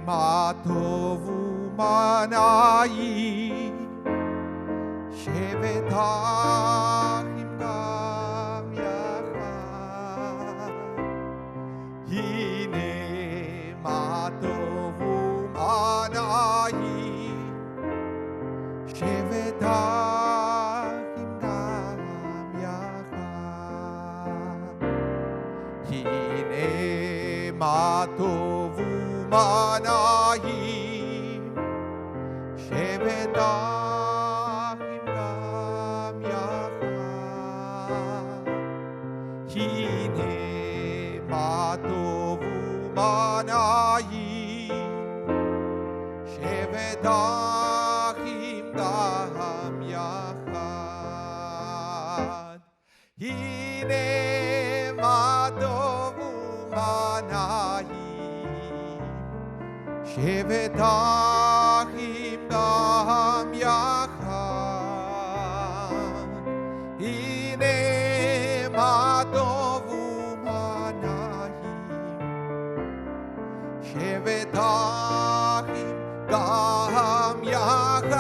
מה טוב ומה נעים, שבת אחים גם יחד. הנה מה טוב ומה נעים, שבת אחים גם יחד. הנה מה טוב ומה נעים, שבת אחים גם יחד. הנה מה טוב ומה נעים, שבת אחים גם יחד. הנה מה טוב ומה נעים, שבת אחים גם יחד. הנה מה טוב ומה נעים, שבת אחים גם יחד.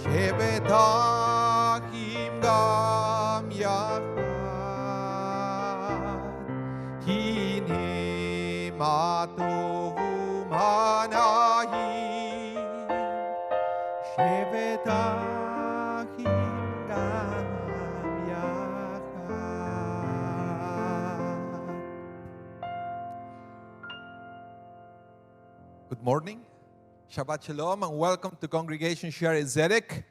שבת אחים גם יחד. הנה מה טוב ומה נעים, שבת אחים גם יחד. Good morning. Shabbat Shalom and welcome to Congregation Fri Zedek.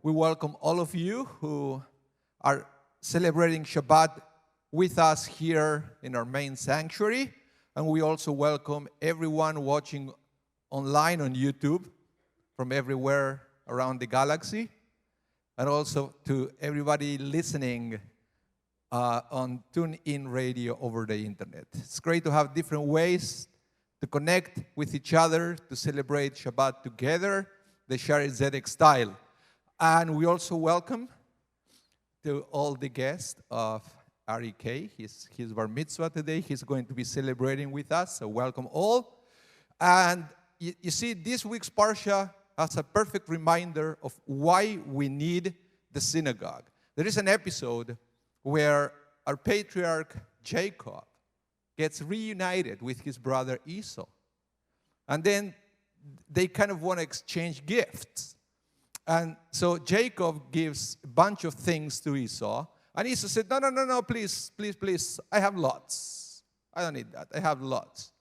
We welcome all of you who are celebrating Shabbat with us here in our main sanctuary. And we also welcome everyone watching online on YouTube from everywhere around the galaxy. And also to everybody listening on TuneIn Radio over the internet. It's great to have different ways to connect with each other, to celebrate Shabbat together, the Fri Zedek style. And we also welcome to all the guests of Ariel. His bar mitzvah today. He's going to be celebrating with us, so welcome all. And you see, this week's Parsha has a perfect reminder of why we need the synagogue. There is an episode where our patriarch Jacob gets reunited with his brother Esau. And then they kind of want to exchange gifts. And so Jacob gives a bunch of things to Esau. And Esau said, no, please, I have lots. I don't need that. I have lots.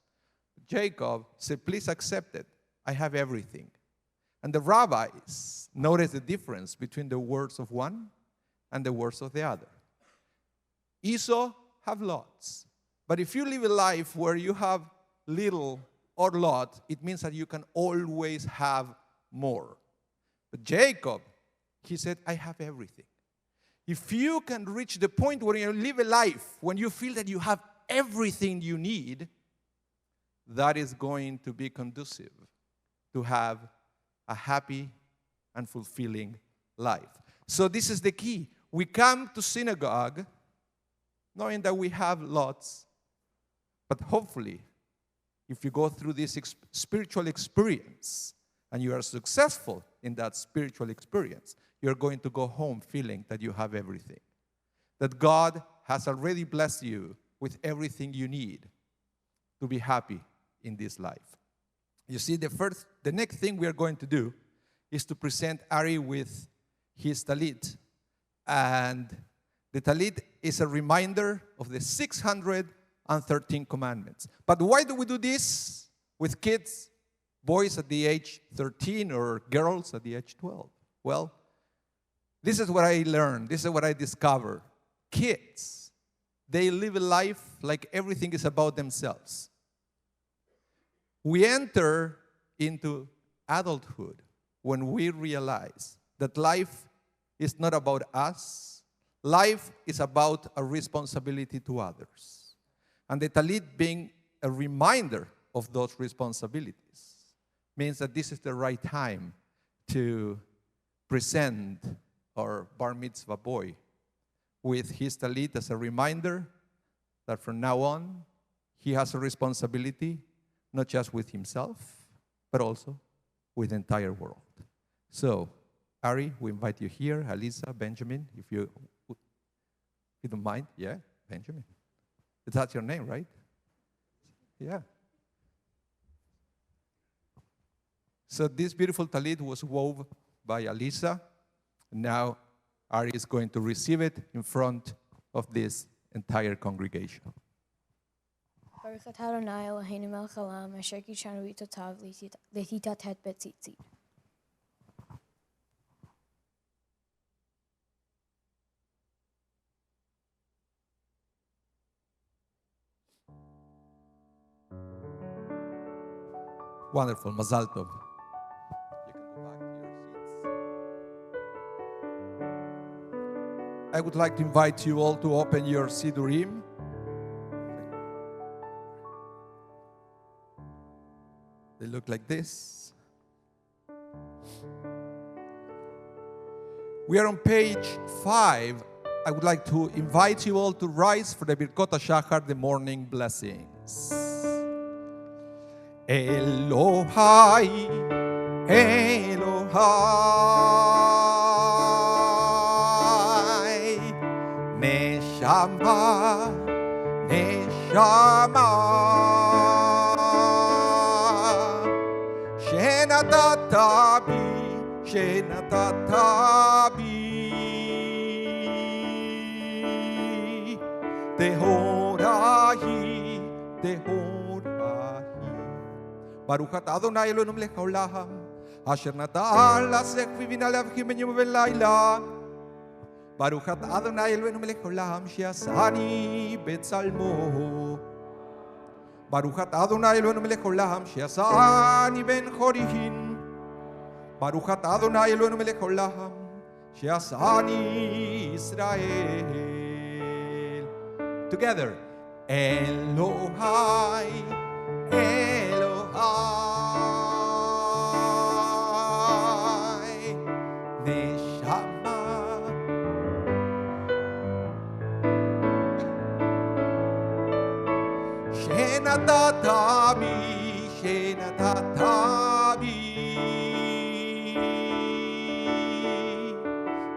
Jacob said, please accept it. I have everything. And the rabbis noticed the difference between the words of one and the words of the other. Esau have lots. But if you live a life where you have little or lot, it means that you can always have more. But Jacob, he said, I have everything. If you can reach the point where you live a life when you feel that you have everything you need, that is going to be conducive to have a happy and fulfilling life. So this is the key. We come to synagogue knowing that we have lots, but hopefully, if you go through this spiritual experience and you are successful in that spiritual experience, you're going to go home feeling that you have everything. That God has already blessed you with everything you need to be happy in this life. You see, the next thing we are going to do is to present Ariel with his talit. And the talit is a reminder of the 613 commandments. But why do we do this with kids, boys at the age 13 or girls at the age 12? Well, this is what I learned. This is what I discovered. Kids, they live a life like everything is about themselves. We enter into adulthood when we realize that life is not about us. Life is about a responsibility to others. And the talit being a reminder of those responsibilities means that this is the right time to present our bar mitzvah boy with his talit as a reminder that from now on, he has a responsibility, not just with himself, but also with the entire world. So, Ari, we invite you here. Alisa, Benjamin, if you don't mind. Yeah, Benjamin. That's your name, right? Yeah. So this beautiful talit was woven by Alisa. Now, Ari is going to receive it in front of this entire congregation. Baruch atah Adonai Eloheinu melech haolam asher kidshanu b'mitzvotav l'titatet b'tzitzit. Wonderful, Mazal Tov. You can go back to your seats. I would like to invite you all to open your Sidurim. They look like this. We are on page 5. I would like to invite you all to rise for the Birkot HaShachar, the morning blessings. Elohai, Elohai, Neshama, Neshama, Shenatatabi, Shenatatabi, Tehorahi, Tehorahi. Baruch atah Adonai Eloheinu melech haolam, asher natan lasech vivina leavchim ben yom v'layla. Baruch atah Adonai Eloheinu melech haolam, she'asani betzalmo. Baruch atah Adonai Eloheinu melech haolam, she'asani ben chorihin. Baruch atah Adonai Eloheinu melech haolam, she'asani Israel. Together, Elohai, Elohai, Neshama, Shenatatabi, Shenatatabi,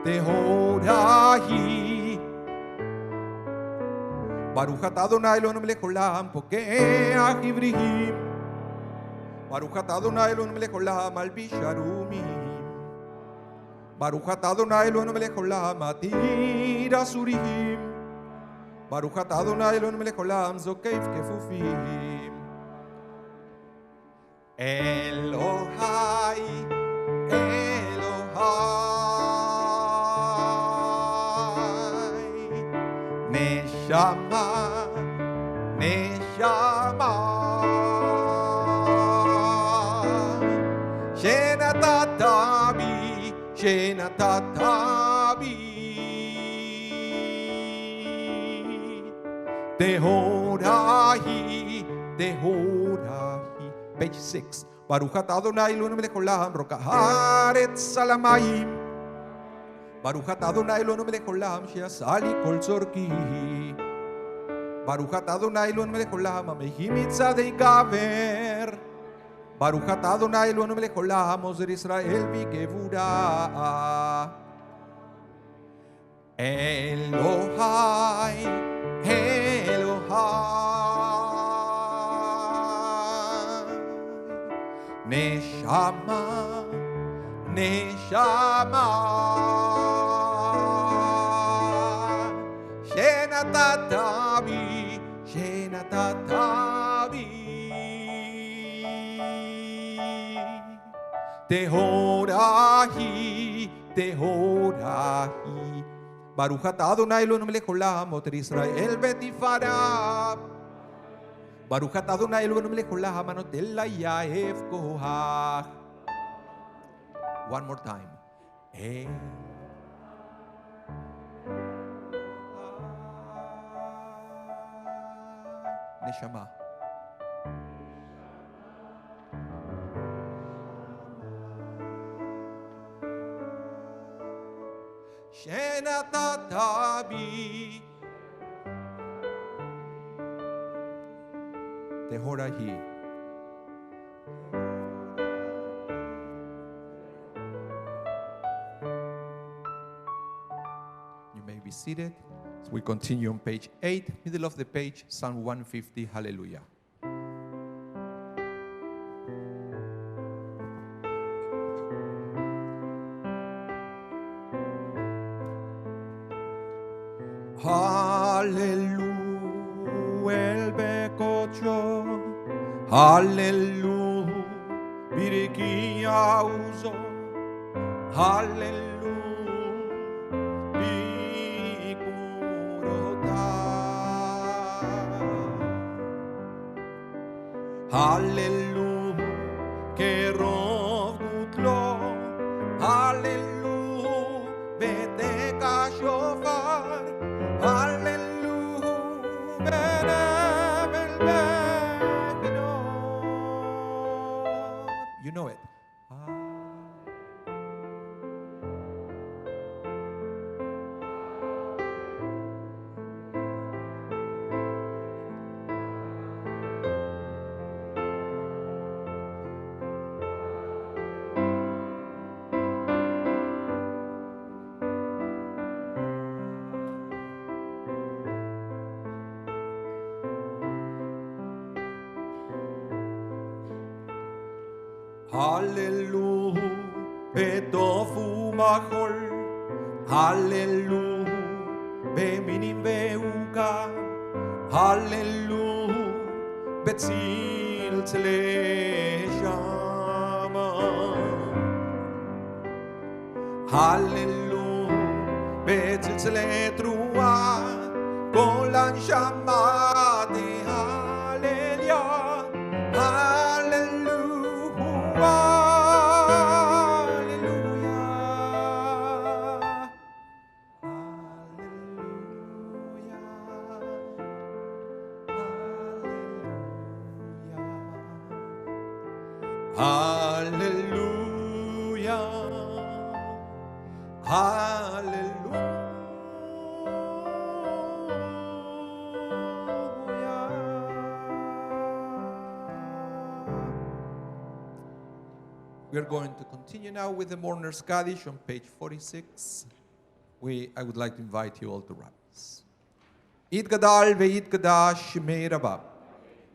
Tehorahi. Baruch atah Adonai Eloheinu melech haolam, pokeach ivrihim. Baruch atah Adonai Eloheinu melech haolam, malbish arumim. Baruch atah Adonai Eloheinu melech haolam, matir asurihim. Baruch atah Adonai Eloheinu melech haolam, zokeif kefufim. Elohai, Elohai, Neshama, Neshama, Shenatatabi, Shenatatabi, Tehorahi, Tehorahi. Page 6. Baruch atah Adonai Eloheinu melech haolam, roka haaretz salamayim. Baruch atah Adonai Eloheinu melech haolam, she'asa li kol tzorki. Baruch atah Adonai Eloheinu melech haolam, amehi mitzadei gaver. Baruch atah Adonai Eloheinu melech haolam, ozer Israel v'gevura. Elohai, Elohai, Neshama, Neshama, Shenatatabi, Shenatatabi, Tehorahi, Tehorahi. Baruch atah Adonai Eloheinu melech haolam, oter Israel v'tifara. Baruch atah Adonai Eloheinu melech haolam, anotel layaef kohach. One more time. Neshama. ונתת בי. טהור היא. You may be seated. So we continue on page 8, middle of the page, Psalm 150, Hallelujah. Hallelujah, el bekocho, Hallelujah, birikia uzo, Hallelujah. Hallelujah, que rov gutlo, Hallelujah, beteka shofar, Hallelujah, benev el bechinot. You know it. Hallelujah, betofu machol, Hallelujah, beminim beuka, Hallelujah, betzilzle shama, Hallelujah, betzilzle trua, kolan shama de Hallelujah. Hallelujah, hallelujah. We are going to continue now with the Mourner's Kaddish on page 46. I would like to invite you all to rise. Yitgadal ve'yitgadash shemei Rabba,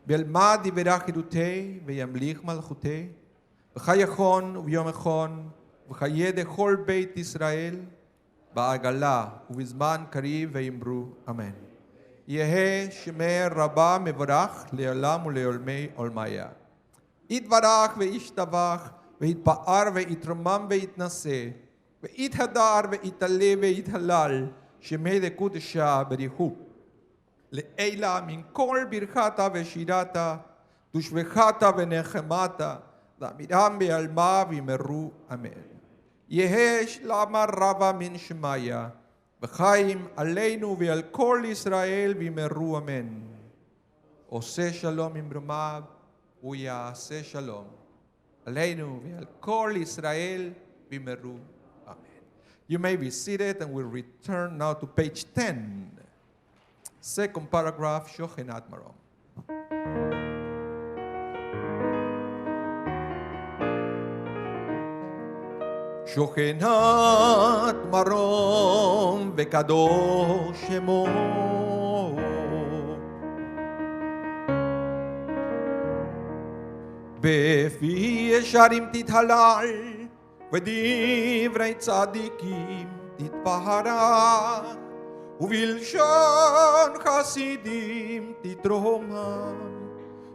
ve'elmad yiverach yidutei ve'yamlich malchutei, v'chayachon u'vyomechon v'chayeh chol beit Yisrael ba'agala u'bizman kariv ve'imru Amen. Yeheh shemei Rabba mevorach le'olam u'le'olmei olmaya. Yitvarach ve'yishtavach ויתפאר ויתרומם ויתנשא, ויתהדר ויתעלה ויתהלל, שמי דקודשה בריחו. לעילה מן כל ברכתה ושירתה, תושבחתה ונחמתה, ואמירם בעלמה וימרו אמן. יהא שלמה רבה מן שמיה, וחיים עלינו ועל כל ישראל וימרו אמן. עושה שלום ממרומיו, הוא יעשה שלום. Aleinu ve'al kol Israel v'meru. Amen. You may be seated, and we'll return now to page 10. Second paragraph, Shochenat Marom. Shochenat Marom ve'kadosh shemo. בפי ישרים תתהלל, ודברי צדיקים תתפארך, ובלשון חסידים תתרומם,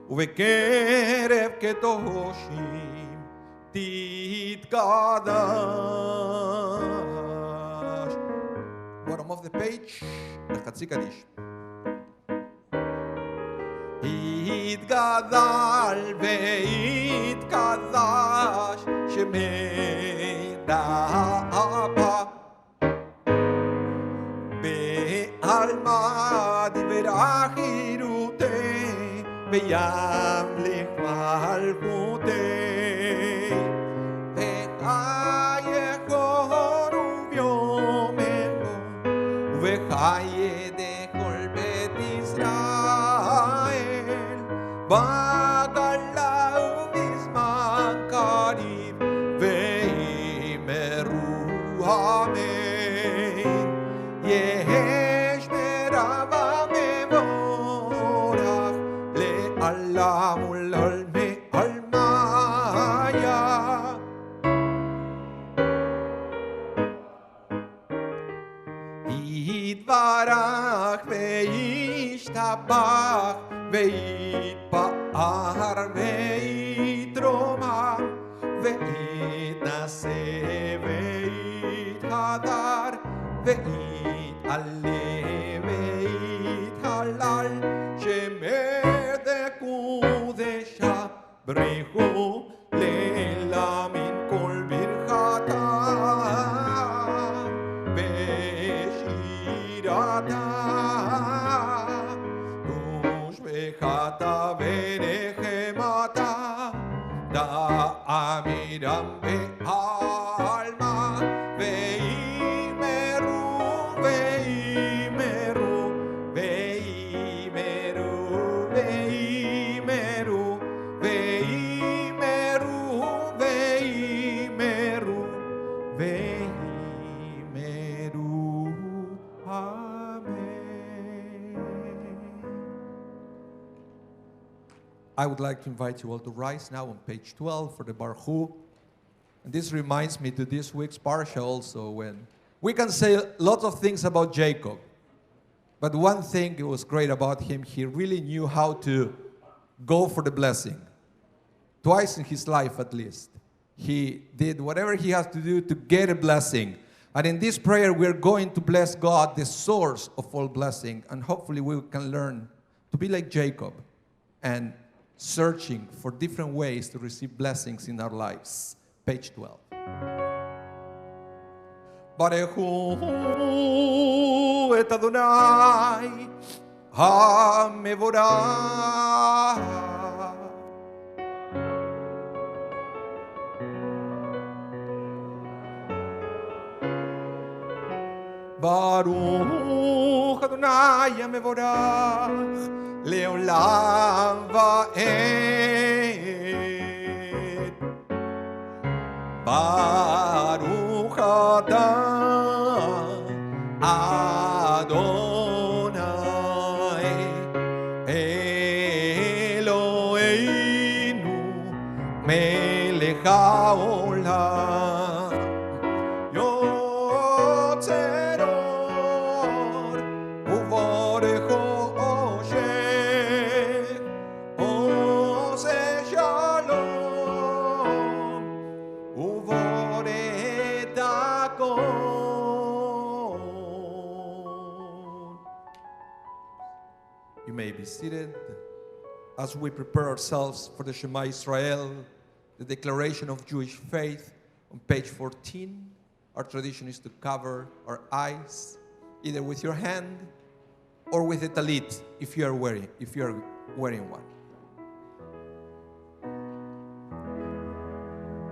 ובקרב קדושים תתקדש. Bottom of the page, לחצי קדיש. יתגדל ויתקדש שמי רבה בעלמא דברך חירותי וימליך מלכותי וחייכון וביומכון חיי דכל בית ישראל בגלה ובזמן קריב ואמרו אמן יש מרבה מבורך לעולם ולעולמי עלמיה יתברך וישתבח ויתפאר ויתרומם ויתנשא ויתהדר ויתעלה ויתהלל שמר דקודשה בריחו לילה מן כל ברכתם בשירתם ושבחתה ונחמתה דאמירם בעלמא ויאמרו ויאמרו ויאמרו ויאמרו ויאמרו ויאמרו ויאמרו I would like to invite you all to rise now on page 12 for the Baruch Hu. And this reminds me to this week's parsha also, when we can say lots of things about Jacob. But one thing that was great about him, he really knew how to go for the blessing. Twice in his life at least. He did whatever he has to do to get a blessing. And in this prayer, we're going to bless God, the source of all blessing. And hopefully we can learn to be like Jacob and searching for different ways to receive blessings in our lives. Page 12. Barechu et Adonai ha-mevorach Baruch Adonai ha-mevorach לעולם ועד ברוך אתה אדוני אלוהינו מלך העולם יוצר אור ובורא You may be seated as we prepare ourselves for the Shema Israel, the declaration of Jewish faith on page 14. Our tradition is to cover our eyes either with your hand or with a talit if you are wearing one.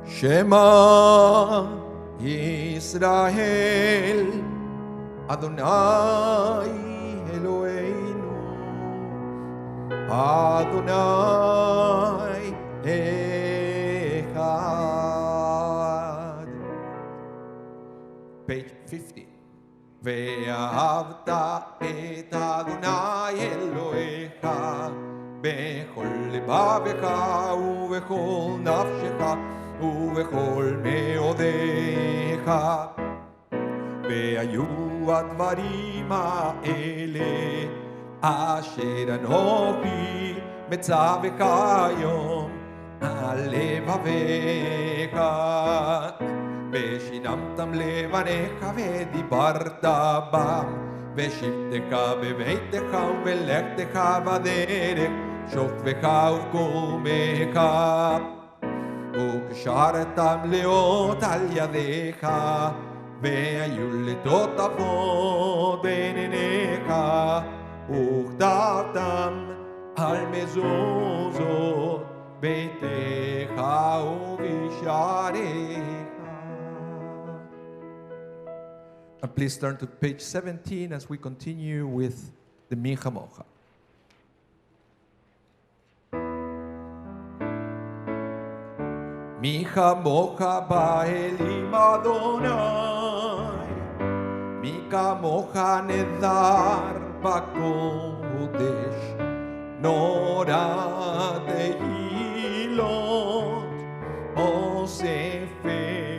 Shema Yisrael Adonai Eloheinu Adonai Echad. Page 50. ואהבת את אדוני אלוהיך בכל לבבך ובכל נפשך ובכל מאודיך. והיו הדברים האלה אשר אנוכי מצווך היום על לבביך. ושינמתם לבניך ודיברת בם בשבתך בביתך ובלכתך בדרך שוכבך ובקומך. וקשרתם לאות על ידיך והיו לטוטפות בין עיניך וכתבתם על מזוזות ביתך ובשעריך. And please turn to page 17 as we continue with the Mi Chamocha. Mi Chamocha ba'elim Adonai, Mi Chamocha nedar ba'kodesh, Nora tehilot osefele.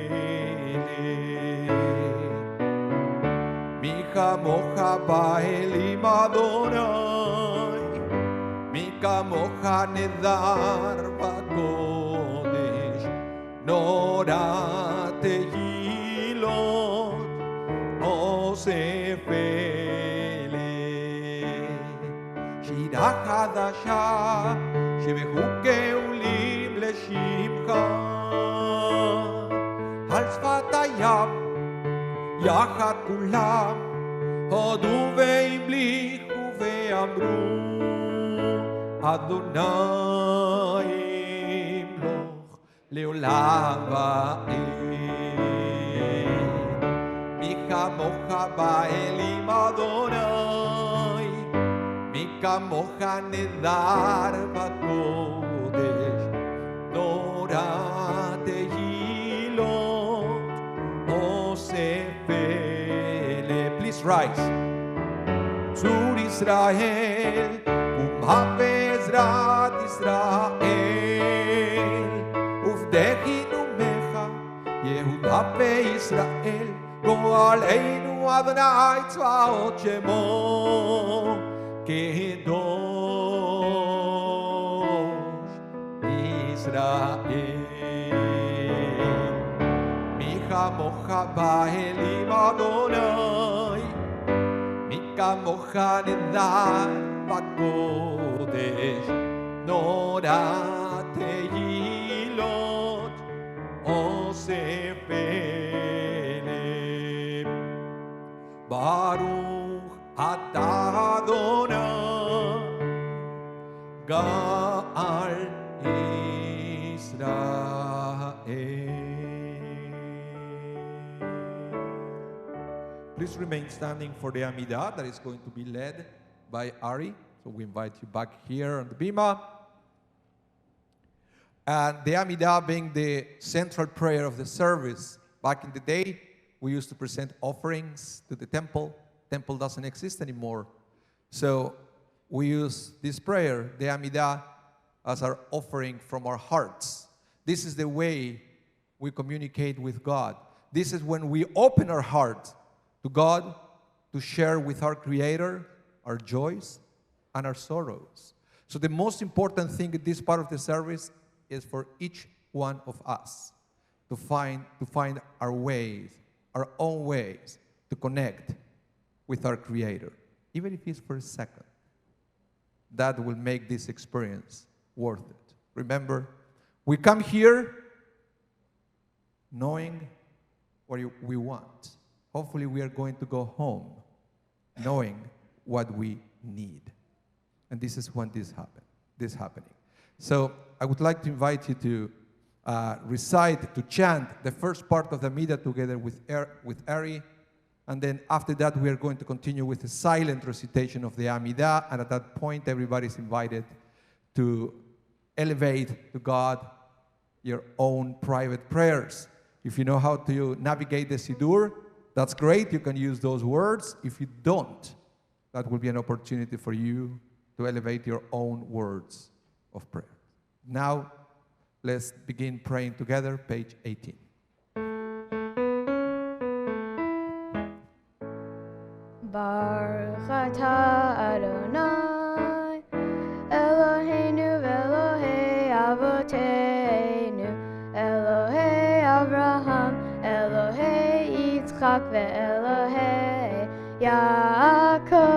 Mi Chamocha ba'elim Adonai, Mi Chamocha nedar ba'kodesh, Nora tehilot osefele. Shira chadasha shebechuke ulim leshimcha, al sfat hayam yachad kulam hodu veimlichu ve'amru Adonai imloch leolam va'ed. Mi chamocha ba'elim Adonai, Mi chamocha nedar ba'kodesh, Nora tehilot osefele. Please rise. Tzur Israel, Ezrat Israel, uvdechinu mecha, Yehuda ve'Israel, go'aleinu Adonai tzvaot shemo kedosh Israel. Mi chamocha ba'elim Adonai, Mi chamocha nedar ba'kodesh, Nora tehilot osefele. Baruch atah Adonai Ga'al Israel. Please remain standing for the Amidah that is going to be led by Ariel. So we invite you back here on the bima. And the Amidah being the central prayer of the service. Back in the day, we used to present offerings to the temple. Temple doesn't exist anymore. So we use this prayer, the Amidah, as our offering from our hearts. This is the way we communicate with God. This is when we open our heart to God to share with our Creator our joys and our sorrows. So the most important thing in this part of the service is for each one of us to find our ways, our own ways to connect with our Creator, even if it's for a second. That will make this experience worth it. Remember, we come here knowing what we want. Hopefully we are going to go home knowing what we need. And this is when this happening. So I would like to invite you to recite, to chant the first part of the Amidah together with Ariel. And then after that, we are going to continue with a silent recitation of the Amidah. And at that point, everybody is invited to elevate to God your own private prayers. If you know how to navigate the Siddur, that's great. You can use those words. If you don't, that will be an opportunity for you to elevate your own words of prayer. Now, let's begin praying together, page 18. Baruch atah Adonai, Eloheinu v'Elohei Avoteinu, Elohei Abraham, Elohei Yitzchak ve'Elohei Yaakov,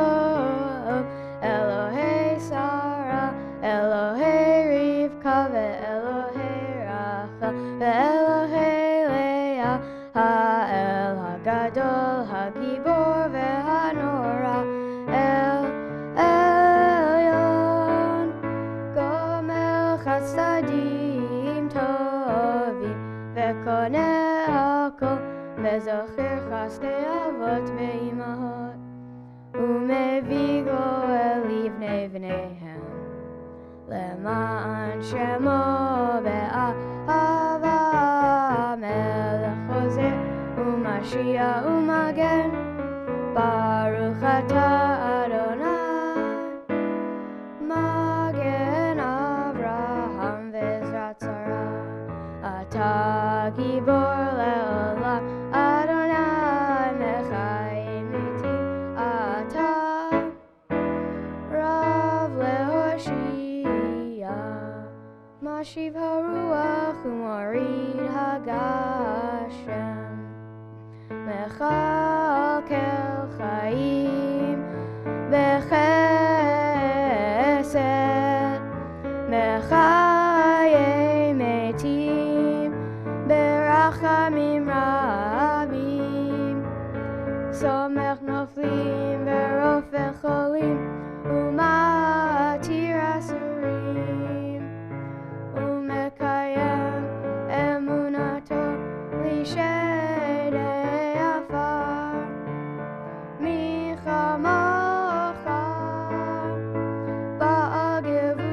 Elohei Sarah, Elohei Rivka ve'Elohei Rachel, ve'Elohei Leah, Ha'el Hagadol Hagibor ve'Hanora, El Elyon, Gomel Chasadim Tovim, ve'Koneh Hakol, וזוכר חסדי אבות ואימהות, ומביא גואל לבני בניהם, למען שמו באהבה, מלך חוזר ומשיח ומגן, ברוך אתה אדוני, מגן אברהם ועזרת שרה, אתה גיבור לעולם, אדוני מחיים איתי, אתה רב להושיע, משיב הרוח ומוריד הגשם, מחכה חיים בחסד, מחיי מתים ברחמים רבים, סומך נופלים ורופא חולים, ומתיר אסורים, ומקיים אמונתו לשדי עפר, מי כמוך בעל גבורות,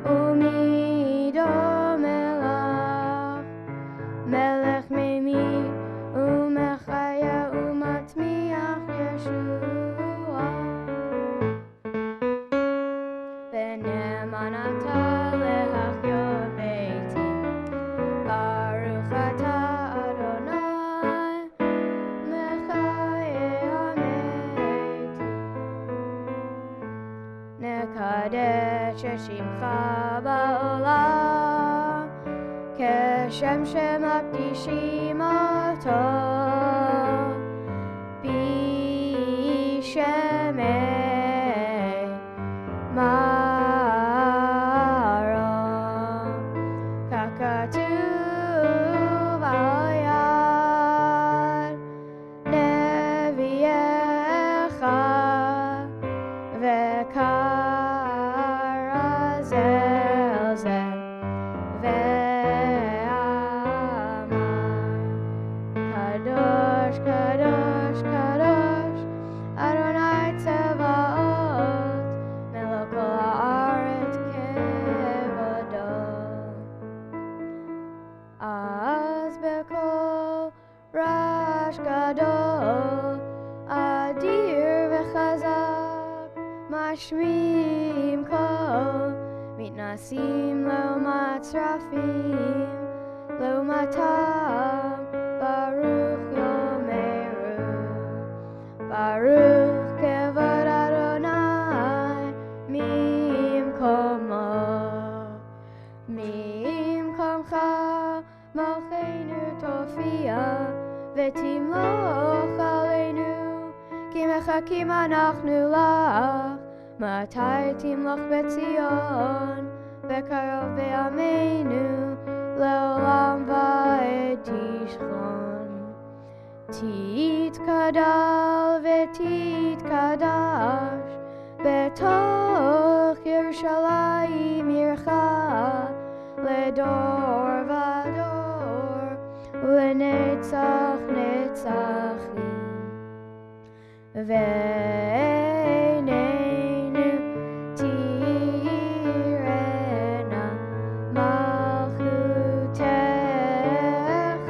ומי דומה לך, מלך ממית ומחיה ומצמיח ישועה, ונאמן אתה להחיות מתים, ברוך אתה אדוני מחיי המתים, נקדש את שמך בעולם, כשם שמקדישים אותו, בשמי מרום, ככתוב על יד נביאך, וכרז זה ואמר, קדוש קדוש קדוש אדוני צבאות, מלוא כל הארץ כבודו. אז בקול רעש גדול, אדיר וחזק, משמיעים קול, מתנסים לעומת שרפים, לעומתם ברוך יאמרו, ברוך כבוד אדוני ממקומך מלכנו תופיע ותמלוך עלינו, כי מחכים אנחנו לך, מתי תמלוך בציון, בקרוב בימינו, לעולם ועד תשכון. תתקדל ותתקדש בתוך ירושלים עירך, לדור ודור ולנצח נצחים. ועינינו תראינה מלכותך,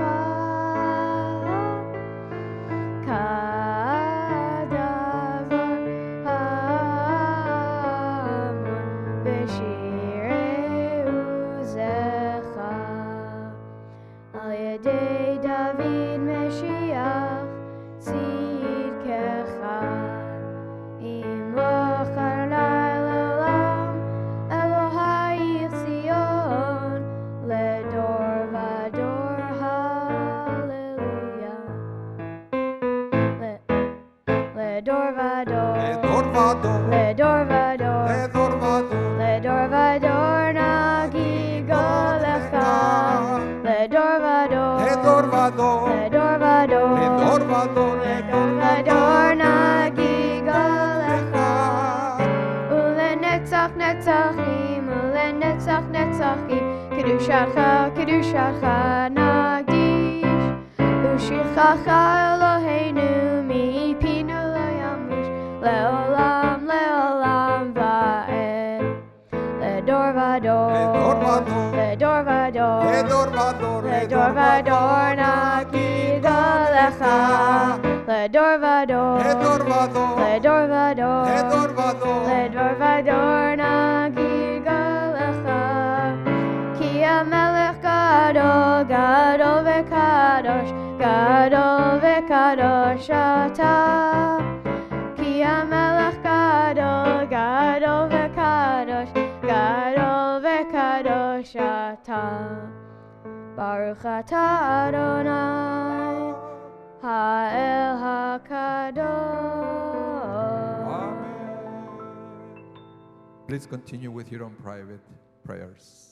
כדבר המון בשירי עוזך, על ידי דוד משיח צדקך, ימלוך אדוני לעולם, אלוהי ציון, לדור ודור, הללויה. לדור ודור, לדור ודור, לדור ודור נגיגו לך, לדור ודור, לדור ודור נגיגו לך, ולנצח נצחים, ולנצח נצחים, קדושתך קדושתך נגיד. Shichacha Eloheinu mipinu lo yamush leolam leolam va'ed ledor vador ledor vador ledor vador nagid galecha ledor vador ledor vador ledor vador nagid galecha ki hamelech gadol gadol vekadosh ata ki hamelech gadol gadol vekadosh ata Baruch atah Adonai Ha'el HaKadosh. Please continue with your own private prayers.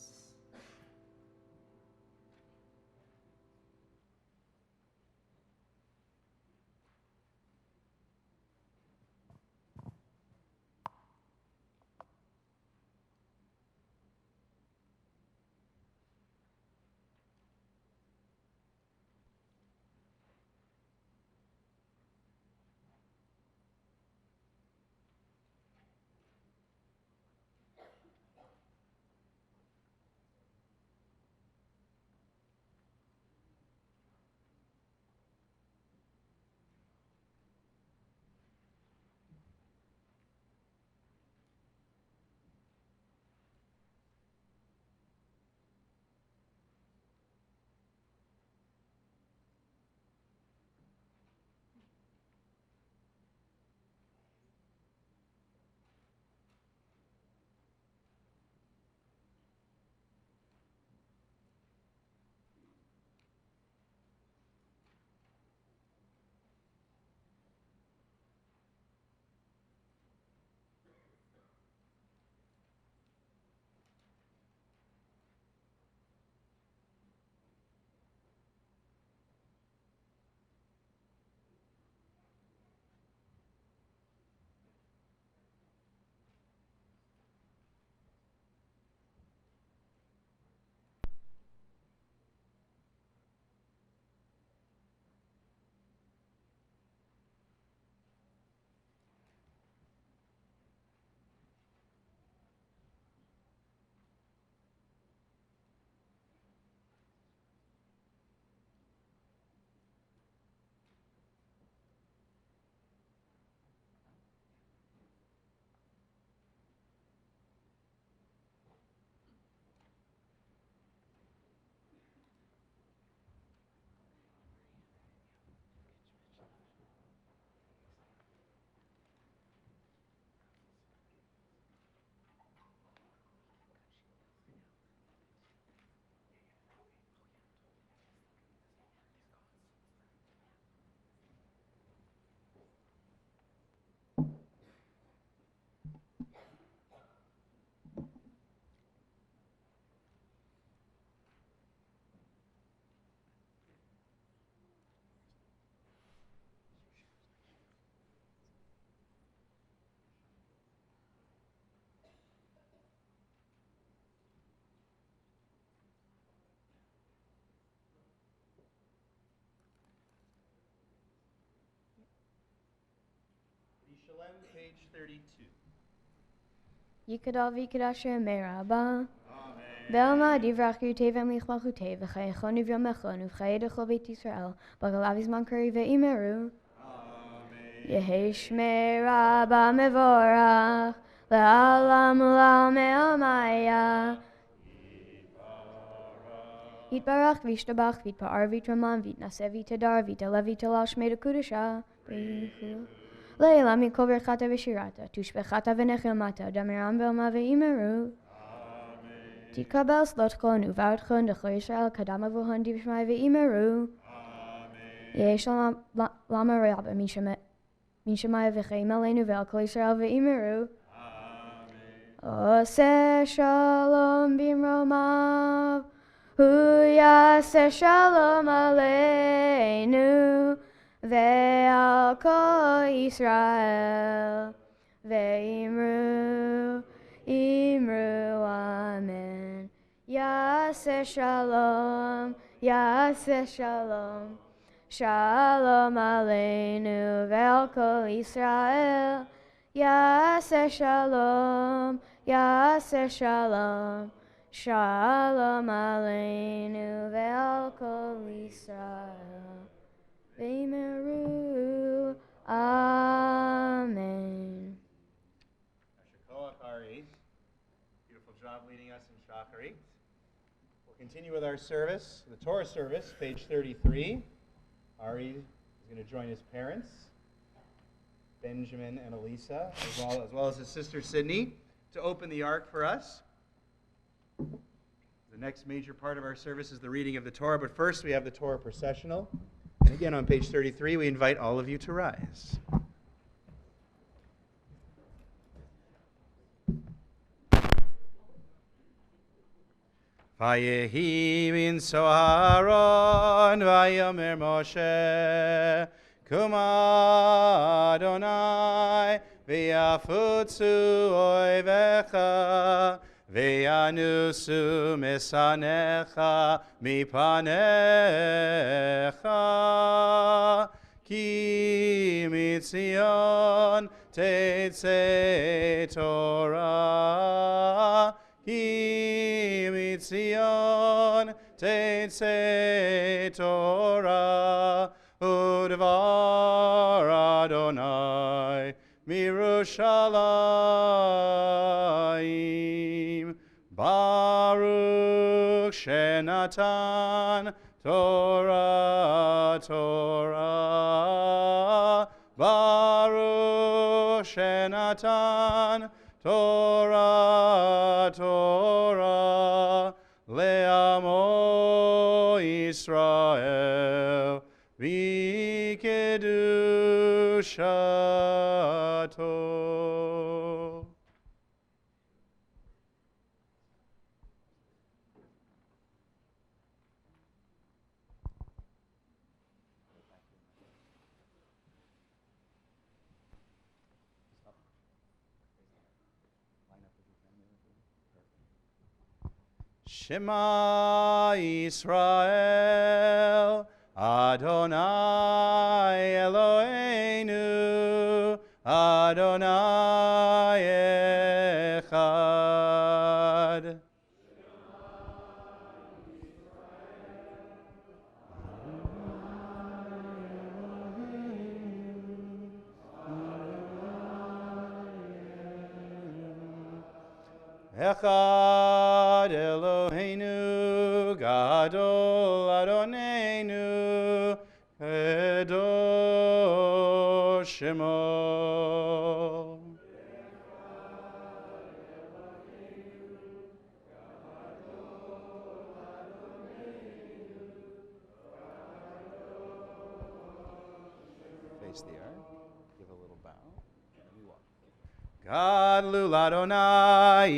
Page 32. Yikadal v'yikadasher meraba. Belma divrach yutevem lichmach utev v'chayechon uv'yom echon uv'chayedechol beit Yisrael bagalav izman kari ve'imeru. Yehesh meraba mevorach le'alam u'lam me'amaya. Yitbarach v'yishtabach v'yitpa'ar v'yitraman v'yitnaseh v'yitadar v'yitalev v'yitalal shmei dekudasha. Leila mikol verchata v'shirata, tushbechata v'nechemata, damiram belma ve'imeru. Titkabel slotchon uvautchon dechol Yisrael kadama v'hon divshmai ve'imeru. Yesh lama rabba min shemaya v'cheim aleinu ve'al kol Yisrael ve'imeru. Oseh shalom bimromav, hu yaseh shalom aleinu. Ve'al kol Yisrael ve'imru amen. Yaseh shalom Shalom Aleinu ve'al kol Yisrael. Yaseh Shalom, Yaseh Shalom. Shalom Aleinu ve'al kol Yisrael. V'yimeru. Amen. Ari, beautiful job leading us in Shacharit. We'll continue with our service, the Torah service, page 33. Ari is going to join his parents, Benjamin and Elisa, as well as his sister Sydney, to open the ark for us. The next major part of our service is the reading of the Torah, but first we have the Torah processional. And again, on page 33, we invite all of you to rise. Vayehi min Soharon, Vayomer Moshe, Kuma Adonai, V'yafutzu oivecha, V'yanusu mesanecha mipanecha, Ki mitzion tetzei Torah, Ki mitzion tetzei Torah, Udvar Adonai Mirushalayim. Baruch Shenatan Torah Torah. Baruch Shenatan Torah Torah. Le'amo Yisrael v'kedushato. Shema Yisrael, Adonai Eloheinu, Adonai Echad. Echad Eloheinu, Gadol Adonenu, Kadosh Shemo. Face the ark, give a little bow, and we walk. Gadlu l'Adonai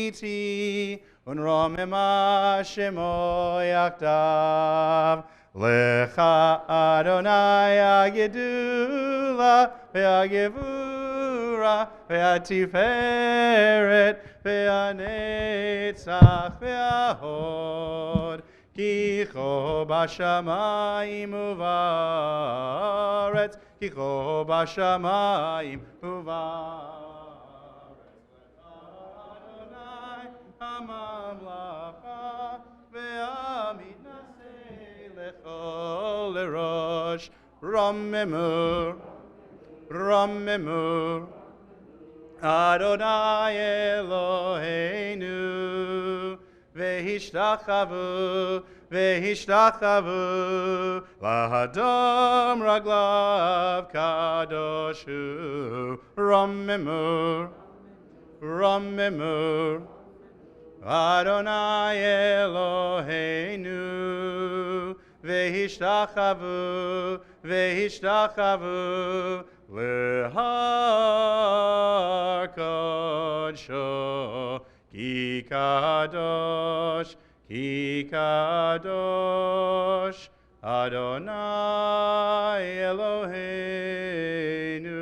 iti, unromema shemo yaktav. Lecha Adonai agedula, ve'agevura, ve'atiferet, ve'anetzach, ve'ahod. Kicho b'shamayim uvaretz, Kicho b'shamayim uvaretz. Adonai hamamlacha, ve'amitnaseh lechol lerosh. Romemu, Romemu, Adonai Eloheinu, Vayishlach, Vayishlach, lahadam raglav kadoshu. Romemu, Romemu, Adonai Eloheinu, Vayishlach, Vayishlach, lehar kodsho. Ki kadosh, Ki kadosh, Adonai Eloheinu.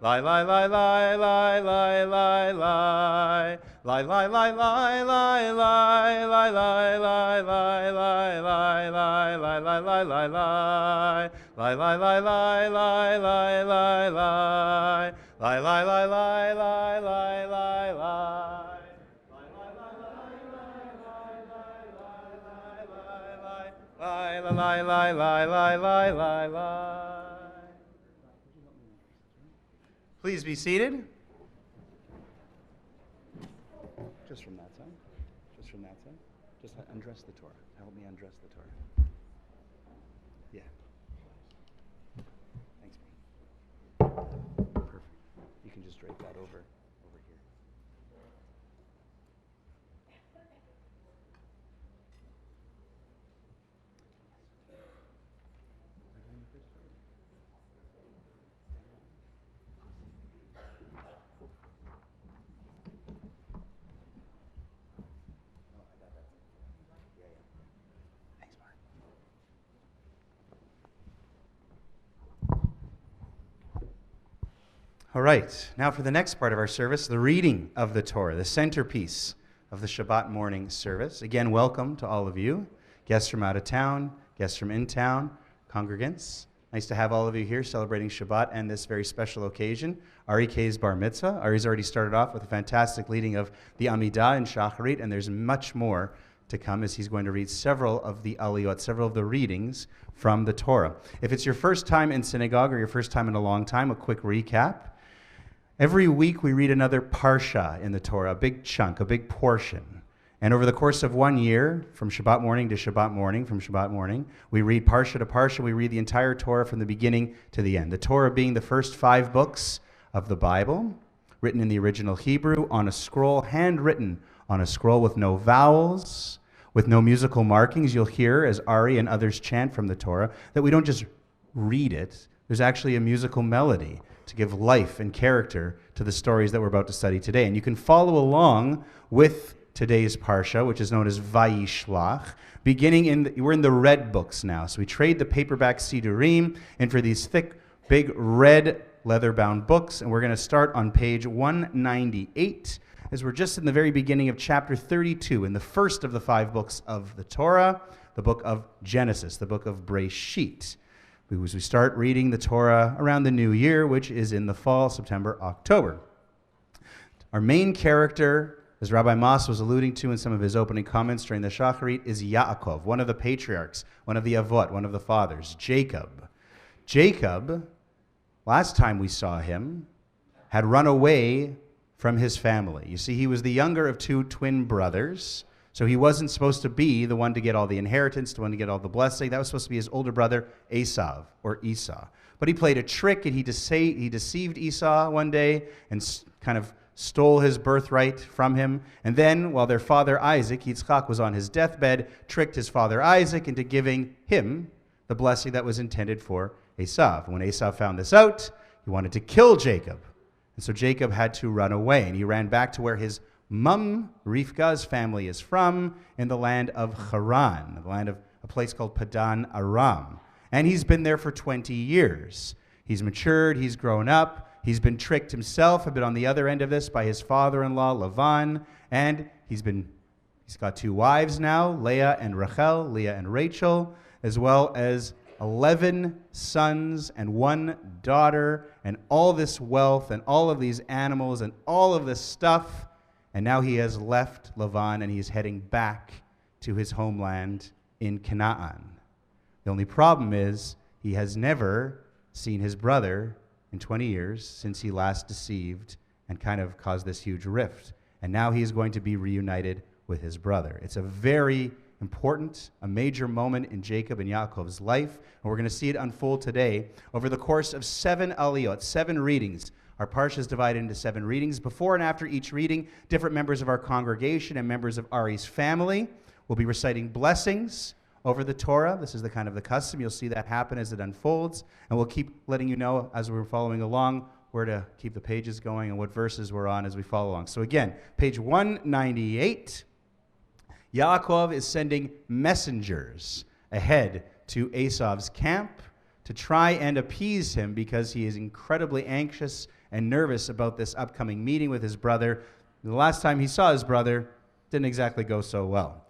Lie, lie, lie, lie, lie, lie, lie, lie. Lie, lie, lie, lie, lie, lie, lie, lie, lie, lie, lie, lie, lie, lie, lie, lie, lie, lie. Lie, lie, lie, lie, lie, lie, lie, lie. Lie, lie, lie, lie, lie, lie, lie, lie. Lie, lie, lie, lie, lie, lie, lie, lie. Please be seated. Just from that side. Just from that side. Just undress the Torah. Help me undress the Torah. Yeah. Thanks, man. Perfect. You can just drape that over here. All right, now for the next part of our service, the reading of the Torah, the centerpiece of the Shabbat morning service. Again, welcome to all of you, guests from out of town, guests from in town, congregants. Nice to have all of you here celebrating Shabbat and this very special occasion, Ari K's bar mitzvah. Ari's already started off with a fantastic leading of the Amidah and Shacharit, and there's much more to come as he's going to read several of the aliyot, several of the readings from the Torah. If it's your first time in synagogue or your first time in a long time, a quick recap. Every week we read another parsha in the Torah, a big chunk, a big portion. And over the course of 1 year, from Shabbat morning to Shabbat morning, we read parsha to parsha, we read the entire Torah from the beginning to the end. The Torah being the first 5 books of the Bible, written in the original Hebrew, on a scroll, handwritten on a scroll with no vowels, with no musical markings. You'll hear, as Ari and others chant from the Torah, that we don't just read it, there's actually a musical melody to give life and character to the stories that we're about to study today. And you can follow along with today's parsha, which is known as Vayishlach, we're in the red books now. So we trade the paperback Sidurim in for these thick, big, red, leather-bound books, and we're going to start on page 198, as we're just in the very beginning of chapter 32, in the first of the 5 books of the Torah, the book of Genesis, the book of Breshit. As we start reading the Torah around the new year, which is in the fall, September, October. Our main character, as Rabbi Moss was alluding to in some of his opening comments during the Shacharit, is Yaakov, one of the patriarchs, one of the Avot, one of the fathers, Jacob. Jacob, last time we saw him, had run away from his family. You see, he was the younger of 2 twin brothers, so he wasn't supposed to be the one to get all the inheritance, the one to get all the blessing. That was supposed to be his older brother, Esav, or Esau. But he played a trick, and he deceived Esau one day and kind of stole his birthright from him. And then, while their father Isaac, Yitzchak, was on his deathbed, tricked his father Isaac into giving him the blessing that was intended for Esav. And when Esav found this out, he wanted to kill Jacob. And so Jacob had to run away, and he ran back to where his mum, Rivka's family, is from, in the land of Haran, the land of a place called Padan Aram. And he's been there for 20 years. He's matured, he's grown up, he's been tricked himself, a bit on the other end of this, by his father-in-law, Lavan, and he's got 2 wives now, Leah and Rachel, as well as 11 sons and 1 daughter, and all this wealth and all of these animals and all of this stuff. And now he has left Lavan and he's heading back to his homeland in Canaan. The only problem is he has never seen his brother in 20 years since he last deceived and kind of caused this huge rift. And now he is going to be reunited with his brother. It's a very important, a major moment in Jacob and Yaakov's life. And we're going to see it unfold today over the course of 7 aliyot, 7 readings. Our parsha is divided into 7 readings. Before and after each reading, different members of our congregation and members of Ari's family will be reciting blessings over the Torah. This is the kind of the custom. You'll see that happen as it unfolds, and we'll keep letting you know as we're following along where to keep the pages going and what verses we're on as we follow along. So again, page 198, Yaakov is sending messengers ahead to Esav's camp to try and appease him because he is incredibly anxious and nervous about this upcoming meeting with his brother. The last time he saw his brother didn't exactly go so well.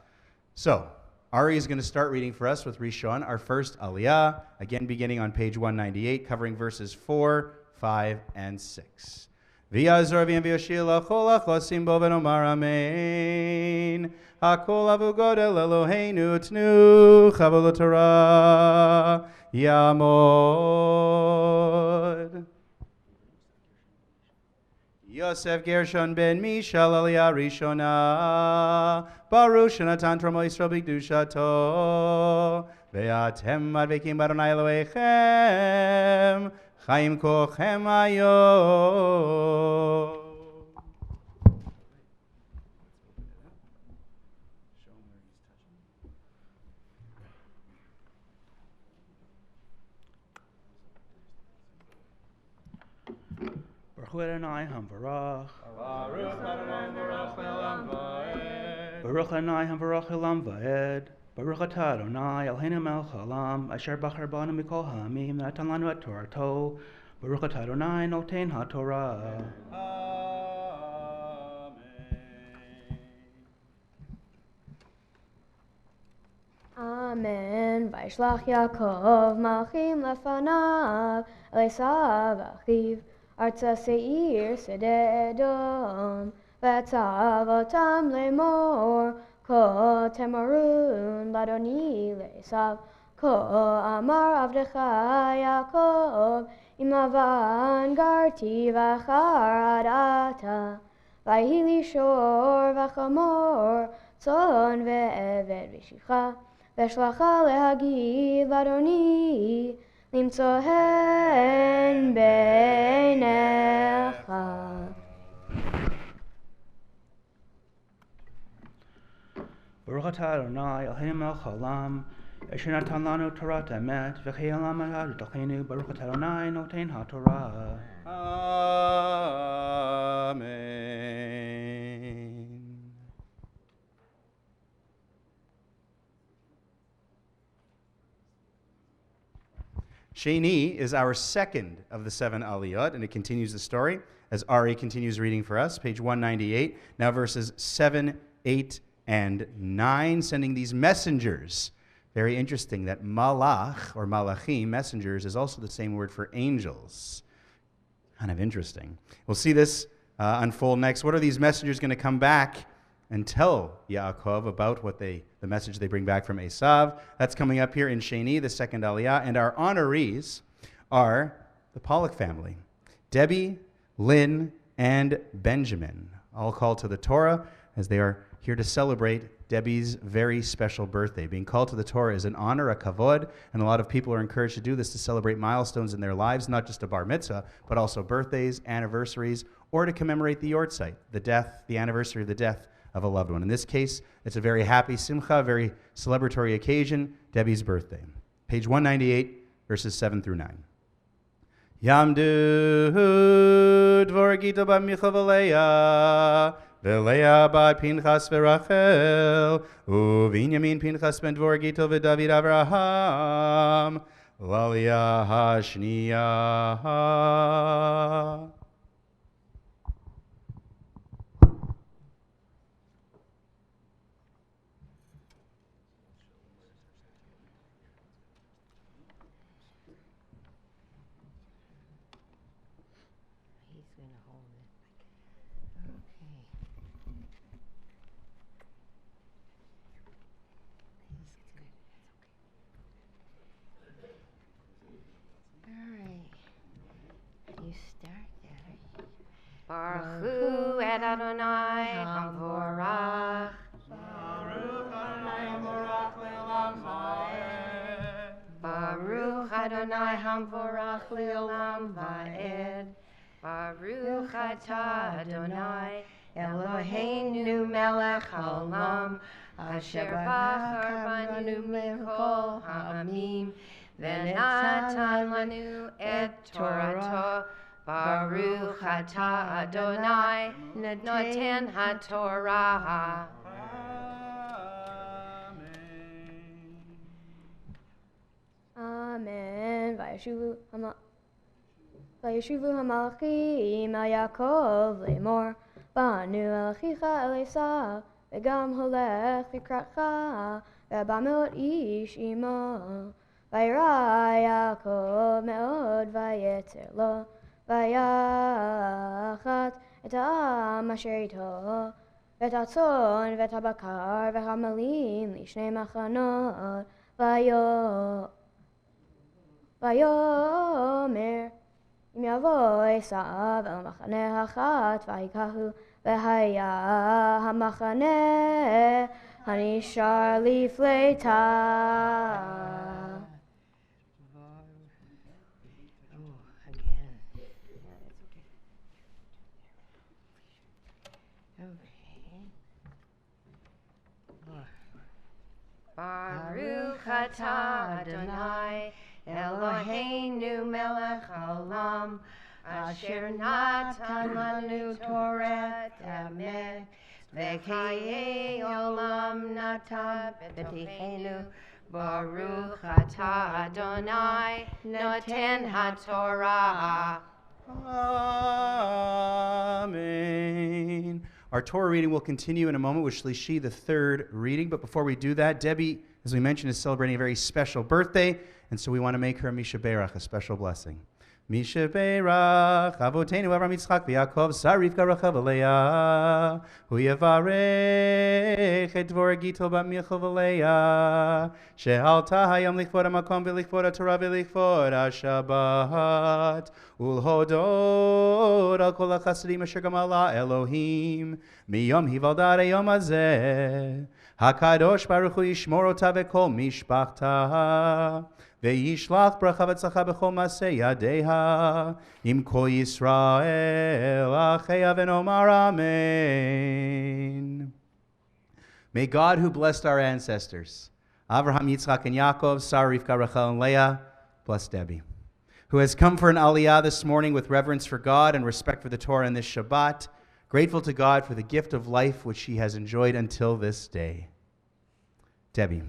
So, Ari is going to start reading for us with Rishon, our first Aliyah, again beginning on page 198, covering verses 4, 5, and 6. V'yazor v'yashil achol achlosim bo v'nomar amen. Hakol avu godel Eloheinu tnu chavol Torah yamod. Yosef Gershon ben Mishal Aliyah Rishona Baruch Shenatan Tromo Yisrael B'Kedushato Ve'atem Advekim B'Adonai Elohechem Chaim Kochem Hayom. Baruch Adonai Hamvarach. Baruch Adonai Hamvarach Le'olam Va'ed. Baruch Adonai Hamvarach Le'olam Va'ed. Baruch Atah Adonai Eloheinu melech haolam asher bachar banu mikol ha'amim v'natan lanu et Torato. Baruch Atah Adonai noten ha'Torah. Amen. Vayishlach Yaakov malchim lefanav Esav achiv Arza seir sede edom V'etzav otam lemor Ko temarun ladoni le'esav Ko amar avdecha Yaakov Imavan garti v'achar adata Vayhi li shor v'chamor Tzon ve'eved v'shivcha V'shlacha lehagid ladoni Limtzo hen beinecha. Baruch Atah Adonai Eloheinu melech haolam asher natan lanu Torat emet v'chei olam ha'ad v'tochenu. Baruch Atah Adonai noten ha'Torah. Amen. Sheni is our second of the 7 aliyot, and it continues the story as Ari continues reading for us, page 198, now verses 7, 8, and 9, sending these messengers. Very interesting that malach, or malachim, messengers, is also the same word for angels. Kind of interesting. We'll see this unfold next. What are these messengers going to come back and tell Yaakov about what the message they bring back from Esav? That's coming up here in Sheni, the second aliyah. And our honorees are the Pollock family, Debbie, Lynn, and Benjamin, all called to the Torah as they are here to celebrate Debbie's very special birthday. Being called to the Torah is an honor, a kavod, and a lot of people are encouraged to do this to celebrate milestones in their lives, not just a bar mitzvah, but also birthdays, anniversaries, or to commemorate the yortzeit, the anniversary of the death of a loved one. In this case, it's a very happy simcha, very celebratory occasion, Debbie's birthday. Page 198, verses 7 through 9. Yamdu dvor Gita ba Micha v'Leah bat Pinchas v'Rachel u'Vinyamin Pinchas ben dvor Gita v'David Avraham l'Aliyah hashniya. Baruch et Adonai Hamvorach. Baruch Adonai Hamvorach le'olam va'ed. Baruch Adonai Hamvorach le'olam va'ed. Baruch atah Adonai Eloheinu melech haolam, asher bachar banu mikol ha'amim, v'natan lanu et Torato. Baruch atah Adonai, noten haTorah. Amen. Vayeshuvu hamalachim al Yaakov lemor, banu el achicha el Esav, v'gam holech v'kratcha, v'bamot ish imo. Vayra Yaakov me'od vayetzer lo, vayachat et ha'am asher ito, ואת הצאן ואת הבקר והחמלים לשני מחנות, ויאמר אם יבוא עשיו אל מחנה אחת ויקהו, והיה המחנה הנשאר לפליטה. Baruch atah Adonai, Eloheinu melech haolam, asher natan lanu Torah emet, v'chayei olam natan b'tihenu. Baruch atah Adonai, noten haTorah. Amen. Our Torah reading will continue in a moment with Shlishi, the third reading. But before we do that, Debbie, as we mentioned, is celebrating a very special birthday. And so we want to make her a Misha Berach, a special blessing. Misha Berach, Avoteinu Avram Yitzchak v'Yaakov, Sarivka Rachav Aleya, Hu Yavarech et Dvorah Gitol Bat Milcha v'Leya, She'alta hayom lichvod hamakom v'lichvod haTorah v'lichvod haShabbat, Ulhodot al kol hachasadim asher gamala Elohim, miyom hivaldat hayom hazeh, HaKadosh Baruch Hu yishmor ota v'kol mishpachta, Vayishlach bracha v'tzacha b'chol maseh yadeha, im kol Yisrael acheya v'nomar amen. May God, who blessed our ancestors, Avraham, Yitzchak, and Yaakov, Sarah, Rivka, Rachel, and Leah, bless Debbie, who has come for an aliyah this morning with reverence for God and respect for the Torah in this Shabbat, grateful to God for the gift of life which she has enjoyed until this day. Debbie,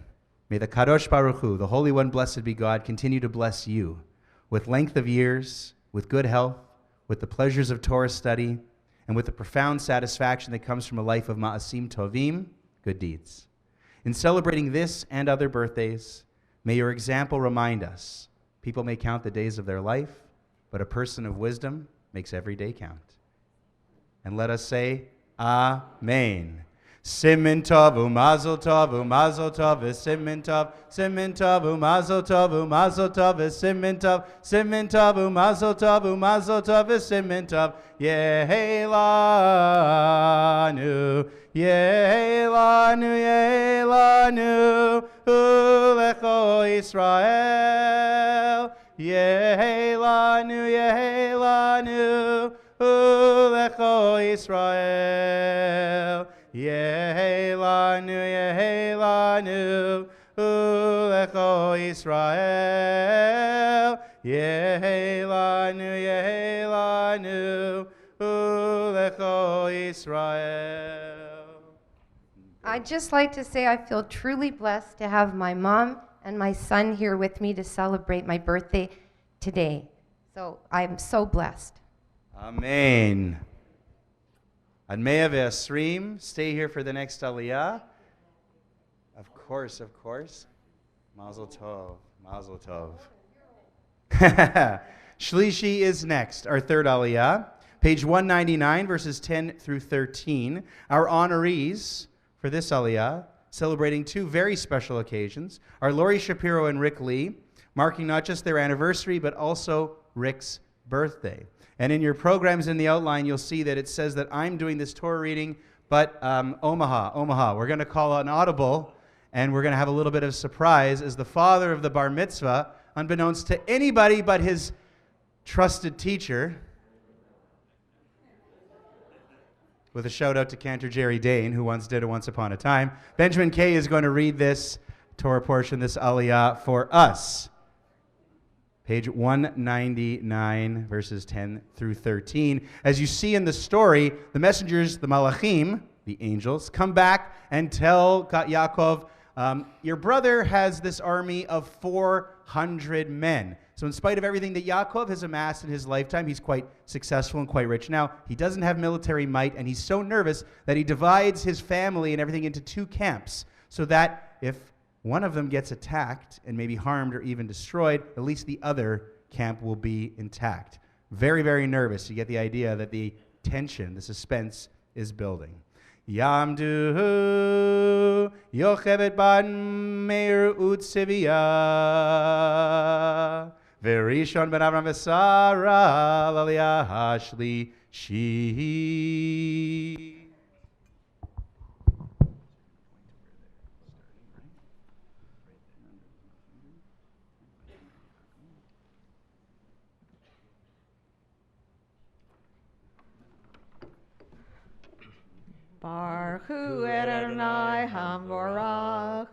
may the Kadosh Baruch Hu, the Holy One, blessed be God, continue to bless you with length of years, with good health, with the pleasures of Torah study, and with the profound satisfaction that comes from a life of ma'asim tovim, good deeds. In celebrating this and other birthdays, may your example remind us, people may count the days of their life, but a person of wisdom makes every day count. And let us say, Amen. Simin tov u'mazel tov v'simin tov, simin tov u'mazel tov v'simin tov, simin tov u'mazel tov v'simin tov, yehelanu, u'lecho Yisrael, yehelanu, u'lecho Yisrael. Yehelanu, u'lecho Yisrael. Yehelanu, u'lecho Yisrael. I'd just like to say I feel truly blessed to have my mom and my son here with me to celebrate my birthday today. So I'm so blessed. Amen. Admeya ve'asrim, stay here for the next aliyah. Of course. Mazel tov, mazel tov. Shlishi is next, our third aliyah. Page 199, verses 10 through 13. Our honorees for this aliyah, celebrating two very special occasions, are Lori Shapiro and Rick Lee, marking not just their anniversary, but also Rick's birthday. And in your programs in the outline, you'll see that it says that I'm doing this Torah reading, but Omaha. We're going to call an audible, and we're going to have a little bit of surprise as the father of the bar mitzvah, unbeknownst to anybody but his trusted teacher, with a shout out to Cantor Jerry Dane, who once did it once upon a time. Benjamin K. is going to read this Torah portion, this Aliyah, for us. Page 199, verses 10 through 13. As you see in the story, the messengers, the Malachim, the angels, come back and tell Yaakov, your brother has this army of 400 men. So in spite of everything that Yaakov has amassed in his lifetime, he's quite successful and quite rich. Now, he doesn't have military might, and he's so nervous that he divides his family and everything into 2 camps, so that if one of them gets attacked and maybe harmed or even destroyed, at least the other camp will be intact. Very, very nervous. You get the idea that the tension, the suspense is building. Yamdu Yochebet ban Meir Utsivia Verishon ben Avram Vesara Laliyah Hashli Shi. Baruch Hu Adonai Hamvorach.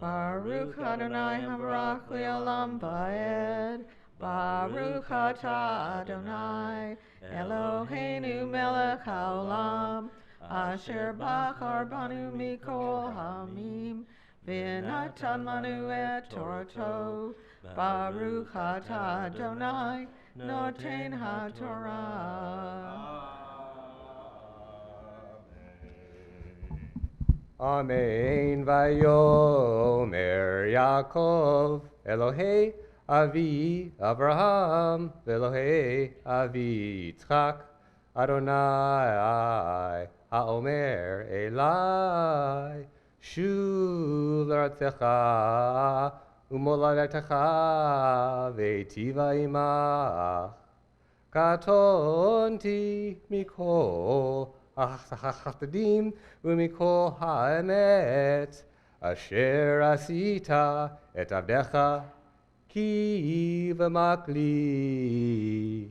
Baruch Adonai Hamvorach Le'olam Va'ed. Baruch Atah Adonai Eloheinu Melech HaOlam Asher Bachar Banu Mikol Hamim V'natan Lanu Et Torato. Baruch Atah Adonai Noten HaTorah. Amen. Vayomer Yaakov Elohei Avi Avraham Elohei Avi Yitzchak Adonai Haomer Elai Shu l'artzecha Umoladetecha ve'tiva imach katonti mikol hachtadim u'mikol ha'emet asher asita et avdecha ki v'makli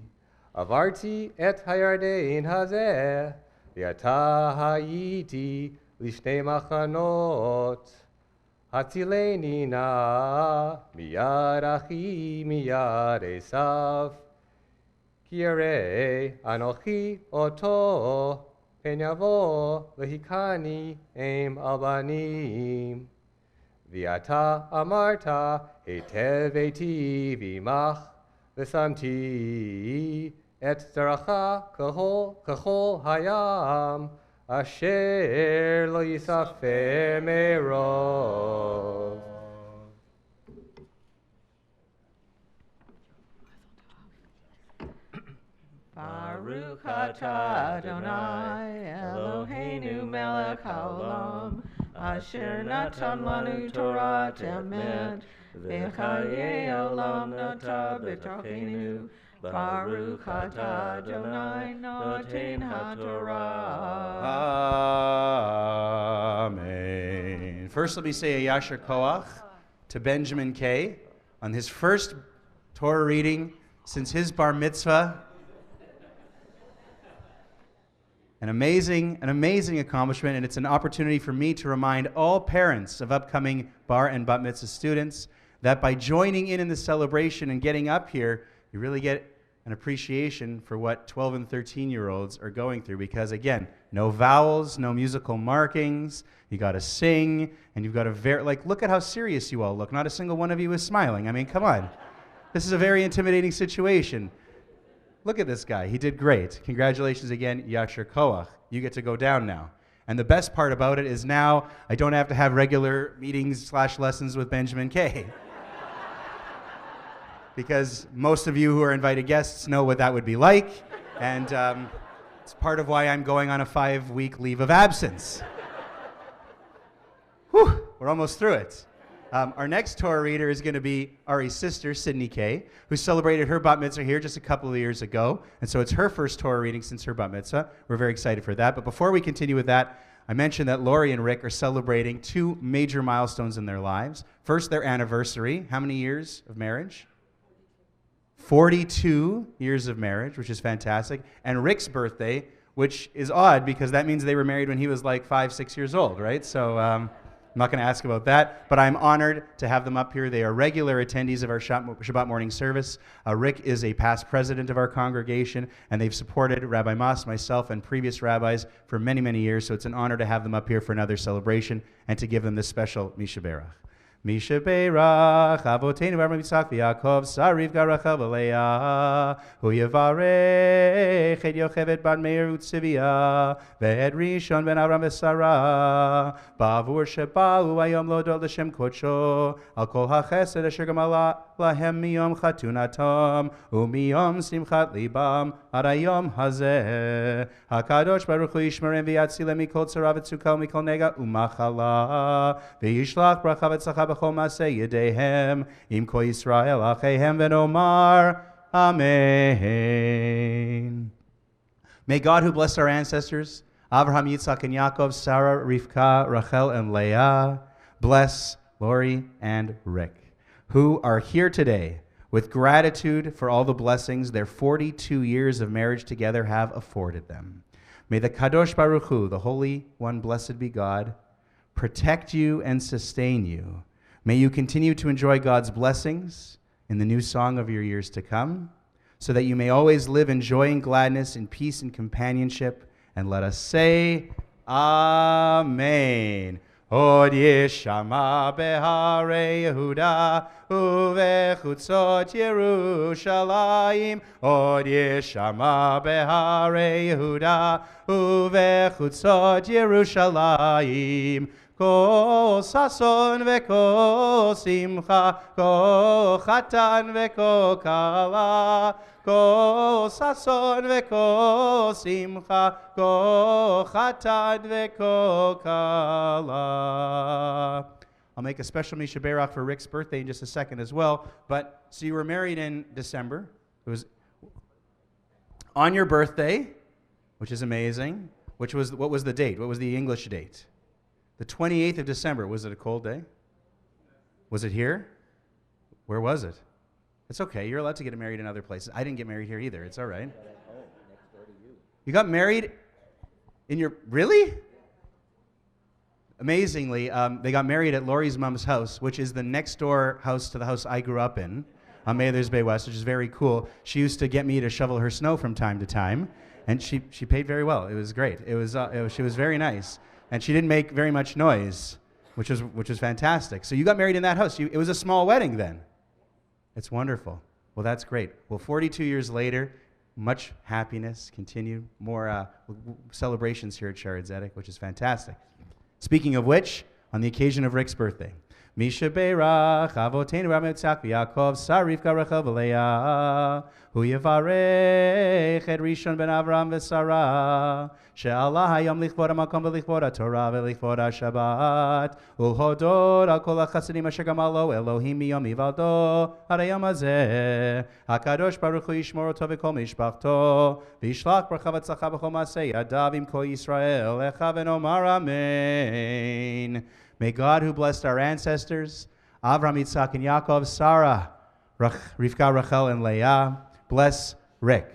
avarti et hayardein hazeh v'ata hayiti lishnei machanot Hatzileni na miyad achi miyad Esav ki yarei anochi oto pen yavo v'hikani em albanim v'ata amarta hetev eiti v'imach v'samti et zeracha kachol hayam Asher lo yisafer merov. Baruch atah Adonai Eloheinu melech haolam Asher natan lanu Torah emet v'chayei olam nata b'torchenu Baruch atah Adonai noten HaTorah. Amen. First, let me say a Yasher Koach to Benjamin K. on his first Torah reading since his bar mitzvah. An amazing accomplishment, and it's an opportunity for me to remind all parents of upcoming bar and bat mitzvah students that by joining in the celebration and getting up here, you really get an appreciation for what 12 and 13-year-olds are going through, because again, no vowels, no musical markings, you got to sing, and you've got to look at how serious you all look. Not a single one of you is smiling. I mean, come on. This is a very intimidating situation. Look at this guy. He did great. Congratulations again, Yasher Koach. You get to go down now. And the best part about it is now I don't have to have regular meetings/lessons with Benjamin K. Because most of you who are invited guests know what that would be like. And it's part of why I'm going on a 5-week leave of absence. Whew, we're almost through it. Our next Torah reader is going to be Ari's sister, Sydney K., who celebrated her bat mitzvah here just a couple of years ago. And so it's her first Torah reading since her bat mitzvah. We're very excited for that. But before we continue with that, I mentioned that Lori and Rick are celebrating 2 major milestones in their lives. First, their anniversary. How many years of marriage? 42 years of marriage, which is fantastic, and Rick's birthday, which is odd because that means they were married when he was like 5, 6 years old, right? So I'm not going to ask about that, but I'm honored to have them up here. They are regular attendees of our Shabbat morning service. Rick is a past president of our congregation, and they've supported Rabbi Mas, myself, and previous rabbis for many, many years, so it's an honor to have them up here for another celebration and to give them this special Misha Berach. Misha Berach, Avoteinu Avraham Yitzchak v'Yaakov, Sariv Garachel v'Leah, Hu Yevarech et Yocheved bar Meir u'Tzivia, ve'et Rishon ben Avram v'Sarah, ba'avur sheba'u hayom lodot l'Shem kodsho, al kol ha'chesed asher gamala lahem miyom chatunatom, u'miyom simchat libam, ad hayom hazeh. HaKadosh Baruch Hu yishmerem v'yatzilem mikol tzara v'tzukah u'mikol nega u'machala, v'yishlach bracha v'tzlacha b'chol ma'aseh yedehem, im kol Yisrael achehem v'nomar, Amen. May God, who blessed our ancestors, Abraham, Yitzchak, and Yaakov, Sarah, Rivka, Rachel, and Leah, bless Lori and Rick, who are here today with gratitude for all the blessings their 42 years of marriage together have afforded them. May the Kadosh Baruch Hu, the Holy One, blessed be God, protect you and sustain you. May you continue to enjoy God's blessings in the new song of your years to come, so that you may always live in joy and gladness, in peace and companionship. And let us say, Amen. Od yeshama behare Yehuda uvechutzot Yerushalayim. Od yeshama behare Yehuda uvechutzot Yerushalayim. Kol sason vekol simcha, kol chatan vekol kala, kol sason vekol simcha, kol chatan vekol kala. I'll make a special Misha Berach for Rick's birthday in just a second as well. But so you were married in December. It was on your birthday, which is amazing. What was the date? What was the English date? The 28th of December. Was it a cold day? Was it here? Where was it? It's okay. You're allowed to get married in other places. I didn't get married here either. It's all right. You got married in your... Really? Amazingly, they got married at Lori's mom's house, which is the next door house to the house I grew up in, on Mather's Bay West, which is very cool. She used to get me to shovel her snow from time to time, and she paid very well. It was great. She was very nice. And she didn't make very much noise, which was fantastic. So you got married in that house. It was a small wedding then. It's wonderful. Well, that's great. Well, 42 years later, much happiness, continued, more celebrations here at Shared Zedek, which is fantastic. Speaking of which, on the occasion of Rick's birthday, Misha Berach, Avoteinu Avraham Yitzchak v'Yaakov, Sarah Rivka Rachel v'Leah, Hu Yevarech et Rishon ben Avram v'Sarah, she'ala hayom lichvod hamakom v'lichvod haTorah v'lichvod haShabbat, ulhodod al kol hachasadim asher gamalo Elohim miyom hivaldo ad hayom hazeh. HaKadosh Baruch Hu yishmor oto v'kol mishpachto, v'yishlach bracha v'tzlacha b'chol ma'aseh yadav im kol Yisrael lecha v'nomar Amen. May God, who blessed our ancestors, Avraham, Yitzchak, and Yaakov, Sarah, Rivka, Rachel, and Leah, bless Rick,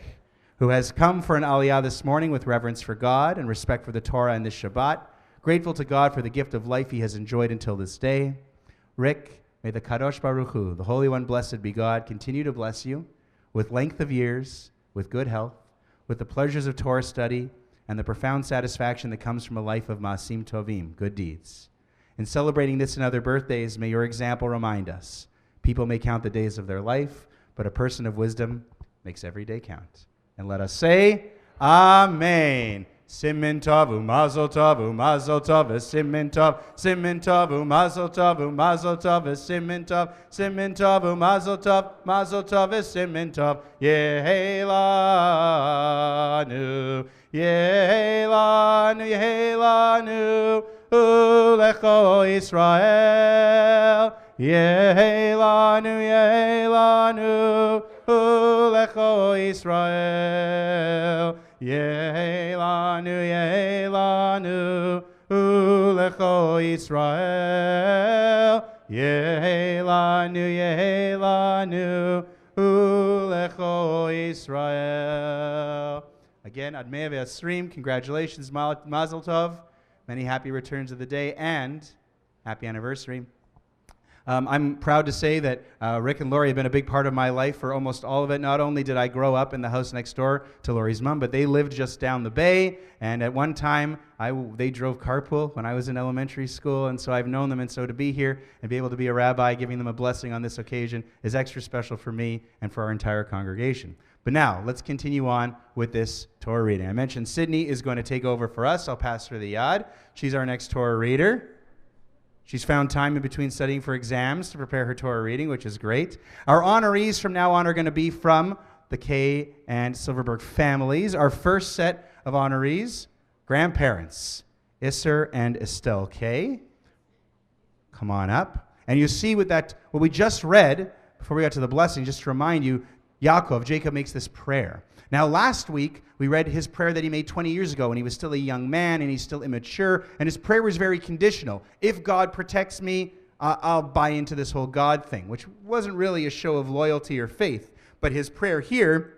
who has come for an aliyah this morning with reverence for God and respect for the Torah and the Shabbat, grateful to God for the gift of life he has enjoyed until this day. Rick, may the Kadosh Baruch Hu, the Holy One, blessed be God, continue to bless you with length of years, with good health, with the pleasures of Torah study, and the profound satisfaction that comes from a life of Maasim Tovim, good deeds. In celebrating this and other birthdays, may your example remind us. People may count the days of their life, but a person of wisdom makes every day count. And let us say, Amen. Simin tov, u'mazel tov, simin tov, u'mazel tov, simin tov, u'mazel tov, simin tov, yehelanu, yehelanu, yehelanu, Ulecho Yisrael, Yehelanu, Yehelanu, Ulecho Yisrael, Yehelanu, Yehelanu, Ulecho Yisrael, Yehelanu, Yehelanu, Ulecho Israel. Again, Admei V'Asrim, congratulations, Mazel Tov. Many happy returns of the day and happy anniversary. I'm proud to say that Rick and Lori have been a big part of my life for almost all of it. Not only did I grow up in the house next door to Lori's mom, but they lived just down the bay. And at one time, they drove carpool when I was in elementary school. And so I've known them. And so to be here and be able to be a rabbi giving them a blessing on this occasion is extra special for me and for our entire congregation. But now, let's continue on with this Torah reading. I mentioned Sydney is going to take over for us. I'll pass her the yad. She's our next Torah reader. She's found time in between studying for exams to prepare her Torah reading, which is great. Our honorees from now on are going to be from the Kay and Silverberg families. Our first set of honorees, grandparents, Isser and Estelle Kay. Come on up. And you see with that, what we just read, before we got to the blessing, just to remind you, Jacob makes this prayer. Now, last week, we read his prayer that he made 20 years ago when he was still a young man and he's still immature, and his prayer was very conditional. If God protects me, I'll buy into this whole God thing, which wasn't really a show of loyalty or faith. But his prayer here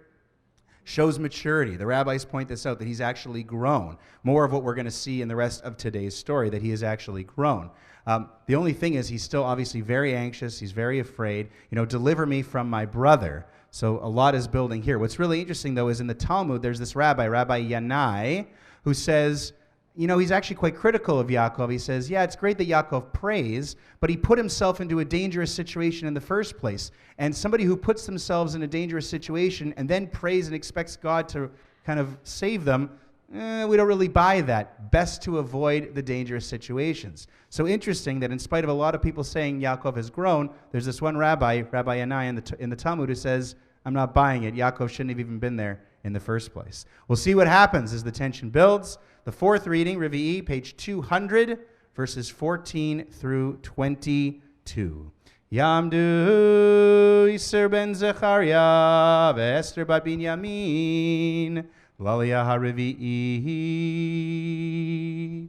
shows maturity. The rabbis point this out, that he's actually grown. More of what we're going to see in the rest of today's story, that he has actually grown. The only thing is he's still obviously very anxious. He's very afraid. Deliver me from my brother. So a lot is building here. What's really interesting, though, is in the Talmud, there's this Rabbi Yanai, who says, he's actually quite critical of Yaakov. He says, yeah, it's great that Yaakov prays, but he put himself into a dangerous situation in the first place. And somebody who puts themselves in a dangerous situation and then prays and expects God to kind of save them, we don't really buy that. Best to avoid the dangerous situations. So interesting that in spite of a lot of people saying Yaakov has grown, there's this one Rabbi Yanai in the Talmud, who says, I'm not buying it. Yaakov shouldn't have even been there in the first place. We'll see what happens as the tension builds. The fourth reading, Revi'i, page 200, verses 14 through 22. Yamdu Yisr ben Zechariah ve'Esther bat Binyamin L'aliyah HaRevi'it.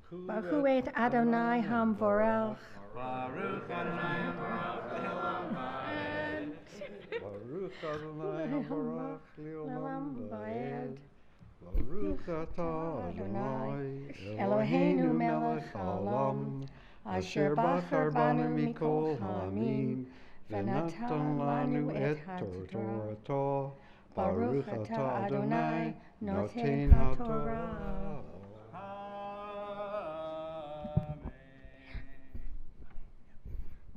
Baruch et Adonai Hamvorach. Baruch Adonai Hamvorach Baruch Adonai Hamvorach Le'olam va'ed. Baruch atah Adonai Eloheinu melech haolam, asher bachar banu mikol ha'amim, v'natan lanu et ha'torah. Baruch atah Adonai noten ha'torah.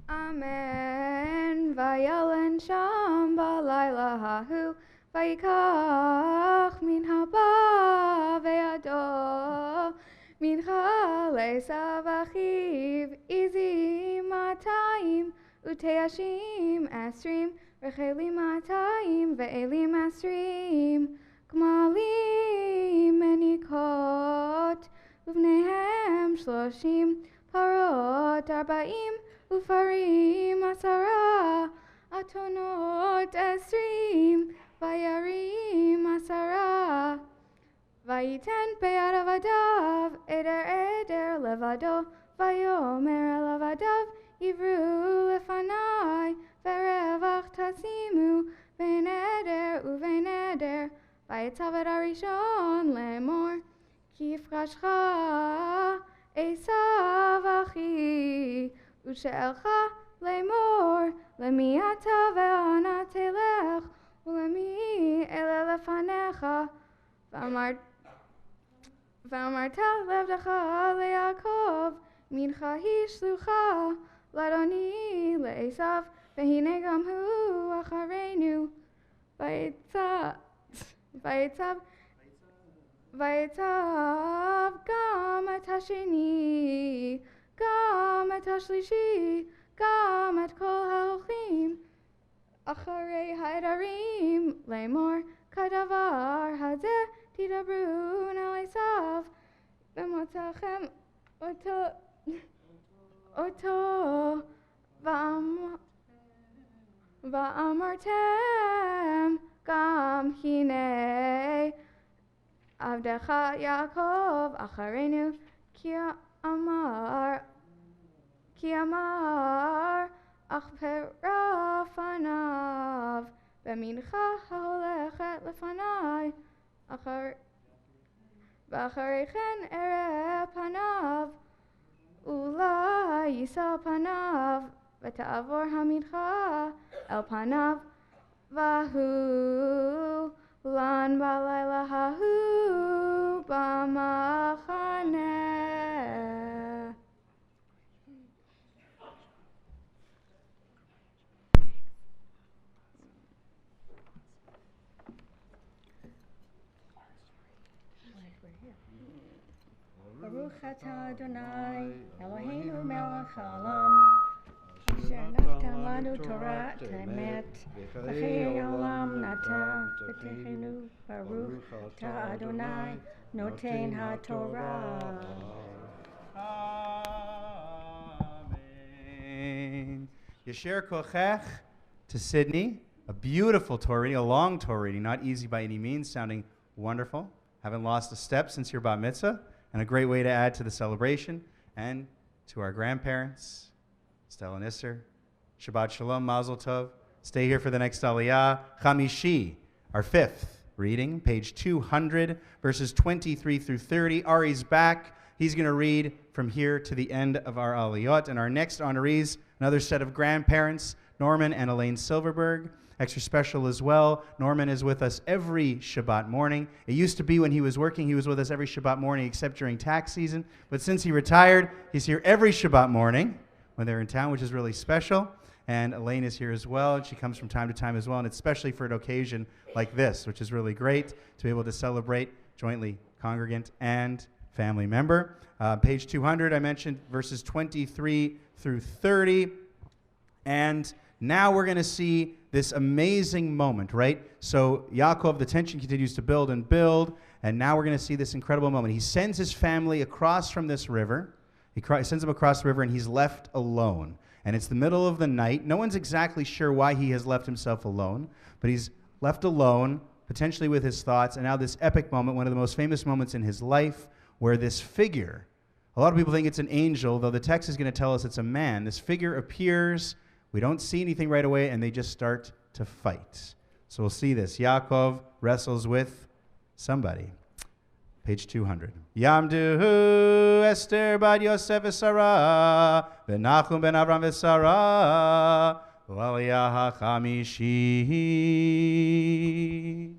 Amen. Vayalen sham balayla hahu, vayikach min haba ve'ado, mincha le'esav achiv, izi matayim, uteashim asrim, rechelim matayim, ve'elim asrim, gmalim menikot, uvnehem shloshim, parot arba'im, Ufarim asara, atonot esrim, vayarim asara. Vayiten be'ad avadav, eder levado, vayomer elavadav, ivru lefanai, verevach tasimu, vein eder uvein eder, vayetzavet arishon lemor, kifrashcha, esav achi, Ushe'elcha lemor, lemi ata ve'ana telech, ulemi ele lefanecha, v'amarta levdecha le'Yaakov, mincha hishlucha, ladoni le'esav, v'hine gam hu acharenu, vayetzav gam et hasheni, Gam et hashlishi, gam et kol ha'ochim, acharei ha'edarim, lemor, kadavar hazeh, tidabrun al esav, v'motzachem oto, va'amartem, גם הנה עבדך יעקב אחרינו כי אמר אך פרע פניו במנחה ההולכת לפניי ואחרי כן אראה פניו אולי יישא פניו ותעבור המנחה אל פניו והוא לן בלילה ההוא במחנה. Baruch atah Adonai, Eloheinu melech haolam, asher natan lanu Torah emet, v'chei olam nata v'techenu. Baruch atah Adonai, noten haTorah. Amen. Yasher kochech to Sydney. A beautiful Torah reading, a long Torah reading, not easy by any means, sounding wonderful. Haven't lost a step since your bat mitzvah, and a great way to add to the celebration. And to our grandparents, Stella and Isser, Shabbat Shalom, Mazel Tov. Stay here for the next Aliyah. Chamishi, our fifth reading, page 200, verses 23 through 30. Ari's back. He's going to read from here to the end of our Aliyot. And our next honorees, another set of grandparents, Norman and Elaine Silverberg. Extra special as well, Norman is with us every Shabbat morning. It used to be when he was working, he was with us every Shabbat morning except during tax season. But since he retired, he's here every Shabbat morning when they're in town, which is really special. And Elaine is here as well, and she comes from time to time as well, and it's especially for an occasion like this, which is really great to be able to celebrate jointly congregant and family member. Page 200, I mentioned verses 23 through 30. And now we're going to see this amazing moment, right? So Yaakov, the tension continues to build and build, and now we're going to see this incredible moment. He sends his family across from this river. He sends them across the river, and he's left alone. And it's the middle of the night. No one's exactly sure why he has left himself alone, but he's left alone, potentially with his thoughts, and now this epic moment, one of the most famous moments in his life, where this figure, a lot of people think it's an angel, though the text is going to tell us it's a man. This figure appears. We don't see anything right away, and they just start to fight. So we'll see this. Yaakov wrestles with somebody. Page 200. Yamdu Esther bat Yosef v'Sarah, v'Nachum ben Avram v'Sarah, v'Aliyah ha'chamishit.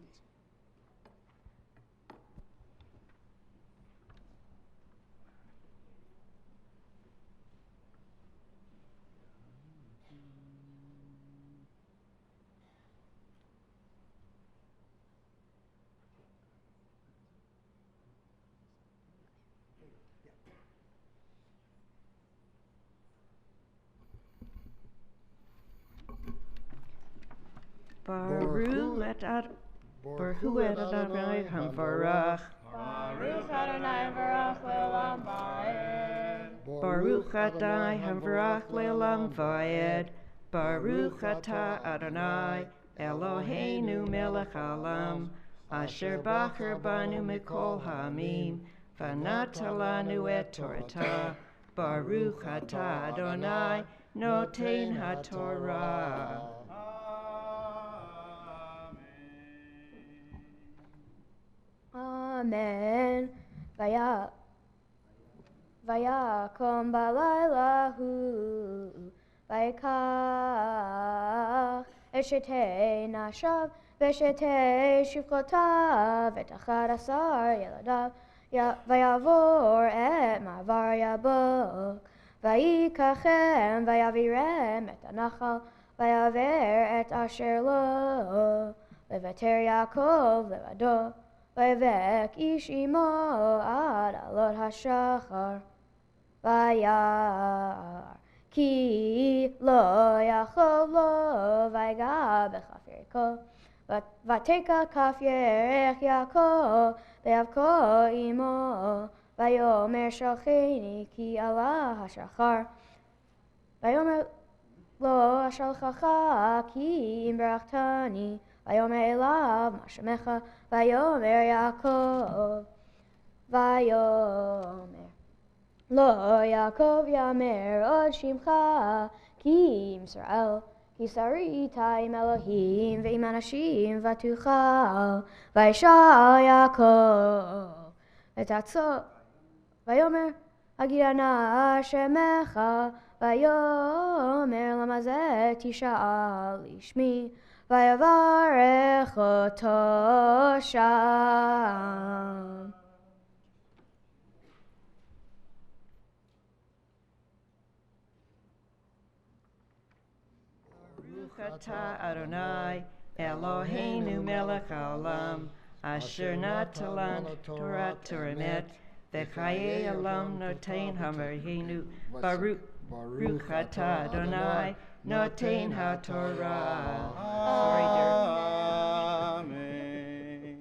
Baruch et Adonai Hamvarach. Baruch Adonai Varach Le'olam Va'ed. Baruch Adonai Hamvarach Le'olam Va'ed. Baruch atah Adonai Eloheinu melech haolam, asher bachar banu mikol ha'amim, v'nata lanu et Torah. Baruch atah Adonai noten haTorah. Amen. Vayakom balayla hu vayikach eshetei nashav veshetei shivchotav et achad asar yeladav vayavor et mavar yabok vayikachem vayavirem et anachal vayaver et asher lo levater Yaakov levado Vayvek ish imo ad alot hashachar vayar ki lo yachol lo vayga bechaf Yeriko vateka kaf yerech Yaakov vayavko imo vayomer shalcheni ki ala hashachar vayomer lo ashalchacha ki im barachtani ויאמר אליו מה שמך ויאמר יעקב ויאמר לא יעקב יאמר עוד שמך כי אם ישראל כי שרית עם אלוהים ועם אנשים ותוכל וישאל יעקב את עצמו ויאמר הגידה נא שמך ויאמר למה זה תשאל לשמי ויברך אותו שם. Baruch atah Adonai Eloheinu melech haolam asher natan Torah emet v'chayei olam noten hamarheinu Baruch atah Adonai noten haTorah. Sorry, dear. Amen.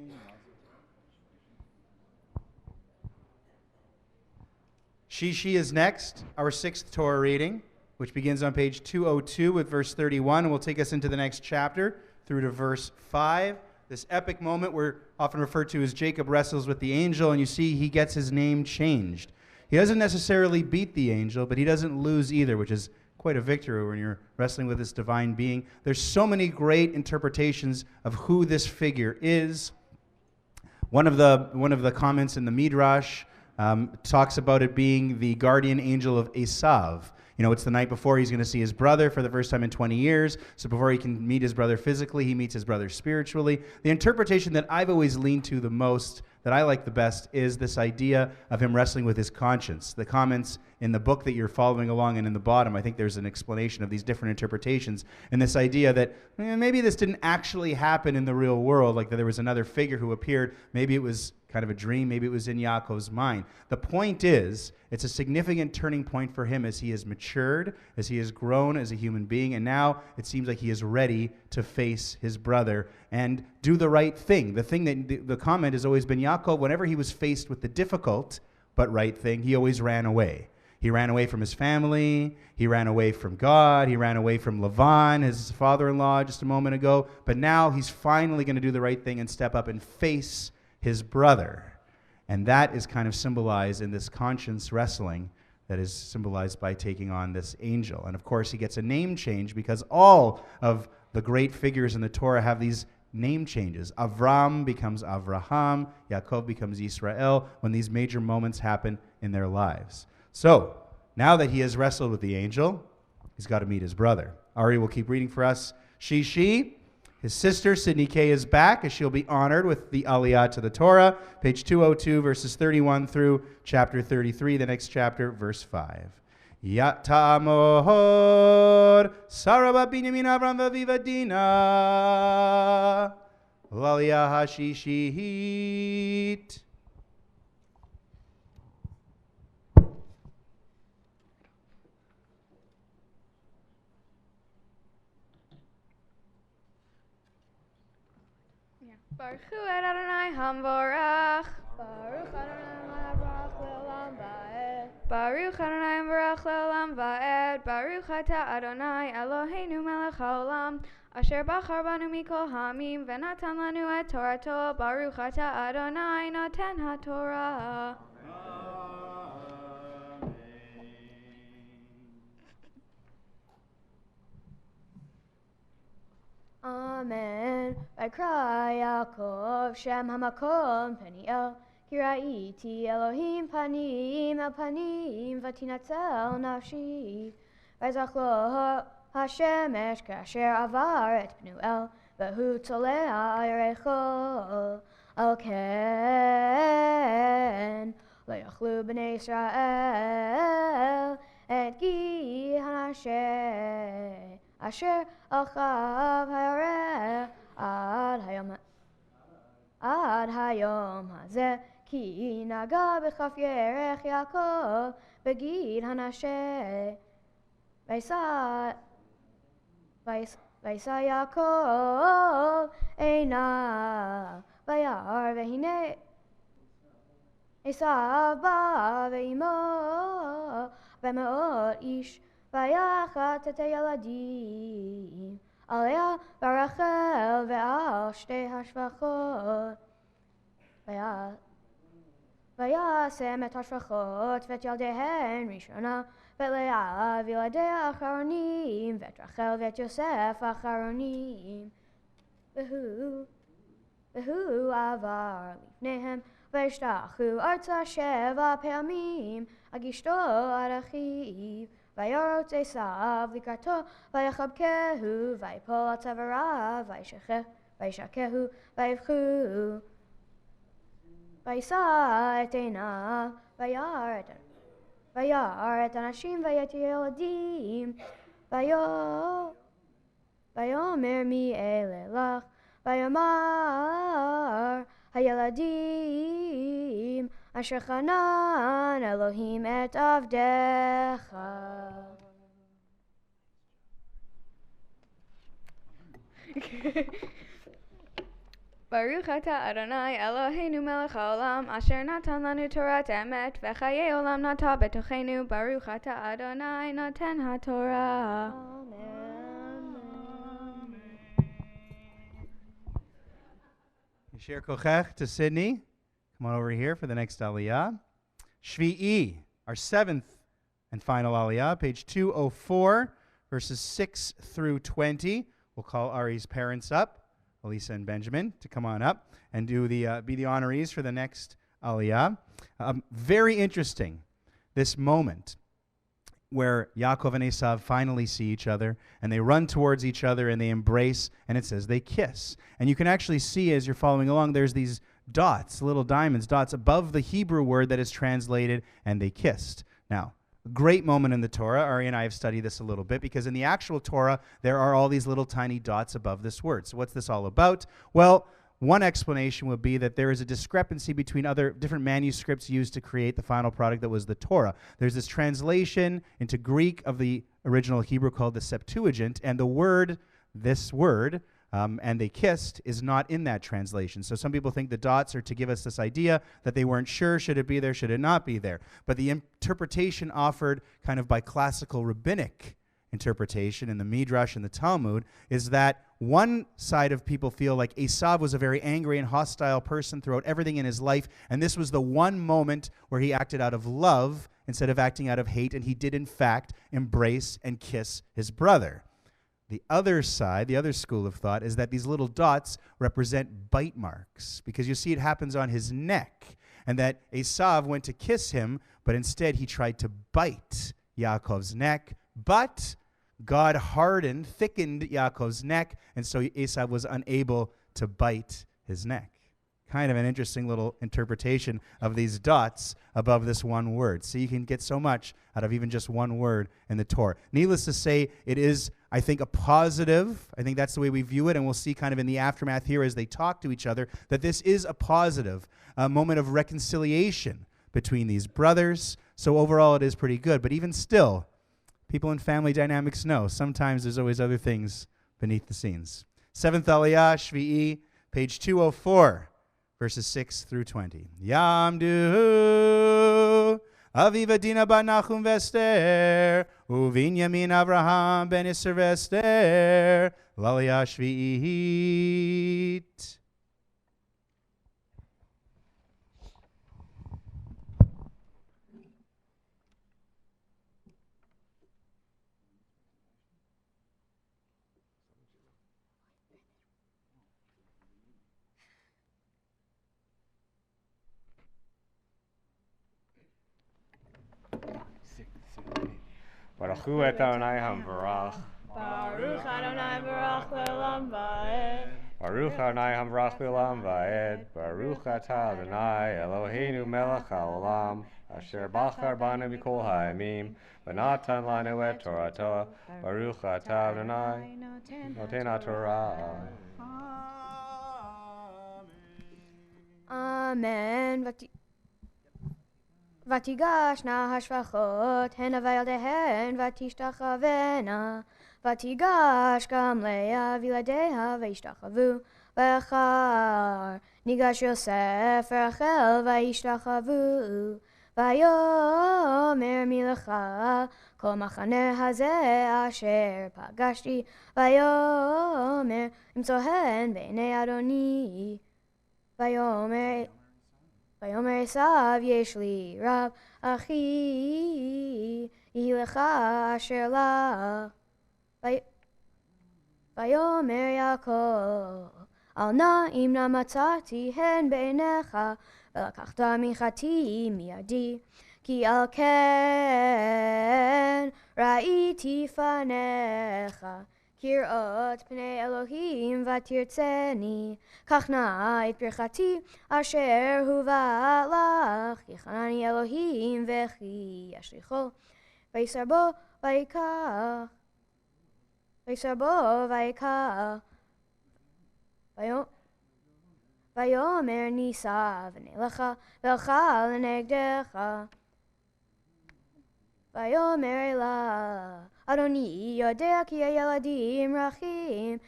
She is next, our sixth Torah reading, which begins on page 202 with verse 31, and will take us into the next chapter through to verse 5. This epic moment we're often referred to as Jacob wrestles with the angel, and you see he gets his name changed. He doesn't necessarily beat the angel, but he doesn't lose either, which is quite a victory when you're wrestling with this divine being. There's so many great interpretations of who this figure is. One of the comments in the Midrash talks about it being the guardian angel of Esav. You know, it's the night before he's going to see his brother for the first time in 20 years. So before he can meet his brother physically, he meets his brother spiritually. The interpretation that I've always leaned to the most, that I like the best, is this idea of him wrestling with his conscience. The comments in the book that you're following along and in the bottom, I think there's an explanation of these different interpretations. And this idea that maybe this didn't actually happen in the real world, like that there was another figure who appeared. Maybe it was kind of a dream. Maybe it was in Yaakov's mind. The point is, it's a significant turning point for him as he has matured, as he has grown as a human being, and now it seems like he is ready to face his brother and do the right thing. The thing that the comment has always been Yaakov, whenever he was faced with the difficult but right thing, he always ran away. He ran away from his family. He ran away from God. He ran away from Lavan, his father-in-law, just a moment ago. But now he's finally going to do the right thing and step up and face his brother. And that is kind of symbolized in this conscience wrestling that is symbolized by taking on this angel. And of course, he gets a name change because all of the great figures in the Torah have these name changes. Avram becomes Avraham. Yaakov becomes Israel when these major moments happen in their lives. So, now that he has wrestled with the angel, he's got to meet his brother. Ariel will keep reading for us. She. His sister, Sidney Kay, is back as she'll be honored with the Aliyah to the Torah, page 202, verses 31 through chapter 33, the next chapter, verse 5. Yatamor Saraba Binyamin Avram Vivadina Laliyah Hashishit. Baruch Hu Adonai Hamvorach. Baruch Adonai Hamvorach Le'olam Va'ed. Baruch Adonai Hamvorach Le'olam Va'ed. Baruch Atah Adonai Eloheinu Melech Haolam Asher Bachar Banu Mikol Hamim V'natan Lanu Et Torato. Baruch Atah Adonai Noten HaTorah. Amen. Vayikra Yaakov Shem Hamakom Peniel Ki Ra'iti Elohim Panim El Panim Vatinatzel Nafshi Vayizach Lo Hashemesh Kasher Avar Et Pnuel Vehu Tzolea Yerecho Al Ken Lo Yachlu B'nei Israel Et Gi Hanashe Asher Achav Hayareh Ad Hayom Hazeh Ki Naga B'chaf Yerech Yaakov Begid Hanashe Vaysa Yaakov Eina Vayar Vehine Esav Ba Ve'imo Ve'me'ot Ish Vayachat Et Yaladim על לאה ורחל ועל שתי השפחות. וישם את השפחות ואת ילדיהן ראשונה, ואת לאה וילדיה אחרונים, ואת רחל ואת יוסף אחרונים. והוא עבר לפניהם, וישתחו ארצה 7 פעמים, אשתו עד אחיו. וירוץ עשיו לקראתו, ויחבקהו, ויפול על צוואריו, וישקהו, ויבכו. וישא את עיניו, וירא את הנשים ואת ילדים, ויאמר מי אלה לך, ויאמר הילדים אשר חנן אלוהים את עבדך. ברוך אתה אדוני אלוהינו מלך העולם, אשר נתן לנו תורת אמת וחיי עולם נטע בתוכנו. ברוך אתה אדוני נותן התורה. Yashir Kochech to Sydney. Come on over here for the next Aliyah. Shvi'i, our 7th and final Aliyah, page 204, verses 6 through 20. We'll call Ari's parents up, Elisa and Benjamin, to come on up and do be the honorees for the next Aliyah. Very interesting, this moment where Yaakov and Esav finally see each other, and they run towards each other, and they embrace, and it says they kiss. And you can actually see, as you're following along, there's these dots, little diamonds, dots above the Hebrew word that is translated, and they kissed. Now, a great moment in the Torah. Ari and I have studied this a little bit, because in the actual Torah, there are all these little tiny dots above this word. So what's this all about? Well, one explanation would be that there is a discrepancy between other different manuscripts used to create the final product that was the Torah. There's this translation into Greek of the original Hebrew called the Septuagint, and the word, this word, and they kissed, is not in that translation. So some people think the dots are to give us this idea that they weren't sure, should it be there, should it not be there. But the interpretation offered kind of by classical rabbinic interpretation in the Midrash and the Talmud is that one side of people feel like Esav was a very angry and hostile person throughout everything in his life, and this was the one moment where he acted out of love instead of acting out of hate, and he did in fact embrace and kiss his brother. The other side, the other school of thought, is that these little dots represent bite marks, because you see it happens on his neck, and that Esav went to kiss him, but instead he tried to bite Yaakov's neck, but God thickened Yaakov's neck, and so Esav was unable to bite his neck. Kind of an interesting little interpretation of these dots above this one word. So you can get so much out of even just one word in the Torah. Needless to say, it is, I think, a positive. I think that's the way we view it, and we'll see kind of in the aftermath here as they talk to each other that this is a positive, a moment of reconciliation between these brothers. So overall, it is pretty good. But even still, people in family dynamics know sometimes there's always other things beneath the scenes. 7th Aliyah, Shvi'i, page 204, verses 6 through 20. Yamdu Aviva Dina bar Nachum v'Esther Uvinyamin Avraham ben Yisr v'Esther L'Aliyah Shvi'it. Baruch Hu Adonai Hamvarach. Baruch Adonai Barach Le'olam Va'ed. Baruch Adonai Hamvarach Le'olam Va'ed. Baruch Atah Adonai Eloheinu Melech HaOlam. Asher Bachar Banu Mikol Ha'amim. V'natan Lanu Et Torato. Baruch Atah Adonai Noten HaTorah. Amen. ותיגש נא השפחות, הנה וילדיהן, ותשתחוונה. ותיגש גם לאה וילדיה, וישתחוו. ואחר ניגש יוסף ורחל, וישתחוו. ויאמר מי לך כל מחנה הזה אשר פגשתי, ויאמר אמצוא הן בעיני אדוני. ויאמר עשיו יש לי רב, אחי יהי לך אשר לך. ויאמר יעקב אל נא אם נא מצאתי הן בעיניך, ולקחת מחתי מידי, כי על כן ראיתי פניך כראות פני אלוהים ותרצני. קח נא את ברכתי אשר הובאה לך, כי חנני אלוהים וכי ישליכו. ויסר בו ויקח, ויאמר נישא ונלך והלכה לנגדך. ויאמר לה אדוני יודע כי הילדים רכים,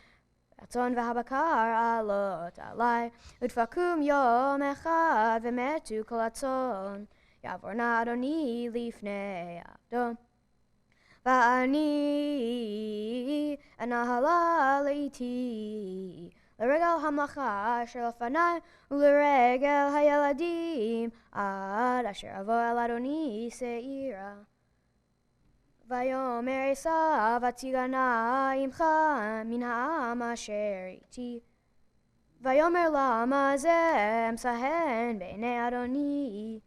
והצאן והבקר עלות עלי, ודפקום יום אחד ומתו כל הצאן. יעבור נא אדוני לפני עבדו, ואני אנהלה לאיתי לרגל המלאכה אשר לפני ולרגל הילדים, עד אשר אבוא אל אדוני שעירה. ויאמר עשיו הציגה נא עמך מן העם אשר איתי. ויאמר למה זה אמצאהן בעיני אדוני.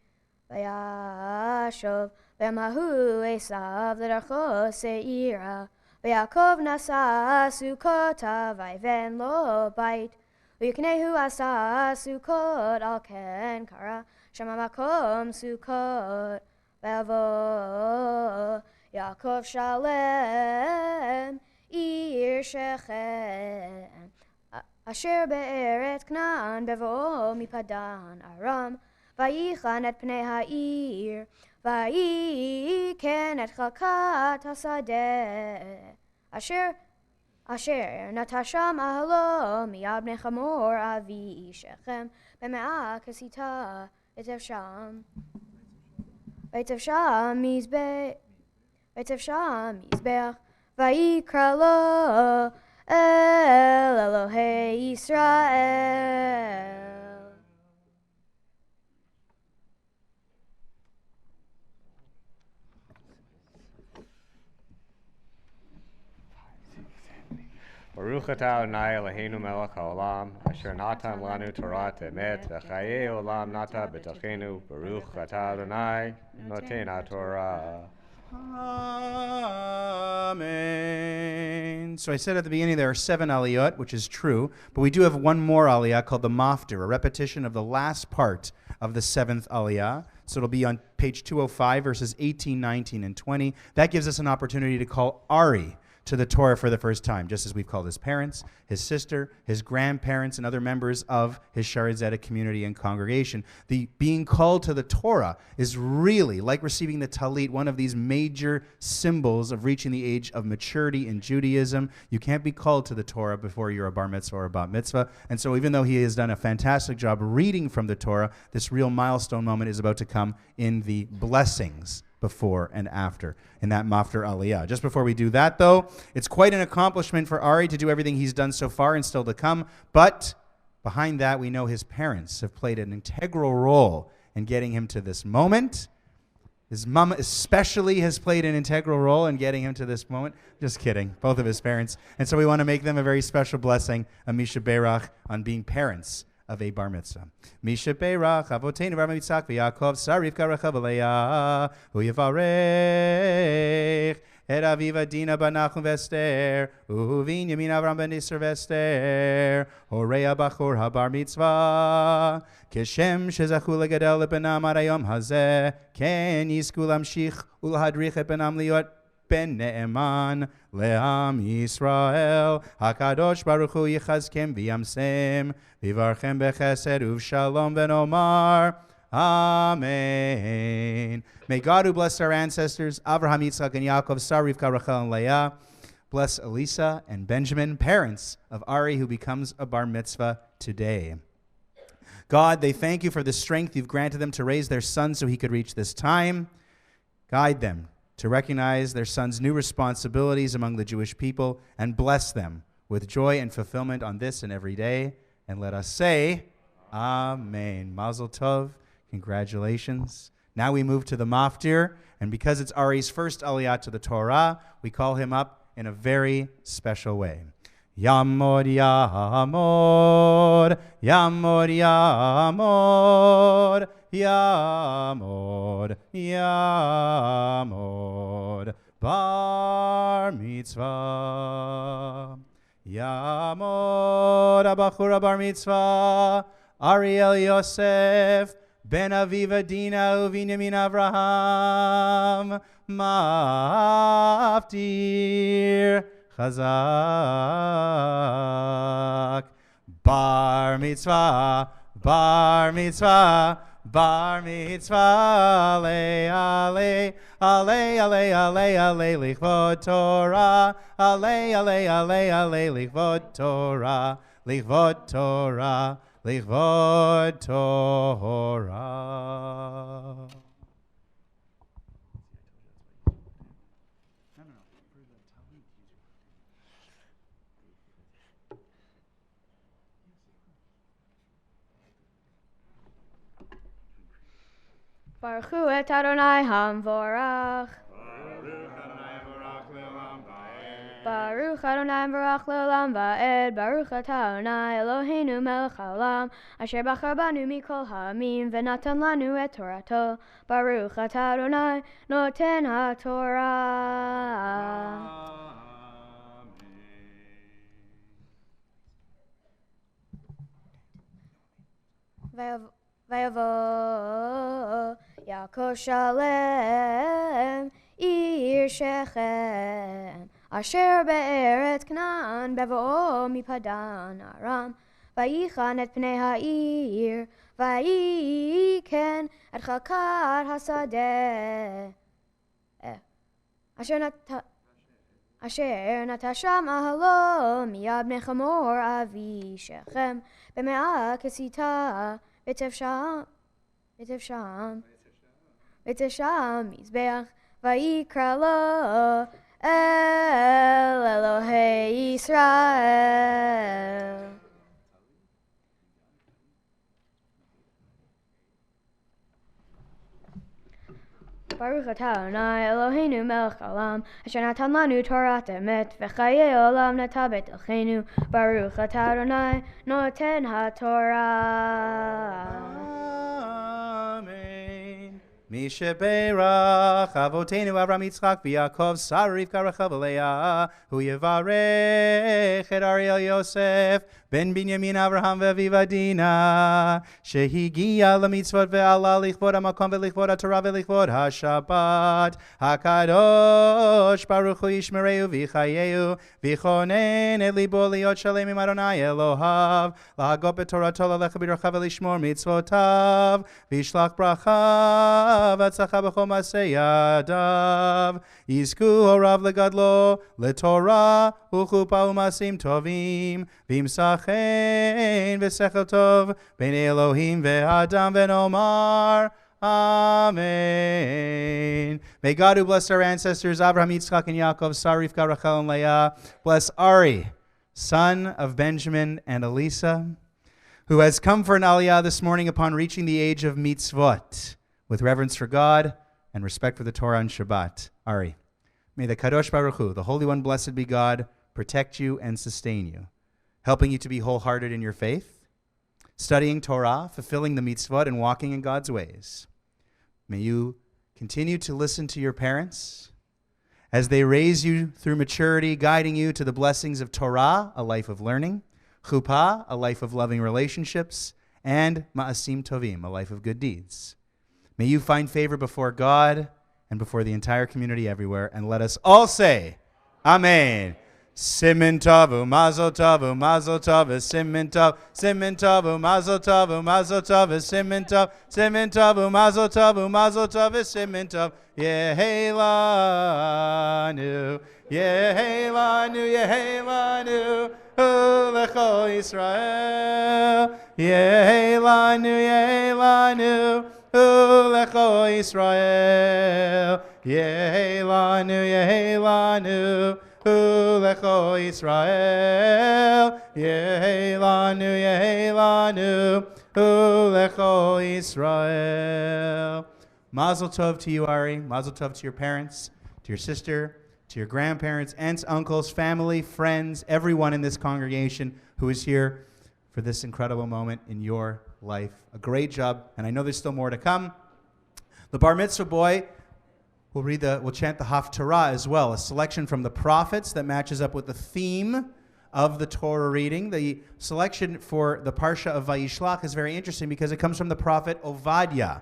וישוב וימהו עשיו לדרכו שעירה. ויעקב נשא סוכותיו ויבן לו בית, ויקנהו עשה סוכות, על כן קרא שם המקום סוכות. ויבוא יעקב שלם עיר שכם, אשר בארץ כנען בבואו מפדן ארם. ויחן את פני העיר, ויקן את חלקת השדה, אשר נטע שם אהלו מיד בני חמור אבי שכם, במאה כסיתה ויצב שם מזבח, ויקרא לו אל אלוהי ישראל. Baruch atah Adonai Eloheinu melech haolam, asher natan lanu Torat emet, v'chayei olam nata b'tochenu. Baruch atah Adonai noten haTorah. Amen. So I said at the beginning there are 7 aliyot, which is true, but we do have one more aliyah called the maftir, a repetition of the last part of the 7th aliyah. So it'll be on page 205, verses 18, 19, and 20. That gives us an opportunity to call Ari to the Torah for the first time, just as we've called his parents, his sister, his grandparents, and other members of his Shaarei Tzedek community and congregation. The being called to the Torah is really, like receiving the Talit, one of these major symbols of reaching the age of maturity in Judaism. You can't be called to the Torah before you're a bar mitzvah or a bat mitzvah. And so even though he has done a fantastic job reading from the Torah, this real milestone moment is about to come in the blessings before and after in that maftir aliyah. Just before we do that, though, it's quite an accomplishment for Ari to do everything he's done so far and still to come. But behind that, we know his parents have played an integral role in getting him to this moment. His mom especially has played an integral role in getting him to this moment. Just kidding, both of his parents. And so we want to make them a very special blessing, a Misha Berach, on being parents of a bar mitzvah. Misha Berach, Avoteinu Avraham Yitzchak v'Yaakov, Sar Rivka Rachel v'Leah, Hu Yivarech et Aviva Dina ben Nachum v'Esther, Uvin Yamin Avram ben Isser v'Esther, Horeya Bachor habar mitzvah, Keshem shezachu legadel lebenam ad hayom hazeh, ken yizku lamshich ulhadrich et benam liot ben Ne'eman le'am Yisrael. HaKadosh Baruch Hu yichazkem v'yamsem v'varchem b'chesed uv'shalom v'nomar Amen. May God, who blessed our ancestors, Avraham, Yitzchak, and Yaakov, Sar, Rivka, Rachel, and Leah, bless Elisa and Benjamin, parents of Ari, who becomes a bar mitzvah today. God, they thank you for the strength you've granted them to raise their son so he could reach this time. Guide them to recognize their son's new responsibilities among the Jewish people and bless them with joy and fulfillment on this and every day. And let us say, Amen. Mazel Tov. Congratulations. Now we move to the maftir, and because it's Ari's first aliyah to the Torah, we call him up in a very special way. Yamod, Yamod, Yamod, Yamod, Yamod, Yamod, Bar Mitzvah. Yamod, Abachura Bar Mitzvah, Ariel Yosef, Ben Aviva Dina Uvinyamin Avraham, Maftir, Chazak, Bar Mitzvah, Bar Mitzvah, Bar Mitzvah, Ale, Ale, Ale, Ale, Ale, Ale, Lichvod Torah, Ale, Ale, Ale, Ale, Lichvod Torah, Lichvod Torah, Lichvod Torah. Baruch Hu et Adonai Hamvorach. Baruch Adonai Barach Le'olam Va'ed. Baruch Atah Adonai Eloheinu Melech Haolam, Asher Bachar Banu Mikol Ha'amim V'natan Lanu Et Torato. Baruch Atah Adonai Noten HaTorah. Vayavo Yaakov Shalem Ir Shechem Asher be'eretz Canaan Bevo'o mipadan Aram Vayichan et pnei ha'ir Vayiken et chalkat hasadeh Asher natasham ahalo miyad mechamor avi Shechem B'me'ah kesita V'tevsham Mizbeach Vayikra lo El Elohei Yisrael. Baruch atah Adonai Eloheinu melech haolam, asher natan lanu Torat emet, v'chayei olam nata b'telchenu. Baruch atah Adonai noten haTorah. Amen. Misheberach Avotenu Avram Yitzchak v'Yaakov Sar Rivka Rechav Leah Hu Yevarech et Ariel Yosef Ben Binyamin Avraham ve'Aviva Dina Shehigia lemitzvot ve'ala lichvod hamakom ve'lichvod haTorah ve'lichvod haShabbat HaKadosh Baruch Hu Yishmereu v'Chayeu v'Chonen et libo liot shalem im Adonai Elohav Lahagop b'Torato lalecha b'derchav ve'lishmor mitzvotav v'yishlach bracha V'atzacha b'chol ma'aseh yadav Yizku horav legadlo leTorah u'chupa u'masim tovim v'imsachen v'sechel tov b'nei Elohim ve'adam v'nomar Amen. May God, who blessed our ancestors Abraham, Yitzchak, and Yaakov, Sarah, Rivka, Rachel, and Leah, bless Ari, son of Benjamin and Elisa, who has come for an aliyah this morning upon reaching the age of mitzvot, with reverence for God and respect for the Torah and Shabbat. Ari, may the Kadosh Baruch Hu, the Holy One, blessed be God, protect you and sustain you, helping you to be wholehearted in your faith, studying Torah, fulfilling the mitzvot, and walking in God's ways. May you continue to listen to your parents as they raise you through maturity, guiding you to the blessings of Torah, a life of learning, Chuppah, a life of loving relationships, and Ma'asim Tovim, a life of good deeds. May you find favor before God and before the entire community everywhere. And let us all say, Amen. Simin tavu, mazel tavu, mazel tavu, simin tavu, mazel tavu, mazel tavu, simin tavu, mazel tavu, mazel tavu, simin tavu. Yehelanu, Yehelanu, Yehelanu, Ulecho Yisrael. Yehelanu, Ulecho Israel. Yehelanu, Ulecho Israel. Yehelanu, Ulecho Israel. Mazel tov to you, Ari. Mazel tov to your parents, to your sister, to your grandparents, aunts, uncles, family, friends, everyone in this congregation who is here for this incredible moment in your life. A great job, and I know there's still more to come. The bar mitzvah boy will chant the Haftarah as well, a selection from the prophets that matches up with the theme of the Torah reading. The selection for the Parsha of Vayishlach is very interesting because it comes from the prophet Obadiah,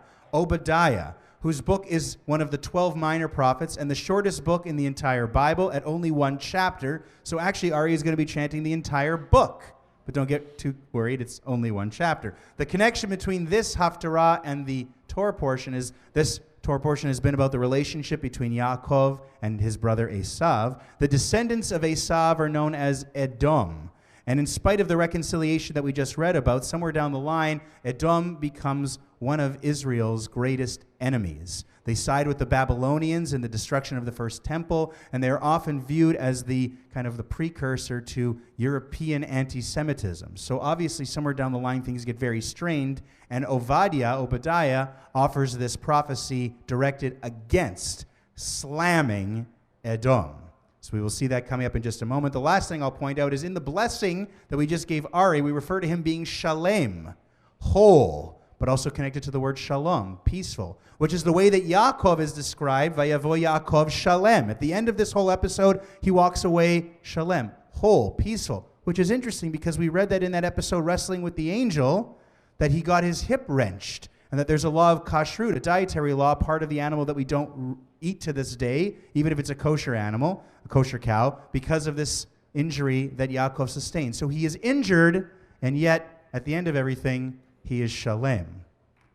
whose book is one of the 12 minor prophets and the shortest book in the entire Bible at only one chapter. So actually, Ari is going to be chanting the entire book. But don't get too worried, it's only one chapter. The connection between this Haftarah and the Torah portion is this Torah portion has been about the relationship between Yaakov and his brother Esav. The descendants of Esav are known as Edom. And in spite of the reconciliation that we just read about, somewhere down the line, Edom becomes one of Israel's greatest enemies. They side with the Babylonians in the destruction of the first temple, and they are often viewed as the kind of the precursor to European anti-Semitism. So obviously, somewhere down the line, things get very strained, and Obadiah, offers this prophecy directed against slamming Edom. So we will see that coming up in just a moment. The last thing I'll point out is in the blessing that we just gave Ari, we refer to him being shalem, whole, but also connected to the word shalom, peaceful, which is the way that Yaakov is described, Vayavo Yaakov shalem. At the end of this whole episode, he walks away shalem, whole, peaceful, which is interesting because we read that in that episode, Wrestling with the Angel, that he got his hip wrenched, and that there's a law of kashrut, a dietary law, part of the animal that we don't eat to this day, even if it's a kosher animal, a kosher cow, because of this injury that Yaakov sustained. So he is injured, and yet, at the end of everything, he is shalem.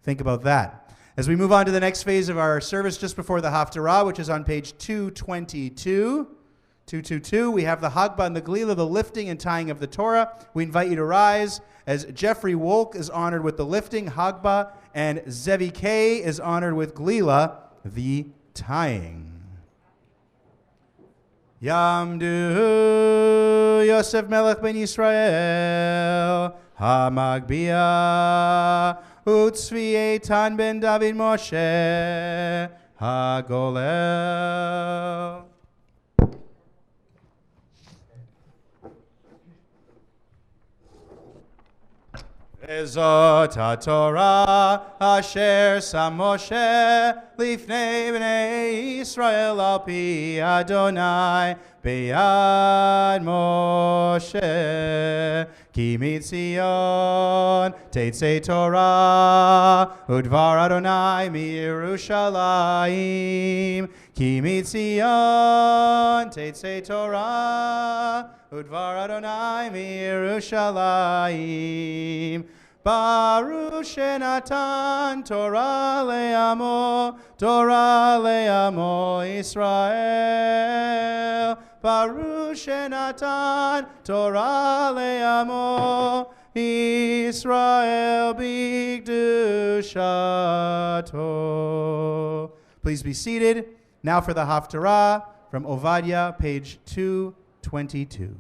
Think about that. As we move on to the next phase of our service just before the Haftarah, which is on page 222, we have the Hagbah and the Glila, the lifting and tying of the Torah. We invite you to rise as Jeffrey Wolk is honored with the lifting, Hagbah, and Zevi K is honored with Glila, the tying. Yamdu Yosef Melech ben Yisrael Hamagbia Utzvi Eitan ben David Moshe Hagolel. Ezot HaTorah Asher Sam Moshe Lifnei Bnei Yisrael Al Pi Adonai Beyad Moshe Ki Mitzion Teitzei Torah Udvar Adonai MiYerushalayim Ki Mitzion Teitzei Torah Udvar Adonai MiYerushalayim Baruch Shenatan Torah le'amo Israel. Baruch Shenatan Torah le'amo Israel b'kedushato. Please be seated. Now for the Haftarah from Obadiah, page 222.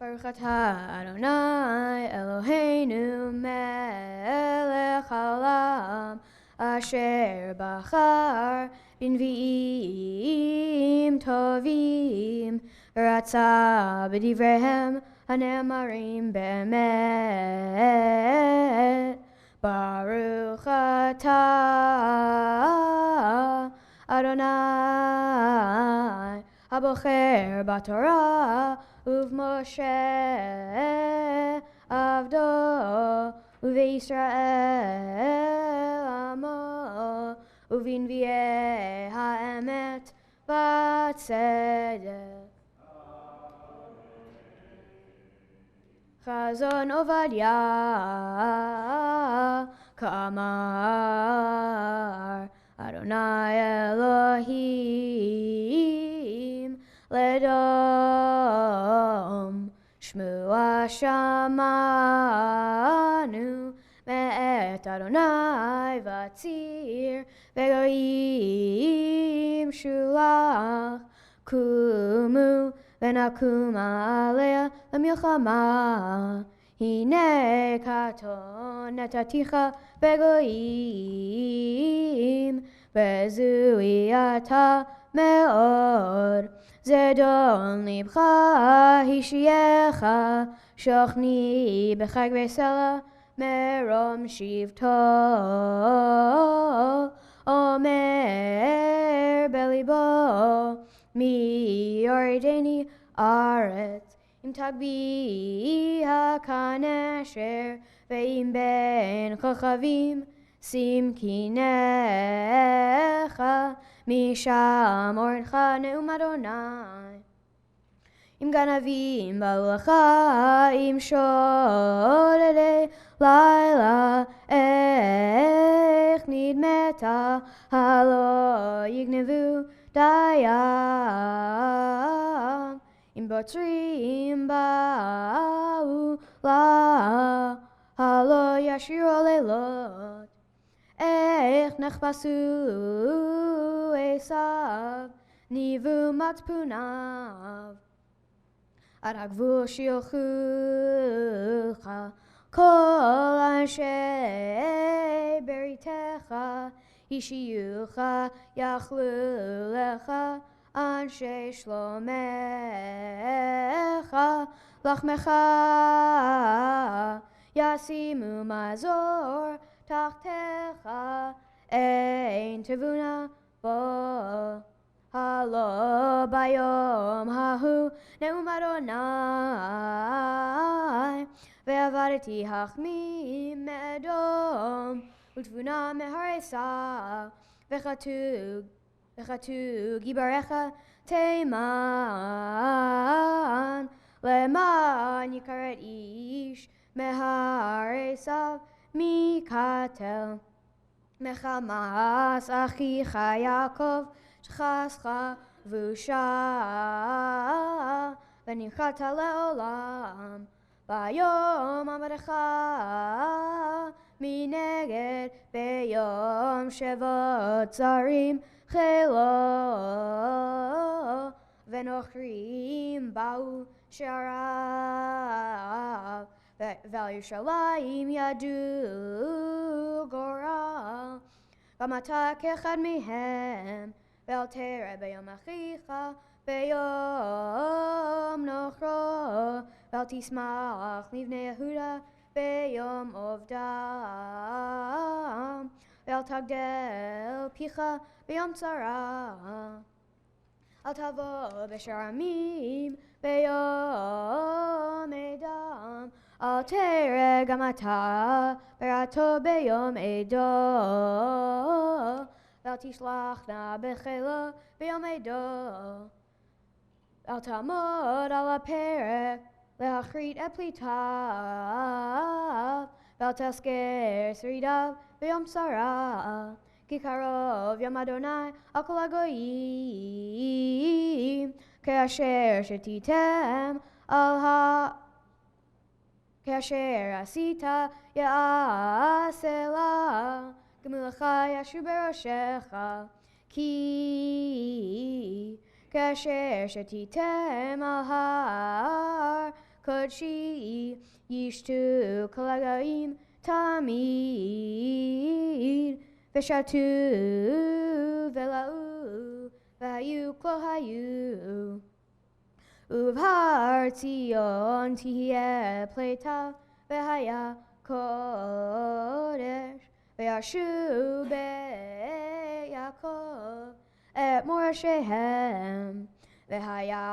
Baruch atah Adonai Eloheinu melech haolam asher bachar b'nvi'im tovim ratza b'divrehem hane'amarim be'emet. Baruch atah Adonai Abocher b'Torah Uv Moshe Avdo Uve'Yisrael Amo Uvinvi'eh ha'emet v'tzedek. Chazon Ovadia Ka'amar Adonai Elohim Ledom Shmua shamanu me'et Adonai vatzir ve'goyim shulach kumu ve'nakum alea lemilchama hine katon netaticha ve'goyim ve'zui ata me'od Zedon libcha hishiecha shochni b'chag v'sela merom shivto omer belibo mi yorideni aretz im tagbi hakanesher ve'im ben chochavim sim kinecha Misham orcha neum Adonai Im ganavim balacha im sholele laila ech nidmeta halo yignevu dayam im botrim ba'u la halo yashiro leilot Ech nechpasu esav nivu matpunav ad hagvul shilchucha kol anshe beritecha ishiyucha yachlu lecha anshe shlomecha lachmecha yasimu mazor Tachtecha ein tevuna bo halo bayom hahu neum Adonai ve'avareti hachmi medom utvuna meharesa vechatu gibarecha teiman leman yikaret ish meharesav Mikatel Mechamas Achicha Yaakov Shchascha Vusha V'nichata le'olam Vayom Amadecha Mineged Beyom Shevot Zarim Chelo V'nochrim Ba'u Sharav Vayishlach yadu gora v'mata kechad mihem v'altera b'yom achicha b'yom nochro v'altismach livnei Yehuda b'yom ovdam v'altagdel picha b'yom tzara al tavo b'sharamim b'yom edam Al tere gamata berato beyom edo Val tishlach na bechela beyom edo Val tamod al perek leachrit eplita Val tasker sridav beyom sara Kikarov yom Adonai al kol hagoyim Ke'asher shetitem al ha Kasher asita ya'asela Gemulacha yashu beroshecha Ki Kasher shetitem al har Kodshi yishtu kol hagaim tamid V'shatu v'la'u v'hayu kol hayu Uvhar Tzion tihye pleta v'haya kodesh v'yashu be'Yakov et morashehem v'haya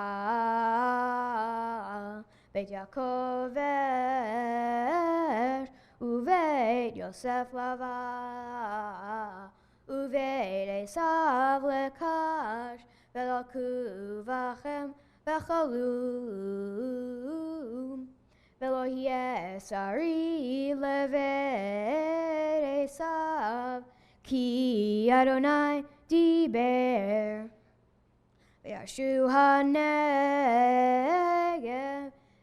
beit Yaakov esh uveit Yosef lava uveit Esav lekash v'laku v'chem v'chalum v'lo yesari levet Esav ki Adonai diber v'yashu ha'negev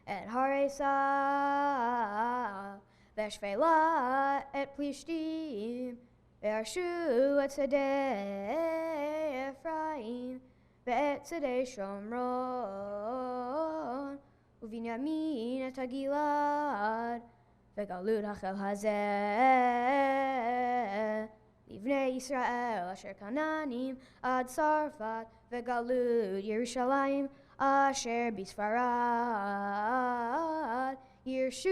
et har Esav, Veshvela et Plishtim, Ve'arshu et Tzedei Ephraim, Ve'et Tzedei Shomron, Uvinyamin et Gilad, Ve'galud hachel hazeh, Livnei Yisrael asher Kananim ad Sarfat, Ve'galud Yerushalayim asher Bisfarad, Yirshu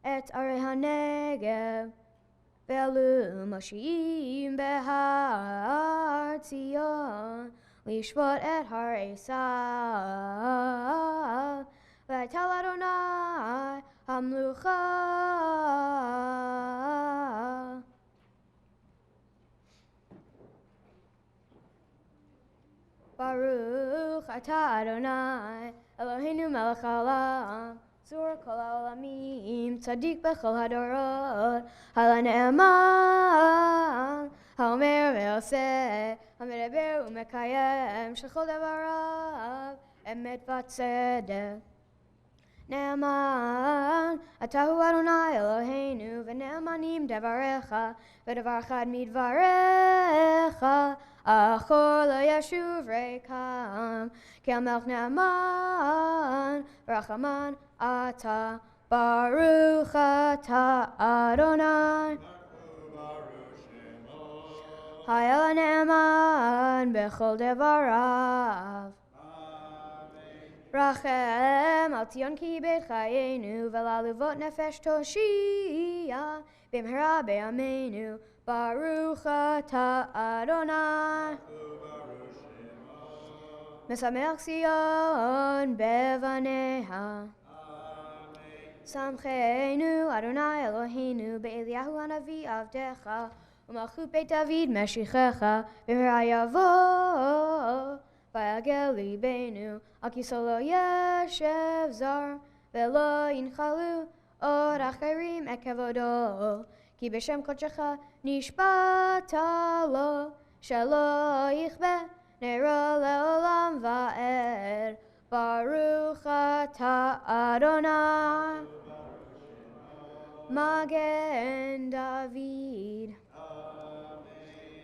et Arei HaNegev, Ve'alu Moshiim behar Tzion, Lishvot et har Esav, V'aytal Adonai hamlucha. Baruch atah Adonai, Eloheinu melech haolam, Zur kol ha'olamim, Tzadik bechol hadorot, Halane'eman, Haomer ve'oseh, Hamedeber u'mekayem, Shechol devarav, Emet v'tzedek. Ne'eman, Atahu Adonai Eloheinu, V'ne'emanim devarecha, V'devar chad midvarecha, Achor lo yashuv reikam, Ki hamelech ne'eman, V'rachaman ata, Baruch ata Adonai. Hayel ne'eman bechol devarav. Rachem al Tzion ki beit chayenu, V'laluvot nefesh toshia, B'mhera be'yameinu, Baruch ata Adonai. Mesamech Zion bevaneha. Samcheinu Adonai Eloheinu, Be'eliyahu hanavi avdecha, U'malchut beit David meshichecha, B'mhera yavo. Vayagel libenu, al kiso lo yeshev zar, ve'lo yinchalu od acherim et kevodo, ki b'shem kodshecha nishbata lo, shelo yichbe nero le'olam va'ed, Baruch ata Adonai. Magen David.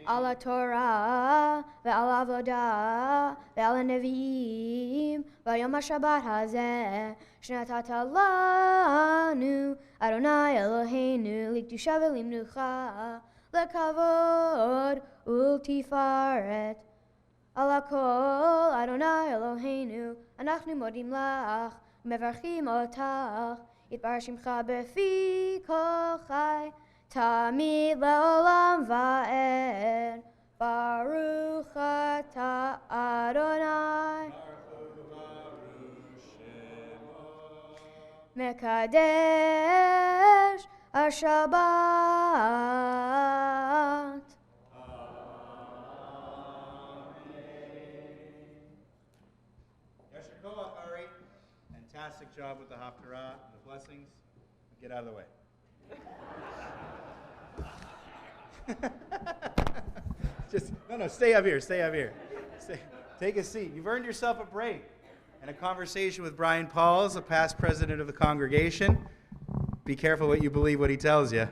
Ala Torah, ve'al avodah, ve'al nevi'im, v'yom ha'shabbat hazeh, shenatata lanu, Adonai Eloheinu, likdusha ve'limnucha, lekavod ultifaret. Ala kol Adonai Eloheinu, anachnu modim lach, mevarchim otach, yitbar shimcha befi kol chai, Tamid le'olam va'ed, Baruch ata Adonai. Mekadesh HaShabbat. Yasher koach, Ari. Fantastic job with the Haftarah and the blessings. Get out of the way. Stay up here. Take a seat. You've earned yourself a break and a conversation with Brian Pauls, a past president of the congregation. Be careful what you believe what he tells you.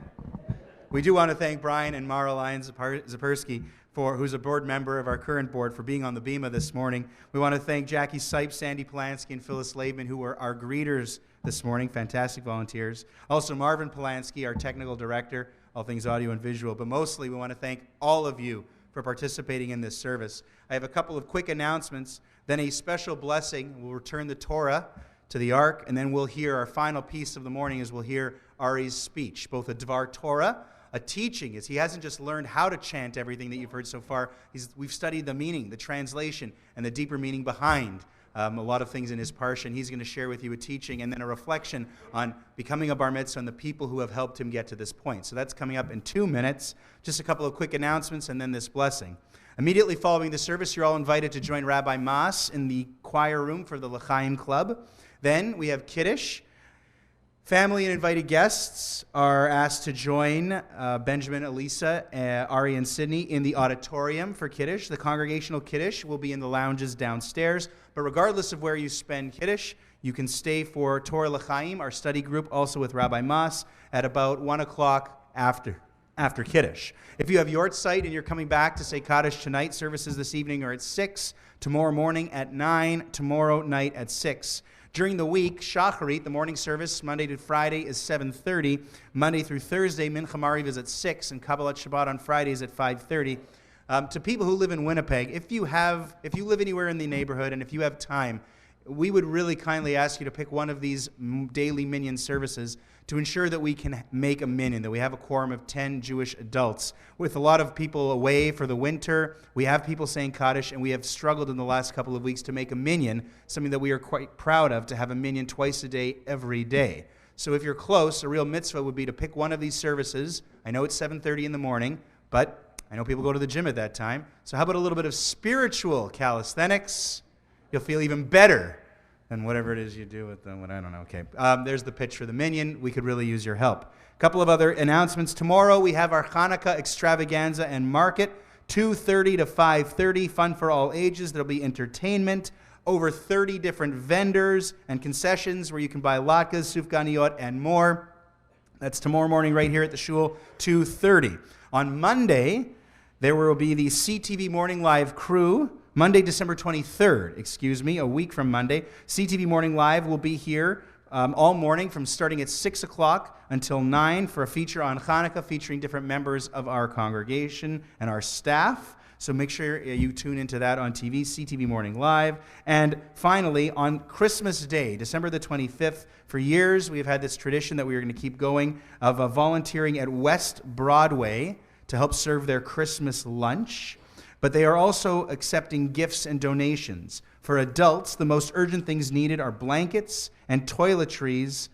We do want to thank Brian and Mara Lyons-Zapersky, who's a board member of our current board, for being on the bima this morning. We want to thank Jackie Sipes, Sandy Polanski, and Phyllis Laban, who were our greeters this morning. Fantastic volunteers. Also Marvin Polanski, our technical director, all things audio and visual. But mostly we want to thank all of you for participating in this service. I have a couple of quick announcements, then a special blessing. We'll return the Torah to the Ark, and then we'll hear our final piece of the morning is we'll hear Ari's speech, both a Dvar Torah, a teaching, as he hasn't just learned how to chant everything that you've heard so far. We've studied the meaning, the translation, and the deeper meaning behind a lot of things in his parsha, and he's going to share with you a teaching and then a reflection on becoming a bar mitzvah and the people who have helped him get to this point. So that's coming up in 2 minutes. Just a couple of quick announcements and then this blessing. Immediately following the service, you're all invited to join Rabbi Mas in the choir room for the L'chaim Club. Then we have Kiddush. Family and invited guests are asked to join Benjamin, Elisa, Ari, and Sydney in the auditorium for Kiddush. The congregational Kiddush will be in the lounges downstairs. But regardless of where you spend Kiddush, you can stay for Torah L'Chaim, our study group, also with Rabbi Mas, at about 1 o'clock after Kiddush. If you have your site and you're coming back to say Kaddish tonight, services this evening are at 6, tomorrow morning at 9, tomorrow night at 6. During the week, Shacharit, the morning service, Monday to Friday, is 7:30. Monday through Thursday, Mincha Mariv is at 6, and Kabbalat Shabbat on Fridays at 5:30. To people who live in Winnipeg, if you live anywhere in the neighborhood and if you have time, we would really kindly ask you to pick one of these daily Minyan services to ensure that we can make a Minyan, that we have a quorum of 10 Jewish adults. With a lot of people away for the winter, we have people saying Kaddish, and we have struggled in the last couple of weeks to make a Minyan, something that we are quite proud of, to have a Minyan twice a day, every day. So if you're close, a real mitzvah would be to pick one of these services. I know it's 7:30 in the morning, but I know people go to the gym at that time. So how about a little bit of spiritual calisthenics? You'll feel even better than whatever it is you do with them. I don't know. Okay. There's the pitch for the Minyan. We could really use your help. A couple of other announcements. Tomorrow we have our Hanukkah extravaganza and market, 2:30 to 5:30, fun for all ages. There'll be entertainment, over 30 different vendors and concessions where you can buy latkes, sufganiyot, and more. That's tomorrow morning right here at the shul, 2:30. On Monday, there will be the CTV Morning Live crew. Monday, December 23rd, a week from Monday. CTV Morning Live will be here all morning from starting at 6 o'clock until 9 for a feature on Hanukkah featuring different members of our congregation and our staff. So make sure you tune into that on TV, CTV Morning Live. And finally, on Christmas Day, December the 25th, for years we have had this tradition that we are going to keep going of volunteering at West Broadway to help serve their Christmas lunch. But they are also accepting gifts and donations. For adults, the most urgent things needed are blankets and toiletries.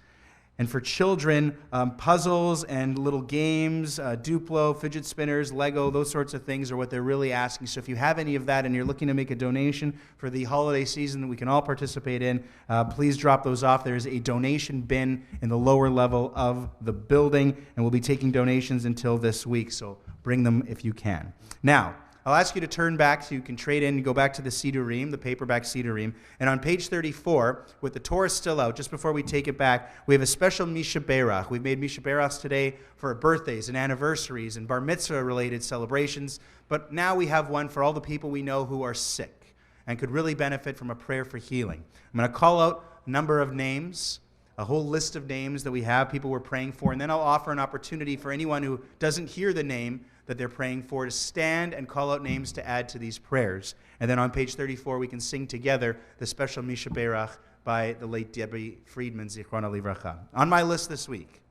And for children, puzzles and little games, Duplo, fidget spinners, Lego, those sorts of things are what they're really asking. So if you have any of that and you're looking to make a donation for the holiday season that we can all participate in, please drop those off. There is a donation bin in the lower level of the building, and we'll be taking donations until this week. So bring them if you can. Now, I'll ask you to turn back so you can trade in and go back to the Sidurim, the paperback Sidurim. And on page 34, with the Torah still out, just before we take it back, we have a special Misha Berach. We've made Misha Berachs today for birthdays and anniversaries and bar mitzvah-related celebrations. But now we have one for all the people we know who are sick and could really benefit from a prayer for healing. I'm going to call out a number of names, a whole list of names that we have, people we're praying for, and then I'll offer an opportunity for anyone who doesn't hear the name that they're praying for to stand and call out names to add to these prayers. And then on page 34, we can sing together the special Misha Berach by the late Debbie Friedman, Zichrona Livracha. On my list this week,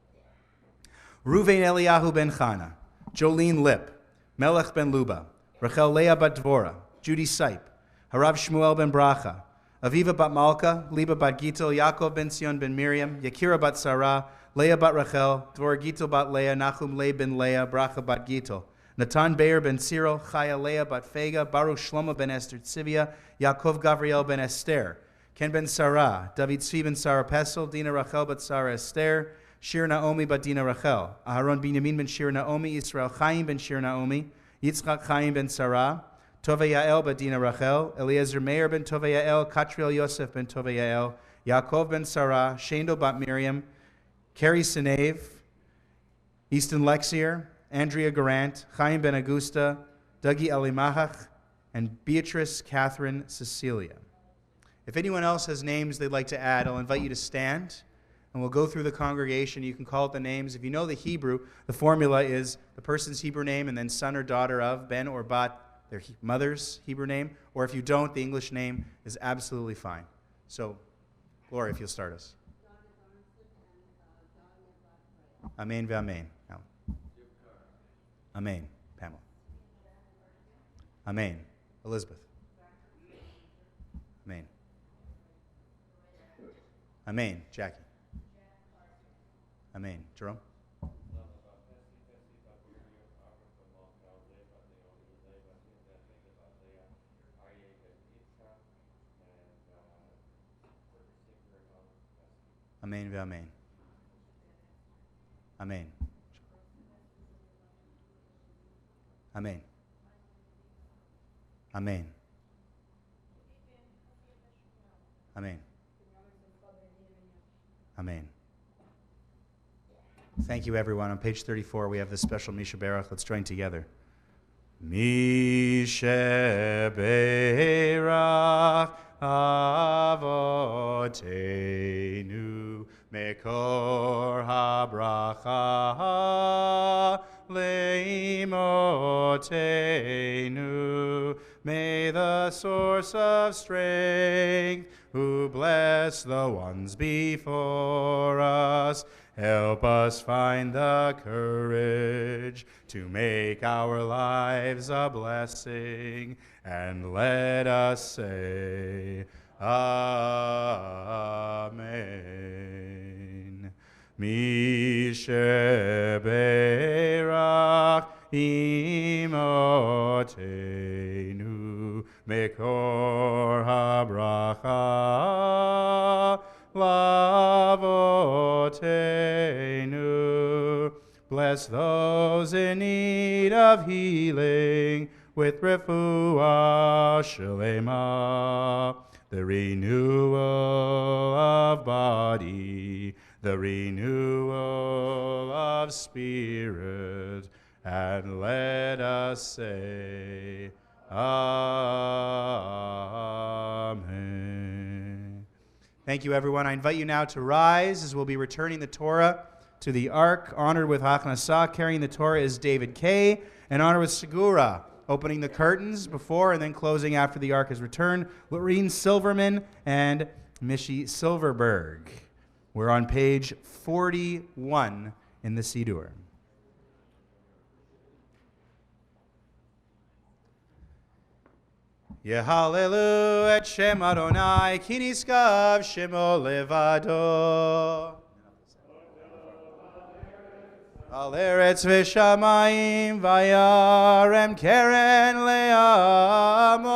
Ruvain Eliyahu ben Chana, Jolene Lip, Melech ben Luba, Rachel Leah bat Dvora, Judy Sipe, Harav Shmuel ben Bracha, Aviva bat Malka, Liba bat Gitel, Yaakov ben Sion ben Miriam, Yakira bat Sarah, Leah bat Rachel, Dvora Gitel bat Leah, Nachum Le ben Leah, Bracha bat Gitel, Natan Beir ben Cyril, Chaya Leah bat Fega, Baruch Shlomo ben Esther Tzivia, Yaakov Gavriel ben Esther, Ken ben Sarah, David Tzvi ben Sarah Pesel, Dina Rachel bat Sarah Esther, Shir Naomi bat Dina Rachel, Aharon Binyamin ben Shir Naomi, Israel Chaim ben Shir Naomi, Yitzchak Chaim ben Sarah, Tova Yael bat Dina Rachel, Eliezer Meir ben Tova Yael, Katriel Yosef ben Tova Yael, Yaakov ben Sarah, Shendel bat Miriam, Carrie Sinev, Easton Lexier, Andrea Garant, Chaim Ben Augusta, Dougie Elimachach, and Beatrice Catherine Cecilia. If anyone else has names they'd like to add, I'll invite you to stand, and we'll go through the congregation. You can call out the names. If you know the Hebrew, the formula is the person's Hebrew name and then son or daughter of, ben or bat, their mother's Hebrew name. Or if you don't, the English name is absolutely fine. So, Gloria, if you'll start us. Amen v'amen. Now. Amen. Pamela. Amen. Elizabeth. Amen. Amen. Jackie. Amen. Jerome. Amen v'amen. Amen. Amen. Amen. Amen. Amen. Thank you, everyone. On page 34, we have this special Misha Berach. Let's join together. Misha Berach Avotenu Mekor HaBracha Leimotenu. May the source of strength, who bless the ones before us, help us find the courage to make our lives a blessing, and let us say, Amen. Mishe Berach Imotenu Mekor HaBracha Lavotenu. Bless those in need of healing with refuah shlema, the renewal of body, the renewal of spirit, and let us say, Amen. Thank you, everyone. I invite you now to rise as we'll be returning the Torah to the Ark. Honored with Hachnasah, carrying the Torah is David Kay, and honored with Segura, opening the curtains before and then closing after the Ark is returned, Lorene Silverman and Mishi Silverberg. We're on page 41 in the Siddur. Yehalelu et Shem Adonai, ki niskav Shemo levado. Al eretz v'shamayim vayarem keren le'amo.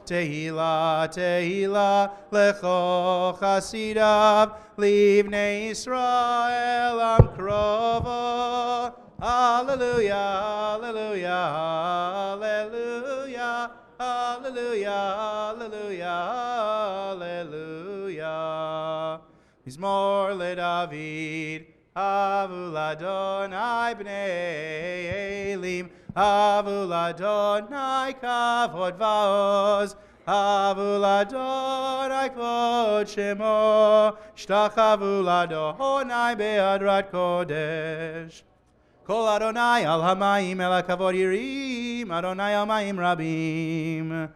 Tehila, tehila lecho chasidav livnei Yisrael am krovo. Hallelujah, hallelujah, hallelujah. Hallelujah, hallelujah, hallelujah. Mizmor leDavid, Havu l'Adonai bnei Elim, Havu l'Adonai kavod va'oz, Havu l'Adonai kvod shemo, Shtachavu l'Adonai be'adrat kodesh. Kol Adonai al hamayim el hakavod yirim, Adonai al mayim rabim.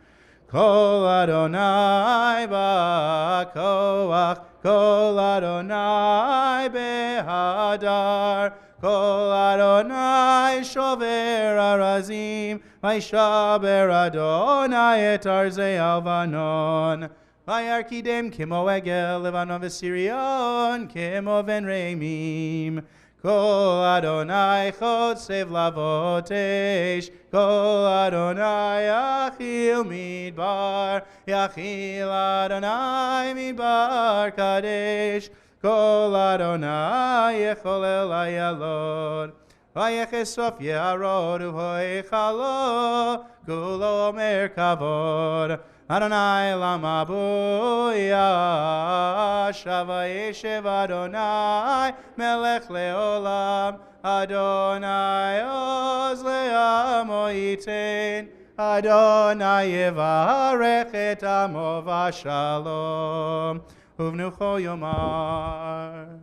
Kol Adonai ba'koach, Kol Adonai behadar, Kol Adonai shover arazim, Vaishaber Adonai et arzei alvanon. Vayarkidem kemo egel levanon v'sirion, kemo ven reimim. Kol Adonai chotsev lavotesh, Kol Adonai yachil midbar, Yachil Adonai midbar kadesh, Kol Adonai yecholel ayalod, Vayechesof yarod uhoichalo, Kulo omer kavod, Adonai lamabuya, Shava yeshev Adonai, Melech leolam, Adonai oz le'amo yitein, Adonai yevarech et amo v'shalom, uvnucho yomar.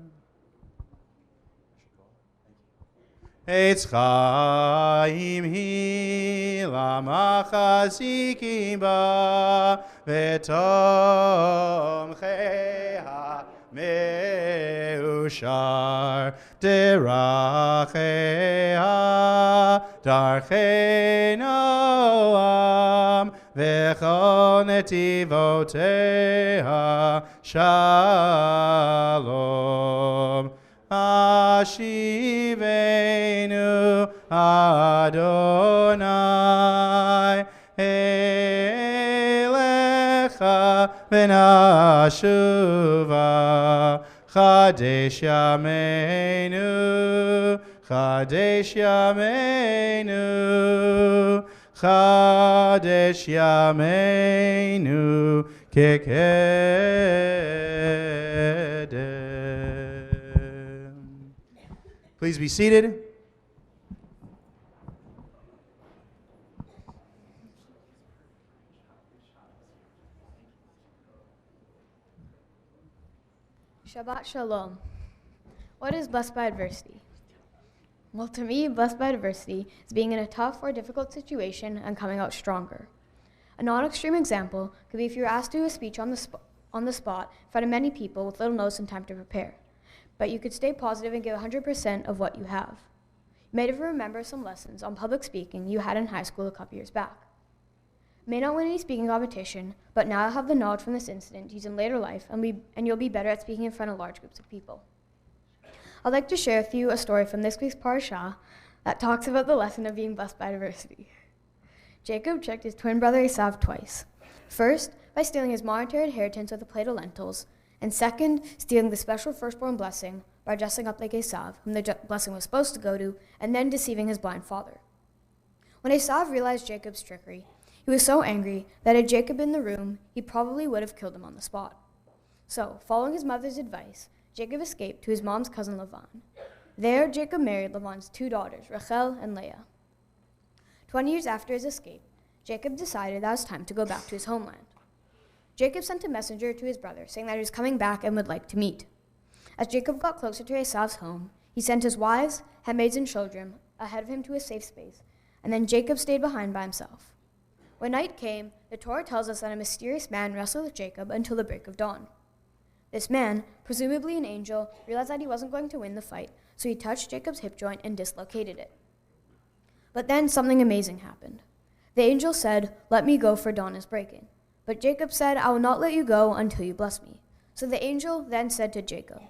Eitz chaim hi lamachazikim ba v'tomchei ha-meushar derachei ha-darchei noam v'chol netivotei ha-shalom. Ashivenu Adonai Elecha v'nashuva Chadesh Yameinu, Chadesh Yameinu, Chadesh Yameinu, Kekedem. Please be seated. Shabbat Shalom. What is blessed by adversity? Well, to me, blessed by adversity is being in a tough or difficult situation and coming out stronger. A non-extreme example could be if you were asked to do a speech on the spot in front of many people with little notice and time to prepare. But you could stay positive and give 100% of what you have. You may even remember some lessons on public speaking you had in high school a couple years back. You may not win any speaking competition, but now you'll have the knowledge from this incident used in later life, and you'll be better at speaking in front of large groups of people. I'd like to share with you a story from this week's parashah that talks about the lesson of being blessed by adversity. Jacob tricked his twin brother Esav twice. First, by stealing his monetary inheritance with a plate of lentils, and second, stealing the special firstborn blessing by dressing up like Esav, whom the blessing was supposed to go to, and then deceiving his blind father. When Esav realized Jacob's trickery, he was so angry that had Jacob been in the room, he probably would have killed him on the spot. So, following his mother's advice, Jacob escaped to his mom's cousin Lavan. There, Jacob married Lavan's two daughters, Rachel and Leah. 20 years after his escape, Jacob decided that it was time to go back to his homeland. Jacob sent a messenger to his brother saying that he was coming back and would like to meet. As Jacob got closer to Esav's home, he sent his wives, handmaids, and children ahead of him to a safe space, and then Jacob stayed behind by himself. When night came, the Torah tells us that a mysterious man wrestled with Jacob until the break of dawn. This man, presumably an angel, realized that he wasn't going to win the fight, so he touched Jacob's hip joint and dislocated it. But then something amazing happened. The angel said, "Let me go, for dawn is breaking." But Jacob said, "I will not let you go until you bless me." So the angel then said to Jacob,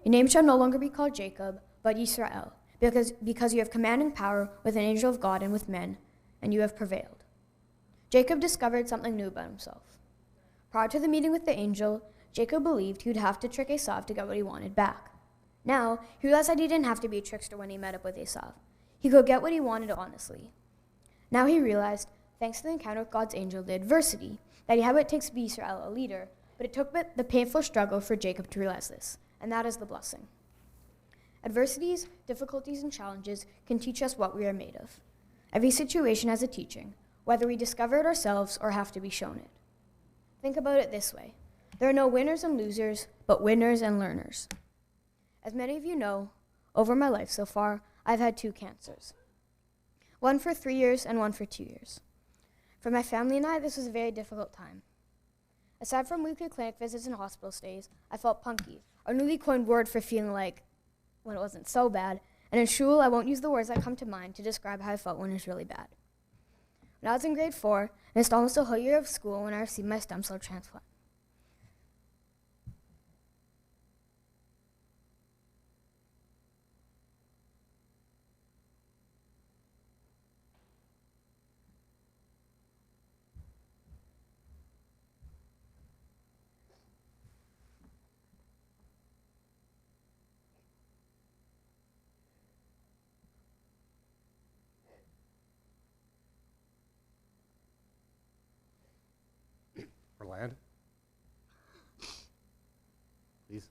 "Your name shall no longer be called Jacob, but Yisrael, because you have commanding power with an angel of God and with men, and you have prevailed." Jacob discovered something new about himself. Prior to the meeting with the angel, Jacob believed he would have to trick Esav to get what he wanted back. Now, he realized that he didn't have to be a trickster when he met up with Esav. He could get what he wanted honestly. Now he realized, thanks to the encounter with God's angel, the adversity, that he had what it takes to be Israel, a leader, but it took the painful struggle for Jacob to realize this, and that is the blessing. Adversities, difficulties, and challenges can teach us what we are made of. Every situation has a teaching, whether we discover it ourselves or have to be shown it. Think about it this way. There are no winners and losers, but winners and learners. As many of you know, over my life so far, I've had 2 cancers. One for 3 years and one for 2 years. For my family and I, this was a very difficult time. Aside from weekly clinic visits and hospital stays, I felt punky, our newly coined word for feeling like when it wasn't so bad, and in shul, I won't use the words that come to mind to describe how I felt when it was really bad. When I was in grade 4, and it's almost a whole year of school when I received my stem cell transplant. Orlando? Please.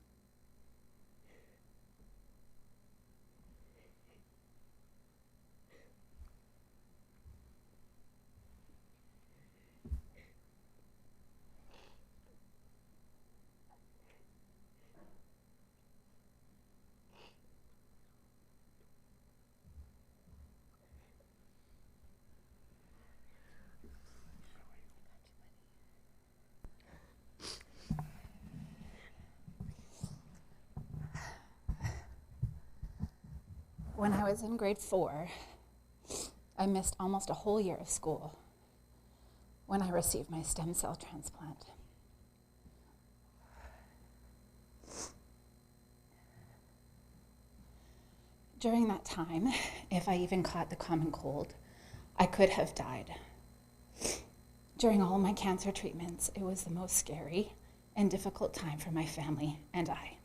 When I was in grade 4, I missed almost a whole year of school when I received my stem cell transplant. During that time, if I even caught the common cold, I could have died. During all my cancer treatments, it was the most scary and difficult time for my family and I.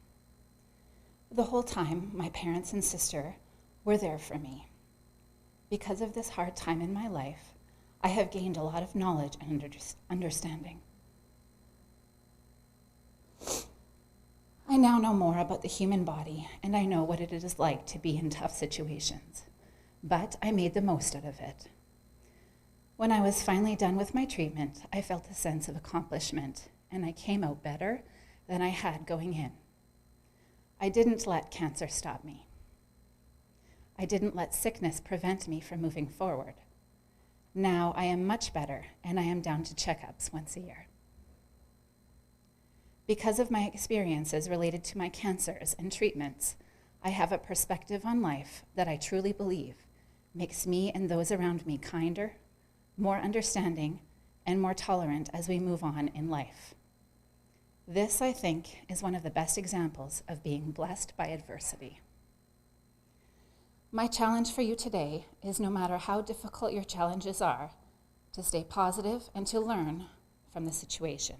The whole time, my parents and sister were there for me. Because of this hard time in my life, I have gained a lot of knowledge and understanding. I now know more about the human body, and I know what it is like to be in tough situations. But I made the most out of it. When I was finally done with my treatment, I felt a sense of accomplishment, and I came out better than I had going in. I didn't let cancer stop me. I didn't let sickness prevent me from moving forward. Now I am much better, and I am down to checkups once a year. Because of my experiences related to my cancers and treatments, I have a perspective on life that I truly believe makes me and those around me kinder, more understanding, and more tolerant as we move on in life. This, I think, is one of the best examples of being blessed by adversity. My challenge for you today is, no matter how difficult your challenges are, to stay positive and to learn from the situation.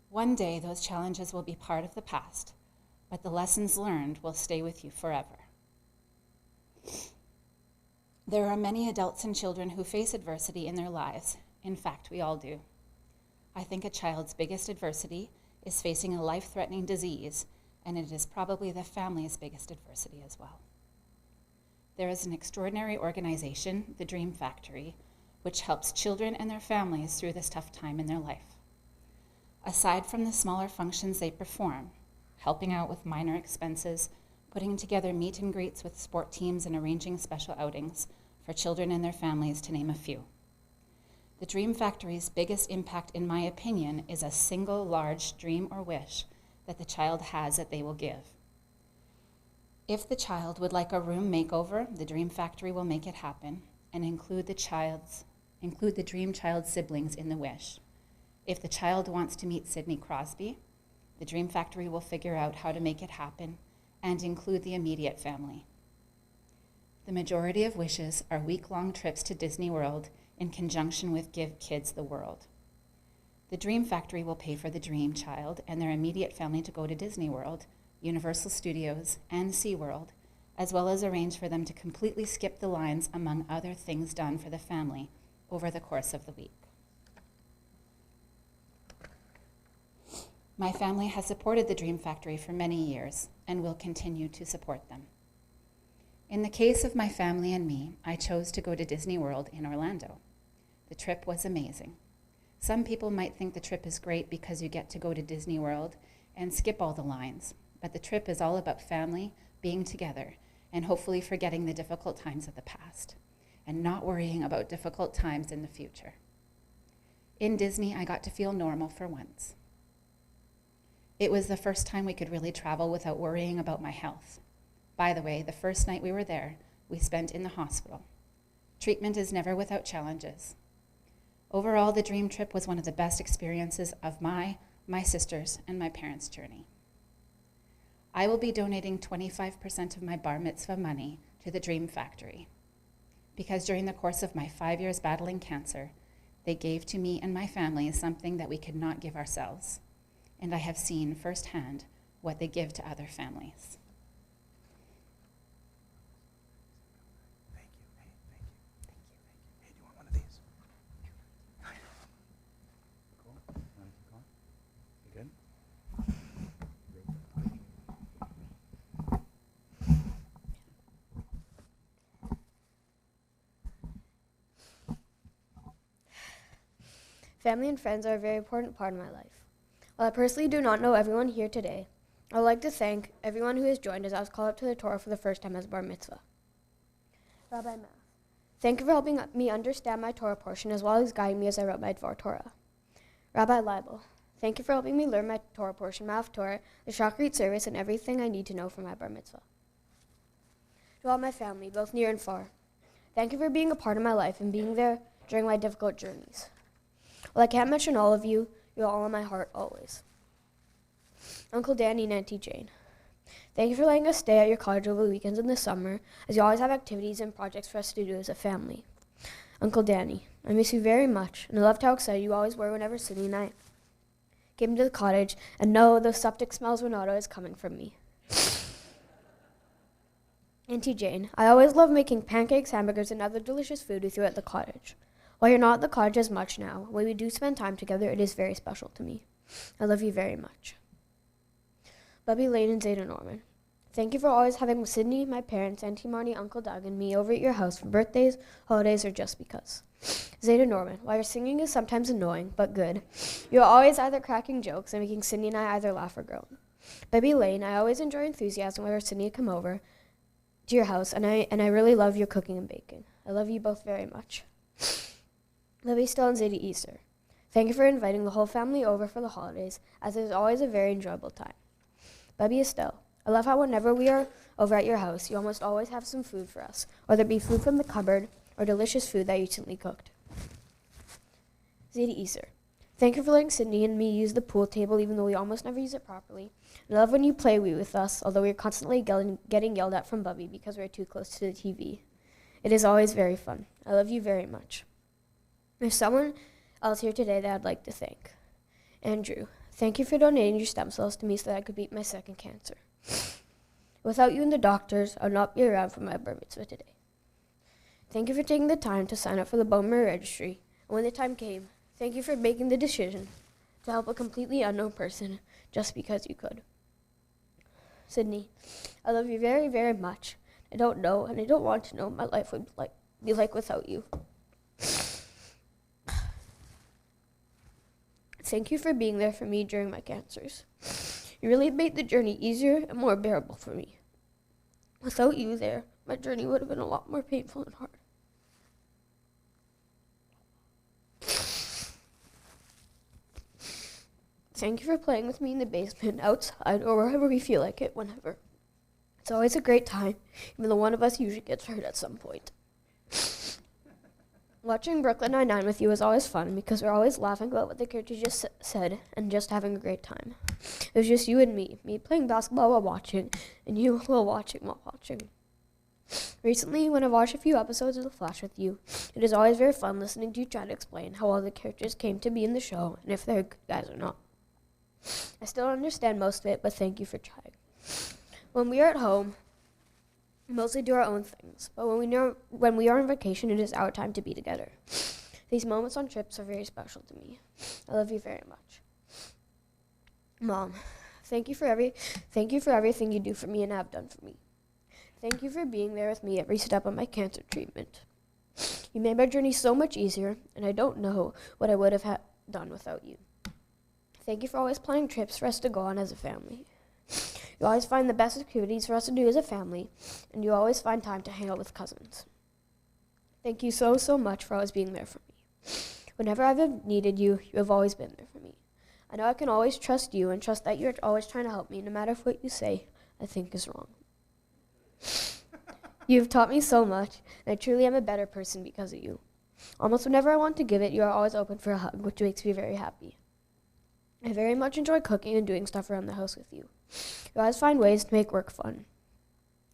One day, those challenges will be part of the past, but the lessons learned will stay with you forever. There are many adults and children who face adversity in their lives. In fact, we all do. I think a child's biggest adversity is facing a life-threatening disease, and it is probably the family's biggest adversity as well. There is an extraordinary organization, the Dream Factory, which helps children and their families through this tough time in their life. Aside from the smaller functions they perform, helping out with minor expenses, putting together meet and greets with sport teams, and arranging special outings for children and their families, to name a few. The Dream Factory's biggest impact, in my opinion, is a single large dream or wish that the child has that they will give. If the child would like a room makeover, the Dream Factory will make it happen and include the dream child's siblings in the wish. If the child wants to meet Sidney Crosby, the Dream Factory will figure out how to make it happen and include the immediate family. The majority of wishes are week-long trips to Disney World in conjunction with Give Kids the World. The Dream Factory will pay for the dream child and their immediate family to go to Disney World, Universal Studios, and SeaWorld, as well as arrange for them to completely skip the lines, among other things done for the family over the course of the week. My family has supported the Dream Factory for many years and will continue to support them. In the case of my family and me, I chose to go to Disney World in Orlando. The trip was amazing. Some people might think the trip is great because you get to go to Disney World and skip all the lines, but the trip is all about family being together and hopefully forgetting the difficult times of the past and not worrying about difficult times in the future. In Disney, I got to feel normal for once. It was the first time we could really travel without worrying about my health. By the way, the first night we were there, we spent in the hospital. Treatment is never without challenges. Overall, the dream trip was one of the best experiences of my sister's, and my parents' journey. I will be donating 25% of my bar mitzvah money to the Dream Factory, because during the course of my 5 years battling cancer, they gave to me and my family something that we could not give ourselves, and I have seen firsthand what they give to other families. Hey, do you want one of these? Cool. Want to keep going? You good? Family and friends are a very important part of my life. While I personally do not know everyone here today, I would like to thank everyone who has joined as I was called up to the Torah for the first time as bar mitzvah. Rabbi Math, thank you for helping me understand my Torah portion as well as guiding me as I wrote my Dvar Torah. Rabbi Leibel, thank you for helping me learn my Torah portion, my Torah, the Shachrit service, and everything I need to know for my bar mitzvah. To all my family, both near and far, thank you for being a part of my life and being there during my difficult journeys. While I can't mention all of you, you're all in my heart always. Uncle Danny and Auntie Jane, thank you for letting us stay at your cottage over the weekends in the summer, as you always have activities and projects for us to do as a family. Uncle Danny, I miss you very much, and I loved how excited you always were whenever Sydney and I came to the cottage, and no, those septic smells were not always coming from me. Auntie Jane, I always love making pancakes, hamburgers, and other delicious food with you at the cottage. While you're not at the cottage as much now, when we do spend time together, it is very special to me. I love you very much. Bubby Lane and Zeta Norman. Thank you for always having Sydney, my parents, Auntie Marnie, Uncle Doug, and me over at your house for birthdays, holidays, or just because. Zeta Norman, while your singing is sometimes annoying, but good, you're always either cracking jokes and making Sydney and I either laugh or groan. Bubby Lane, I always enjoy enthusiasm whenever Sydney come over to your house, and I really love your cooking and baking. I love you both very much. Libby Still and Zeta Easter. Thank you for inviting the whole family over for the holidays, as it is always a very enjoyable time. Bubby Estelle. I love how whenever we are over at your house, you almost always have some food for us, whether it be food from the cupboard or delicious food that you recently cooked. Zeta Easter. Thank you for letting Sydney and me use the pool table even though we almost never use it properly. I love when you play Wii with us, although we are constantly getting yelled at from Bubby because we're too close to the TV. It is always very fun. I love you very much. There's someone else here today that I'd like to thank. Andrew, thank you for donating your stem cells to me so that I could beat my second cancer. Without you and the doctors, I would not be around for my bar mitzvah today. Thank you for taking the time to sign up for the bone marrow registry. And when the time came, thank you for making the decision to help a completely unknown person just because you could. Sydney, I love you very, very much. I don't know, and I don't want to know what my life would be like without you. Thank you for being there for me during my cancers. You really made the journey easier and more bearable for me. Without you there, my journey would have been a lot more painful and hard. Thank you for playing with me in the basement, outside, or wherever we feel like it, whenever. It's always a great time, even though one of us usually gets hurt at some point. Watching Brooklyn Nine-Nine with you is always fun because we're always laughing about what the characters just said and just having a great time. It was just you and me playing basketball while watching, and you while watching. Recently, when I've watched a few episodes of The Flash with you, it is always very fun listening to you try to explain how all the characters came to be in the show and if they're good guys or not. I still don't understand most of it, but thank you for trying. When we are at home, we mostly do our own things, but when we are on vacation, it is our time to be together. These moments on trips are very special to me. I love you very much. Mom, thank you for everything you do for me and have done for me. Thank you for being there with me every step of my cancer treatment. You made my journey so much easier, and I don't know what I would have done without you. Thank you for always planning trips for us to go on as a family. You always find the best activities for us to do as a family, and you always find time to hang out with cousins. Thank you so, so much for always being there for me. Whenever I've needed you, you have always been there for me. I know I can always trust you and trust that you're always trying to help me, no matter what you say I think is wrong. You've taught me so much, and I truly am a better person because of you. Almost whenever I want to give it, you are always open for a hug, which makes me very happy. I very much enjoy cooking and doing stuff around the house with you. You always find ways to make work fun.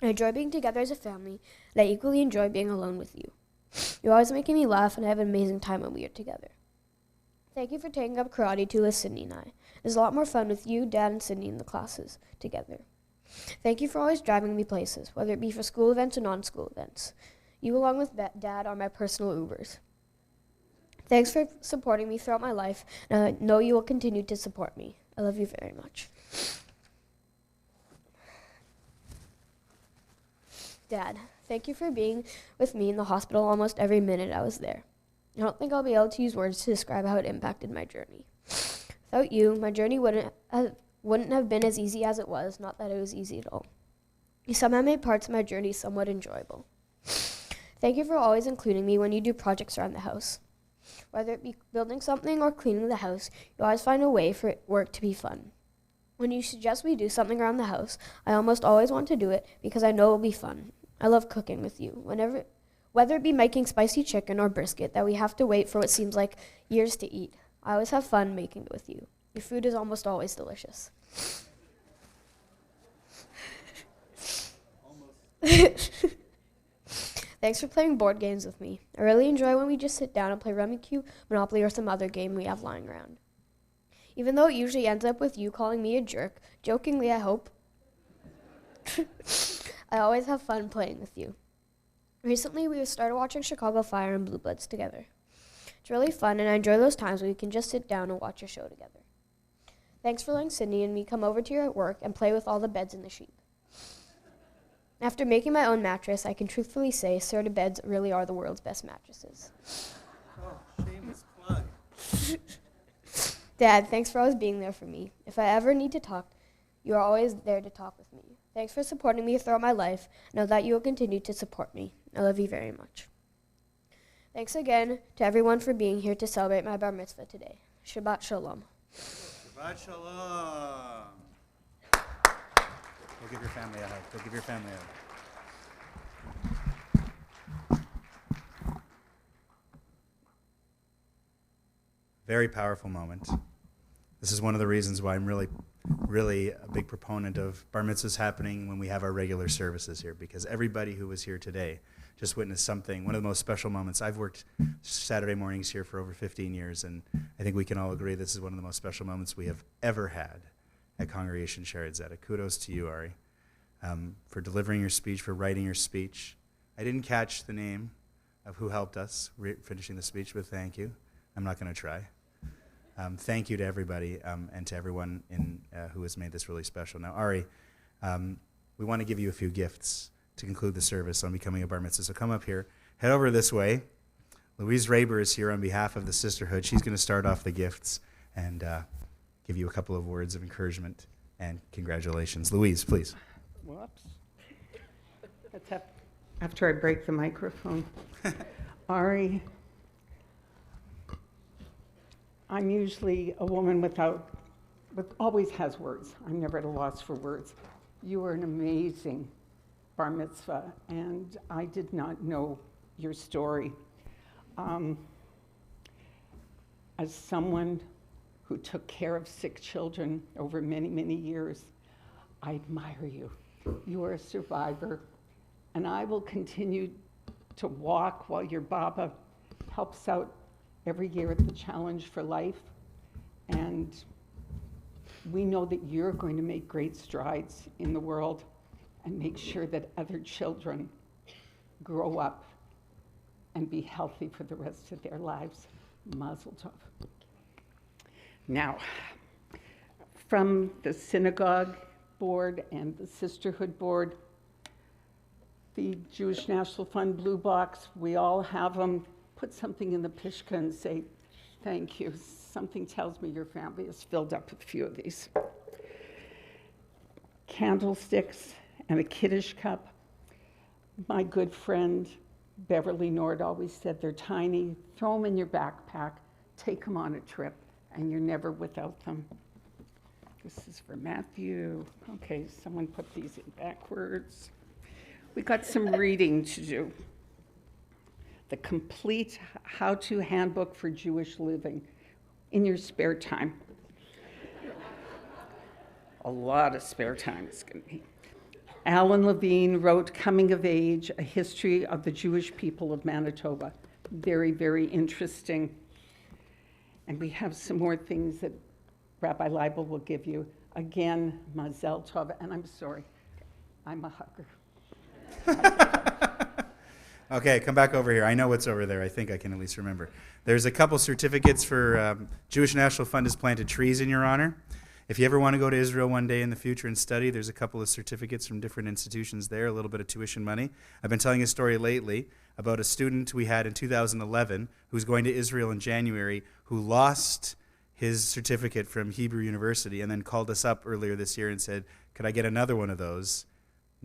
I enjoy being together as a family, and I equally enjoy being alone with you. You're always making me laugh, and I have an amazing time when we are together. Thank you for taking up karate too with Sydney and I. It's a lot more fun with you, Dad, and Sydney in the classes together. Thank you for always driving me places, whether it be for school events or non-school events. You, along with Dad, are my personal Ubers. Thanks for supporting me throughout my life, and I know you will continue to support me. I love you very much. Dad, thank you for being with me in the hospital almost every minute I was there. I don't think I'll be able to use words to describe how it impacted my journey. Without you, my journey wouldn't have been as easy as it was, not that it was easy at all. You somehow made parts of my journey somewhat enjoyable. Thank you for always including me when you do projects around the house. Whether it be building something or cleaning the house, you always find a way for work to be fun. When you suggest we do something around the house, I almost always want to do it because I know it will be fun. I love cooking with you. Whether it be making spicy chicken or brisket that we have to wait for what seems like years to eat, I always have fun making it with you. Your food is almost always delicious. Thanks for playing board games with me. I really enjoy when we just sit down and play Rummy Cube, Monopoly, or some other game we have lying around. Even though it usually ends up with you calling me a jerk, jokingly I hope, I always have fun playing with you. Recently, we started watching Chicago Fire and Blue Bloods together. It's really fun, and I enjoy those times when we can just sit down and watch a show together. Thanks for letting Sydney and me come over to your work and play with all the beds and the sheep. After making my own mattress, I can truthfully say Serta beds really are the world's best mattresses. Oh, shameless plug. Dad, thanks for always being there for me. If I ever need to talk, you are always there to talk with me. Thanks for supporting me throughout my life. Know that you will continue to support me. I love you very much. Thanks again to everyone for being here to celebrate my bar mitzvah today. Shabbat shalom. Shabbat shalom. Go give your family a hug. Go give your family a hug. Very powerful moment. This is one of the reasons why I'm really a big proponent of bar mitzvahs happening when we have our regular services here, because everybody who was here today just witnessed something, one of the most special moments. I've worked Saturday mornings here for over 15 years, and I think we can all agree this is one of the most special moments we have ever had at Congregation Sharet Zedek. Kudos to you, Ari, for delivering your speech, for writing your speech. I didn't catch the name of who helped us finishing the speech, but thank you. I'm not going to try. Thank you to everybody and to everyone who has made this really special. Now, Ari, we want to give you a few gifts to conclude the service on becoming a bar mitzvah. So come up here. Head over this way. Louise Raber is here on behalf of the sisterhood. She's going to start off the gifts and give you a couple of words of encouragement and congratulations. Louise, please. Whoops. That's after I break the microphone. Ari, I'm usually a woman with always has words. I'm never at a loss for words. You are an amazing bar mitzvah, and I did not know your story. As someone who took care of sick children over many, many years, I admire you. You are a survivor, and I will continue to walk while your Baba helps out every year at the Challenge for Life, and we know that you're going to make great strides in the world and make sure that other children grow up and be healthy for the rest of their lives. Mazel tov. Now, from the synagogue board and the sisterhood board, the Jewish National Fund Blue Box, we all have them. Put something in the pishka and say, thank you. Something tells me your family has filled up a few of these. Candlesticks and a Kiddush cup. My good friend Beverly Nord always said they're tiny. Throw them in your backpack, take them on a trip, and you're never without them. This is for Matthew. Okay, someone put these in backwards. We got some reading to do. The complete how-to handbook for Jewish living in your spare time. A lot of spare time is going to be. Alan Levine wrote Coming of Age, A History of the Jewish People of Manitoba. Very, very interesting. And we have some more things that Rabbi Leibel will give you. Again, Mazel Tov, and I'm sorry, I'm a hugger. Okay, come back over here. I know what's over there. I think I can at least remember. There's a couple certificates for Jewish National Fund has planted trees in your honor. If you ever want to go to Israel one day in the future and study, there's a couple of certificates from different institutions there, a little bit of tuition money. I've been telling a story lately about a student we had in 2011 who's going to Israel in January who lost his certificate from Hebrew University and then called us up earlier this year and said, could I get another one of those?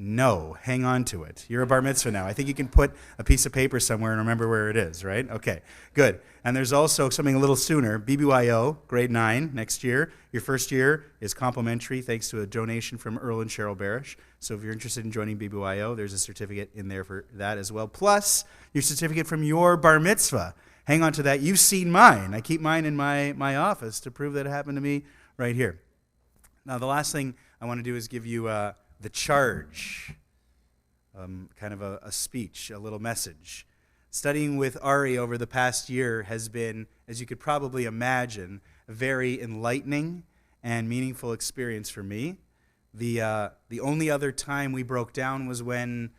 No, hang on to it. You're a bar mitzvah now. I think you can put a piece of paper somewhere and remember where it is, right? Okay, good. And there's also something a little sooner, BBYO, grade 9, next year. Your first year is complimentary thanks to a donation from Earl and Cheryl Barish. So if you're interested in joining BBYO, there's a certificate in there for that as well. Plus, your certificate from your bar mitzvah. Hang on to that. You've seen mine. I keep mine in my office to prove that it happened to me right here. Now, the last thing I want to do is give you the charge, kind of a speech, a little message. Studying with Ari over the past year has been, as you could probably imagine, a very enlightening and meaningful experience for me. The only other time we broke down was when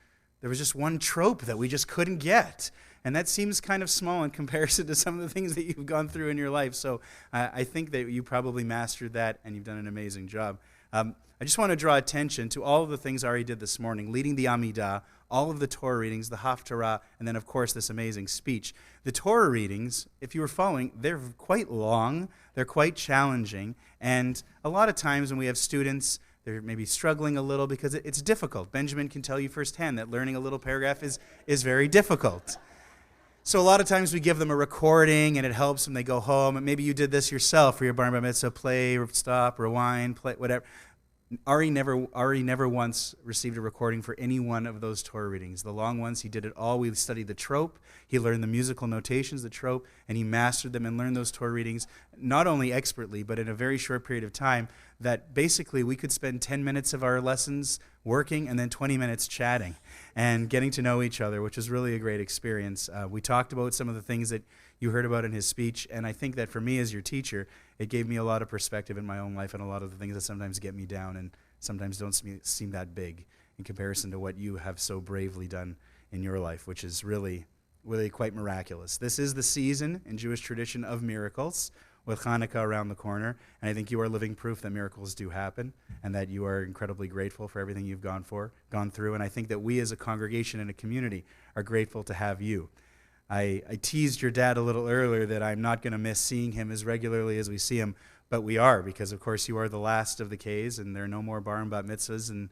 there was just one trope that we just couldn't get. And that seems kind of small in comparison to some of the things that you've gone through in your life. So I think that you probably mastered that, and you've done an amazing job. I just want to draw attention to all of the things Ari did this morning, leading the Amidah, all of the Torah readings, the Haftarah, and then, of course, this amazing speech. The Torah readings, if you were following, they're quite long, they're quite challenging, and a lot of times when we have students, they're maybe struggling a little because it's difficult. Benjamin can tell you firsthand that learning a little paragraph is very difficult. So a lot of times we give them a recording and it helps when they go home. And maybe you did this yourself for your bar mitzvah, play, stop, rewind, play, whatever. Ari never once received a recording for any one of those Torah readings. The long ones, he did it all. We studied the trope. He learned the musical notations, the trope, and he mastered them and learned those Torah readings not only expertly, but in a very short period of time that basically we could spend 10 minutes of our lessons working and then 20 minutes chatting and getting to know each other, which was really a great experience. We talked about some of the things that you heard about in his speech, and I think that for me as your teacher, it gave me a lot of perspective in my own life and a lot of the things that sometimes get me down and sometimes don't seem that big in comparison to what you have so bravely done in your life, which is really, really quite miraculous. This is the season in Jewish tradition of miracles, with Hanukkah around the corner, and I think you are living proof that miracles do happen and that you are incredibly grateful for everything you've gone through, and I think that we as a congregation and a community are grateful to have you. I teased your dad a little earlier that I'm not going to miss seeing him as regularly as we see him, but we are, because of course you are the last of the K's, and there are no more bar and bat mitzvahs in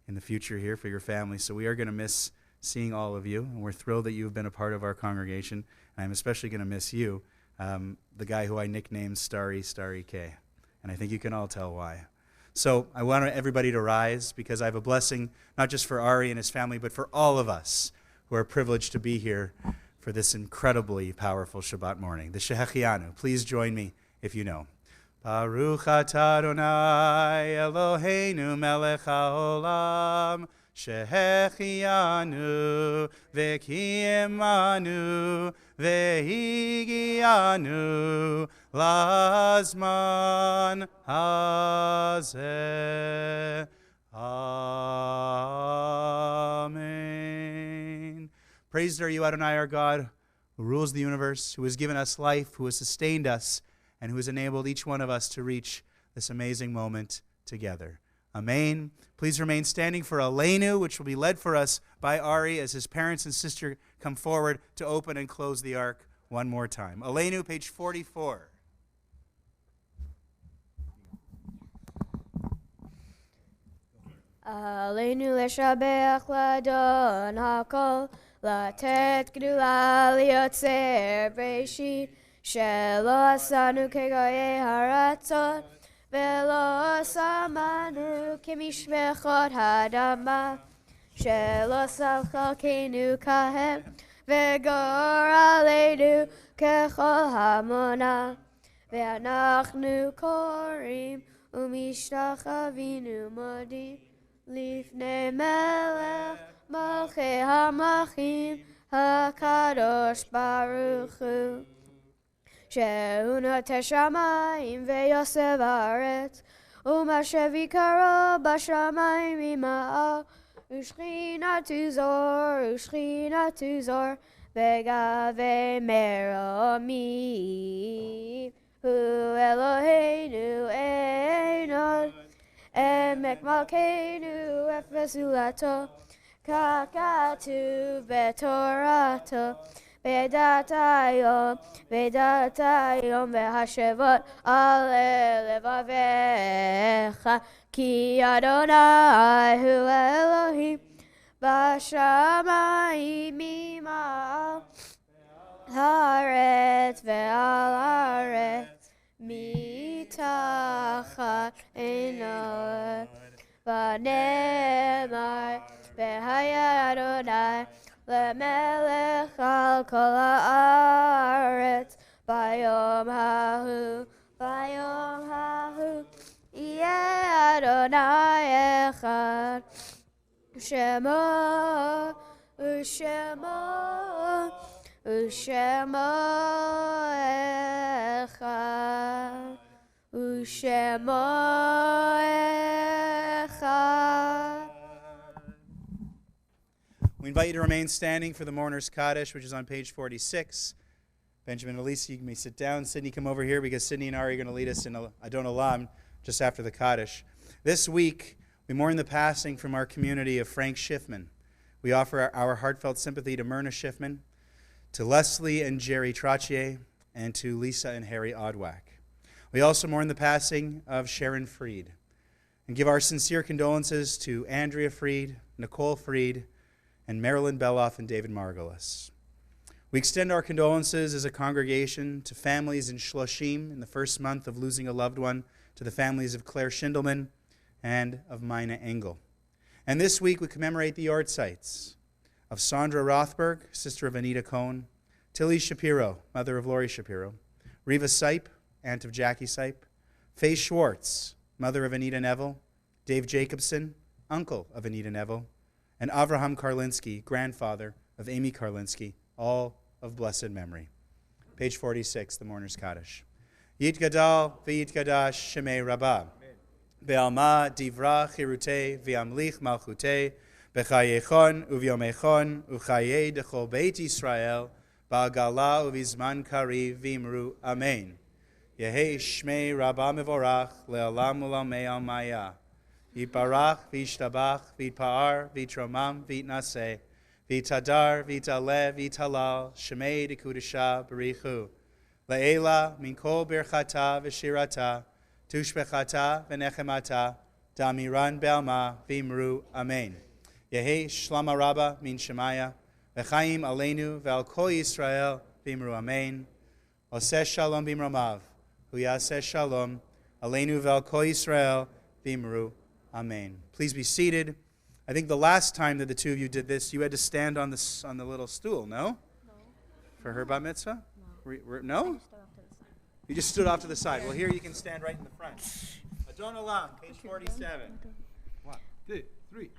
the future here for your family, so we are going to miss seeing all of you, and we're thrilled that you've been a part of our congregation, and I'm especially going to miss you, the guy who I nicknamed Starry K, and I think you can all tell why. So I want everybody to rise, because I have a blessing not just for Ari and his family, but for all of us who are privileged to be here for this incredibly powerful Shabbat morning. The Shehechianu. Please join me if you know. Baruch atah Adonai Eloheinu melech haolam Shehechianu v'kiyemanu v'higianu lazman hazeh. Amen. Praised are you, Adonai, our God, who rules the universe, who has given us life, who has sustained us, and who has enabled each one of us to reach this amazing moment together. Amen. Please remain standing for Aleinu, which will be led for us by Ari as his parents and sister come forward to open and close the ark one more time. Aleinu, page 44. Aleinu leshabech ladon hakol, לתת גדולה ליוצר בראשית, שלא עשנו כגויי הרצון, ולא שמנו כמשפחות האדמה, שלא סלחנו כהם, וגורלנו ככל המונה, ואנחנו קוראים ומשתחווים ומודים לפני מלך מלכי המלכים הקדוש ברוך הוא, שהוא נוטה שמיים ויוסף הארץ, ומשב יקרו בשמיים ממעל, ושכינה תזור בגבי מרומי. הוא אלוהינו אין עוד, עמק מלכנו אפס זולתו, ככתוב בתורתו, בדעת היום והשבות על לבביך, כי אדוני הוא אלוהים בשמיים ממעל, הארץ ועל הארץ מתחת עיניו. ונאמר והיה אדוני למלך על כל הארץ, ביום ההוא יהיה אדוני אחד, ושמו אחד, ושמו אחד. We invite you to remain standing for the Mourner's Kaddish, which is on page 46. Benjamin, Elise, you may sit down. Sydney, come over here because Sydney and Ari are going to lead us in Adon Olam just after the Kaddish. This week, we mourn the passing from our community of Frank Schiffman. We offer our heartfelt sympathy to Myrna Schiffman, to Leslie and Jerry Trottier, and to Lisa and Harry Odwack. We also mourn the passing of Sharon Freed and give our sincere condolences to Andrea Freed, Nicole Freed, and Marilyn Beloff and David Margolis. We extend our condolences as a congregation to families in Shloshim in the first month of losing a loved one, to the families of Claire Schindelman and of Mina Engel. And this week we commemorate the Yortzites of Sandra Rothberg, sister of Anita Cohn, Tilly Shapiro, mother of Lori Shapiro, Reva Sipe, aunt of Jackie Sipe, Faye Schwartz, mother of Anita Neville, Dave Jacobson, uncle of Anita Neville, and Avraham Karlinski, grandfather of Amy Karlinski, all of blessed memory. Page 46, the Mourner's Kaddish. Yit Gadal v'yit Gadash Shemei Rabbah. Be'alma divra chirute v'amlich malchute b'chayechon uvyomechon uchaye dechol beit Yisrael ba'agala uvizman kariv v'imru Amen. Yehei Shmei Rabbah Mevorach le'olam u'lamei almaya. Yitbarach v'yishtabach v'yitpa'ar v'yitromam v'yitnaseh v'yitadar v'yitaleh v'yitalal Shemei dekudesha b'richu. Le'ela min kol birchata v'shirata tushbechata v'nechemata damiran be'alma v'imru Amen. Yehei shlama rabba min shemaya v'chaim aleinu ve'al kol Yisrael v'imru Amen. Oseh shalom b'imromav huyaseh shalom aleinu ve'al kol Yisrael v'imru Amen. Please be seated. I think the last time that the two of you did this, you had to stand on the little stool, no? No. For her bat mitzvah? No? You just stood off to the side. Well, here you can stand right in the front. Adon Olam, page 47. 1, 2, 3.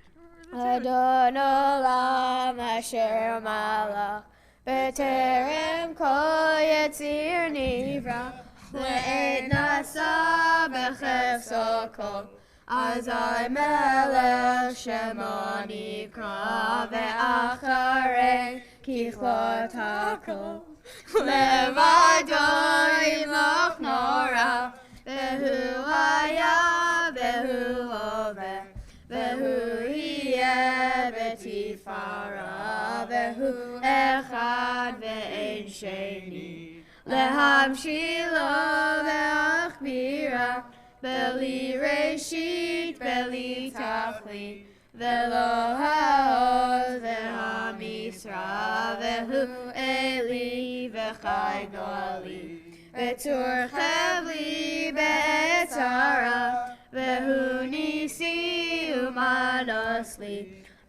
Adon Olam asher malach b'terem kol yetzir nivra le'ed nasa b'chefso kol azai melech shemo nikra ve'acharei kichlot hakol Levado imloch nora, vehu haya, vehu over, vehu yeh betifara, vehu echad ve'en sheni. Lehamshilo ve'achbira, beli reshit, beli tachlit. Velo haoz ve'hamisra vehu eli v'chai goali ve'tur chevli be'etzara vehu nisi umanosli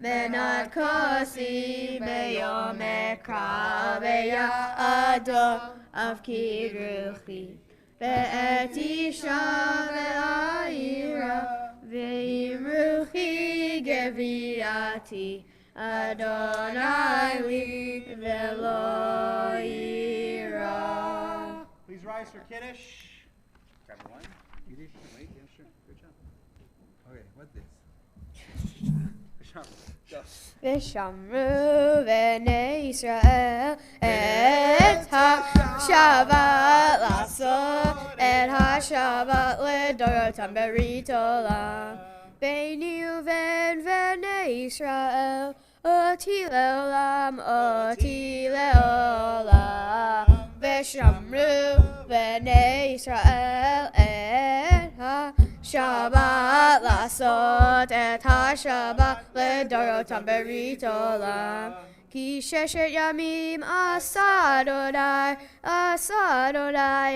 ve'nat kosi be'yom ekra ve'ya'ado av kidruchi ve'et isha ve'ayira V'imruchi geviati Adonai li velo ira. Please rise for Kiddush. Grab one. Kiddush. Wait, yeah, sure. Good job. Okay, what's this? V'shamru v'nei Yisrael et ha-Shabbat l'asot et ha-Shabbat l'dorotam berit olam beini uven v'nei Yisrael oti le'olam v'shamru v'nei Yisrael et ha-Shabbat l'asot et ha-Shabbat l'dorotam berit olam Ki sheshet yamim asa Adonai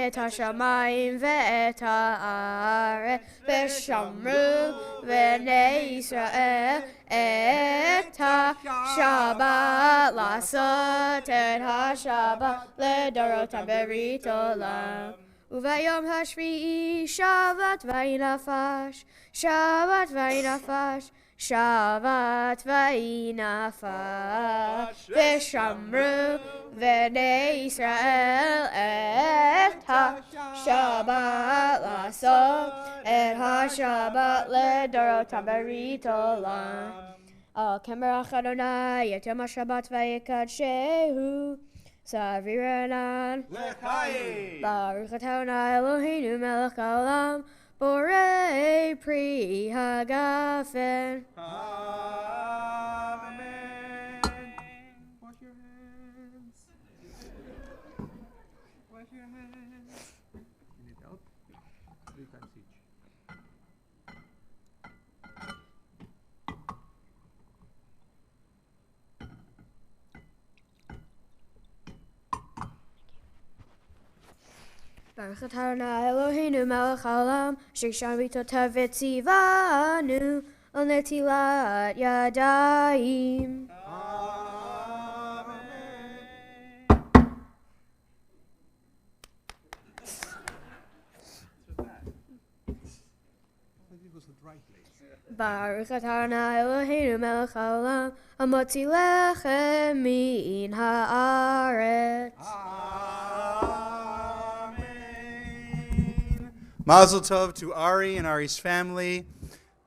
et ha-shamayim ve'et ha'aretz v'shamru v'nei Yisrael et ha-Shabbat l'asot et ha-Shabbat l'dorotam berit olam Uvayom hashvi'i Shabbat vayinafash Shabbat vayinafash Shabbat vayinafash v'shamru v'nei Yisrael et ha-Shabbat l'asot et ha-Shabbat l'dorotam berit olam Al Ken Barach Adonai et Yom HaShabbat vayikadshehu Saviranan L'chaim. Baruch atah Adonai Eloheinu melech haolam Borei pri hagafen. Amen. Wash your hands. Wash your hands. You need help? 3 times each. Baruch atah Adonai Eloheinu melech haolam asher sham mitotav v'tzivanu al netilat yadayim. Baruch atah Adonai Eloheinu melech haolam hamotzi lechem min haaretz. Mazel tov to Ari and Ari's family.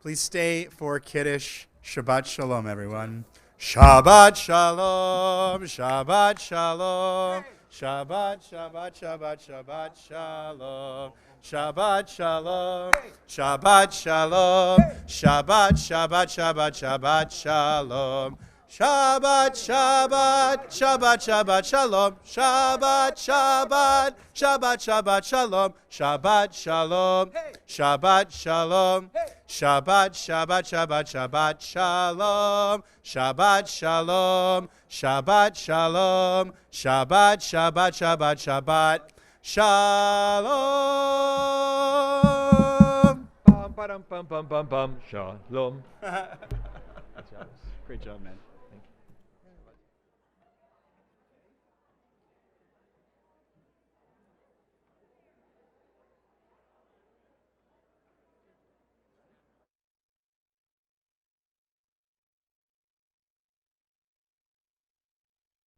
Please stay for Kiddush. Shabbat shalom, everyone. Shabbat shalom. Shabbat shalom. Shabbat, Shabbat, Shabbat, Shabbat shalom. Shabbat shalom. Shabbat shalom. Shabbat, Shabbat, Shabbat, Shabbat shalom. Shabbat, Shabbat, Shabbat, Shabbat, Shalom. Shabbat, Shabbat, Shabbat, Shabbat, Shalom. Shabbat, Shalom. Shabbat, Shalom. Shabbat, Shabbat, Shabbat, Shabbat, Shalom. Shabbat, Shalom. Shabbat, Shalom. Shabbat, Shabbat, Shabbat, Shabbat, Shalom. Bum, ba-dum, bum, bum, bum, bum. Shalom. Great job, man.